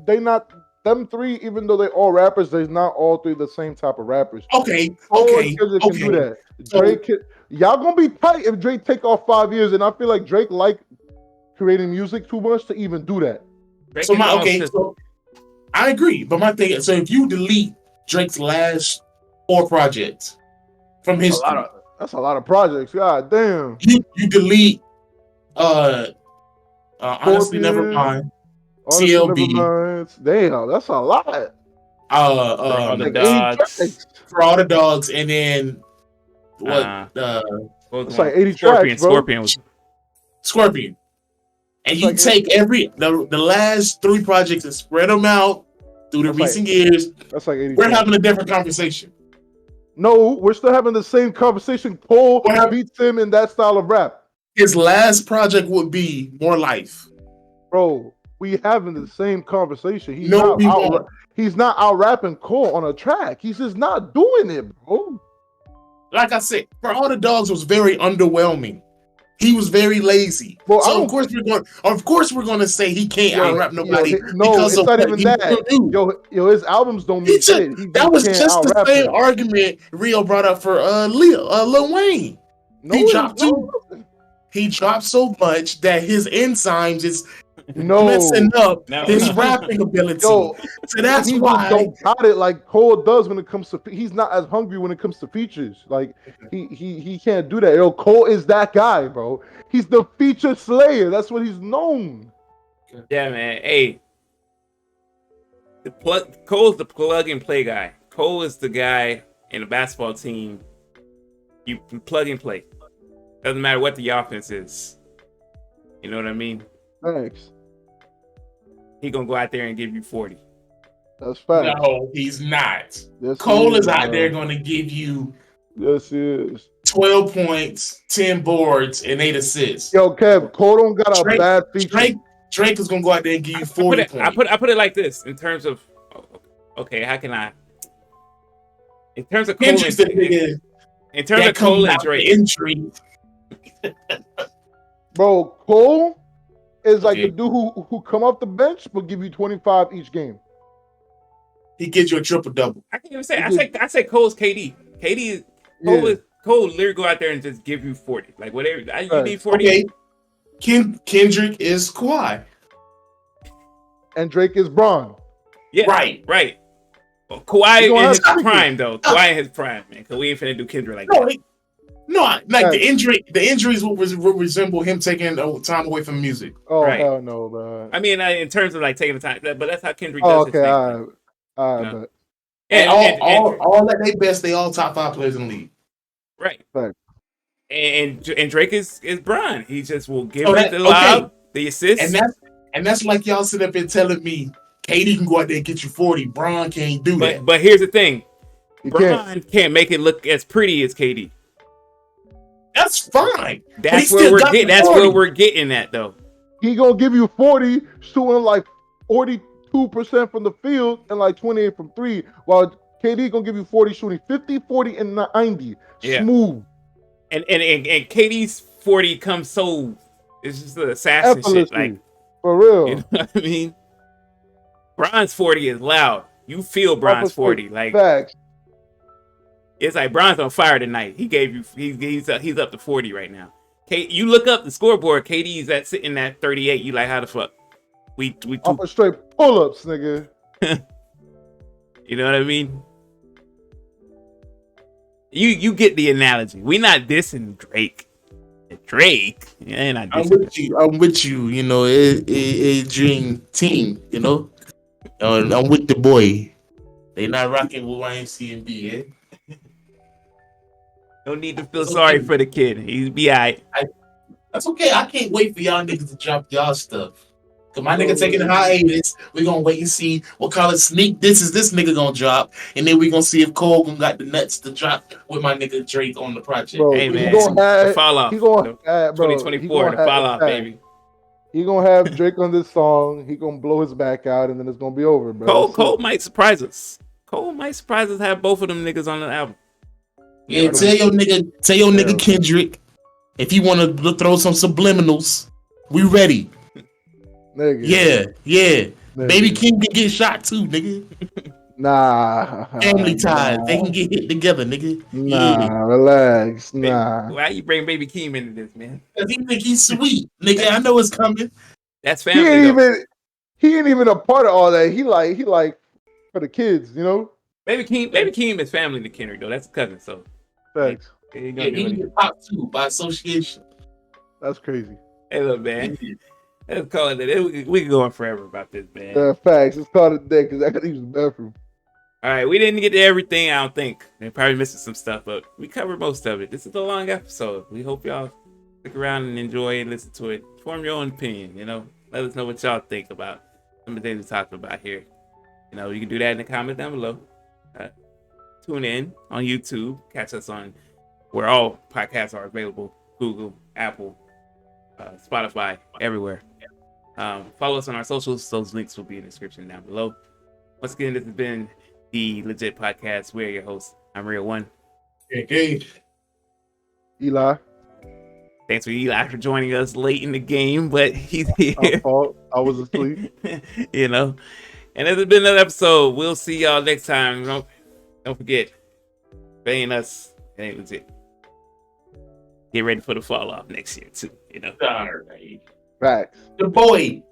S3: They not them three, even though they all rappers, they're not all three the same type of rappers.
S2: Okay.
S3: Can do that. Drake, y'all gonna be tight if Drake take off 5 years, and I feel like Drake like creating music too much to even do that.
S2: So I agree, but my thing is, so if you delete Drake's last 4 projects from history,
S3: that's a lot of projects. God damn.
S2: You delete Honestly Nevermind, CLB.
S3: Damn, that's a lot.
S2: For all the dogs, and then
S3: it's like 80 tracks, bro.
S2: Scorpion. And you take the last 3 projects and spread them out through the recent years.
S3: That's like 80.
S2: We're having a different conversation.
S3: No, we're still having the same conversation. Cole beats him in that style of rap.
S2: His last project would be More Life.
S3: Bro, we having the same conversation.
S2: No, we won't.
S3: He's not out rapping Cole on a track. He's just not doing it, bro.
S2: Like I said, For All the Dogs was very underwhelming. He was very lazy.
S3: Well,
S2: so of course we're gonna say he can't out rap nobody.
S3: No, it's not even that. Yo, his albums don't mean shit.
S2: That was just the same argument Rio brought up for Lil Wayne. He dropped so much that his enzymes is messing up his rapping ability. So that's why
S3: don't got it like Cole does when it comes to. He's not as hungry when it comes to features. Like he can't do that. Yo, Cole is that guy, bro. He's the feature slayer. That's what he's known.
S1: Yeah, man. Hey, Cole's the plug and play guy. Cole is the guy in a basketball team. You can plug and play. Doesn't matter what the offense is. You know what I mean?
S3: Thanks.
S1: He gonna go out there and give you 40.
S3: That's fact.
S2: No, he's not.
S3: Yes,
S2: Cole is out there gonna give you.
S3: Yes, he is.
S2: 12 points, 10 boards, and 8 assists.
S3: Yo, Kev, Cole don't got a bad feature.
S2: Drake is gonna go out there and give you 40 points.
S1: I put it like this in terms of how can I? In terms of Cole in terms of Cole and Drake.
S2: Injury.
S3: Bro, Cole is like a dude who come off the bench but give you 25 each game.
S2: He gives you a triple-double.
S1: I can't even say. I say Cole's KD. Cole literally go out there and just give you 40. Like whatever. You need 40.
S2: Okay. Kendrick is Kawhi.
S3: And Drake is Braun.
S1: Yeah. Right. Well, Kawhi in his prime, though. Kawhi in his prime, man. Because we ain't finna do Kendrick like that.
S2: The injuries will resemble him taking time away from music.
S3: Oh, hell no, man.
S1: I mean, in terms of like taking the time, but that's how Kendrick does his thing.
S3: All right.
S2: All at their best, they all top 5 players in the league.
S1: Right. And Drake is Brian. He just will give it the lob, the assist.
S2: And that's like y'all sit up and telling me KD can go out there and get you 40. Bron can't do that.
S1: But here's the thing. Bron can't make it look as pretty as KD.
S2: That's fine.
S1: That's where we're getting at, though.
S3: He gonna give you 40, shooting like 42% from the field and like 28 from 3, while KD gonna give you 40, shooting 50, 40, and 90.
S1: Yeah.
S3: Smooth.
S1: And KD's 40 comes so it's just the assassin shit, like
S3: for real.
S1: You know what I mean? Bron's 40 is loud. You feel Bron's 40, like
S3: facts.
S1: It's like Bron's on fire tonight. He gave you he's up to 40 right now. You look up the scoreboard. KD's sitting at 38. You like, how the fuck? We
S3: off a straight pull-ups, nigga.
S1: You know what I mean? You get the analogy. We not dissing Drake. Yeah,
S2: I'm with you. You know, a dream team. You know, I'm with the boy. They not rocking with YMCMB, eh?
S1: No need to feel sorry for the kid. He's be alright.
S2: That's okay. I can't wait for y'all niggas to drop y'all stuff. Cause my nigga taking a hiatus. We gonna wait and see what kind of sneak this nigga gonna drop, and then we gonna see if Cole got the nuts to drop with my nigga Drake on the project.
S3: Bro,
S1: hey man, the fall off.
S3: 2024,
S1: the fall off, baby.
S3: He gonna have Drake on this song. He gonna blow his back out, and then it's gonna be over, bro.
S1: Cole might surprise us. Have both of them niggas on the album.
S2: Yeah, tell your nigga Kendrick, if you want to throw some subliminals, we ready.
S3: Nigga.
S2: Yeah. Nigga. Baby King can get shot too, nigga.
S3: Nah.
S2: Family ties. They can get hit together, nigga.
S3: Relax. Nah.
S1: Why you bring Baby Keem into this, man?
S2: Cause he think he's sweet, nigga. I know it's coming.
S1: That's family.
S3: He ain't even a part of all that. He like for the kids, you know.
S1: Baby Keem is family to Kendrick though. That's a cousin, so.
S3: Thanks.
S2: He can get popped too by association.
S3: That's crazy.
S1: Hey, look, man. Let's call it that. We can go on forever about this, man.
S3: Facts. Let's call it a day because I gotta use the bathroom.
S1: All right, we didn't get to everything. I don't think. We're probably missing some stuff, but we covered most of it. This is a long episode. We hope y'all stick around and enjoy and listen to it. Form your own opinion. You know, let us know what y'all think about some of the things we're talking about here. You know, you can do that in the comments down below. tune in on YouTube. Catch us on where all podcasts are available: Google, Apple, Spotify, everywhere. Follow us on our socials. Those links will be in the description down below. Once again, this has been the Legit Podcast. We're your hosts. I'm Real One.
S2: Okay.
S3: Eli,
S1: Thanks for Eli for joining us late in the game, but he's
S3: my
S1: here.
S3: fault. I was asleep.
S1: You know. And this has been another episode. We'll see y'all next time. Don't forget, if it ain't us, it ain't legit. Get ready for the fall off next year too. You know.
S2: All right.
S3: Facts.
S2: The boy.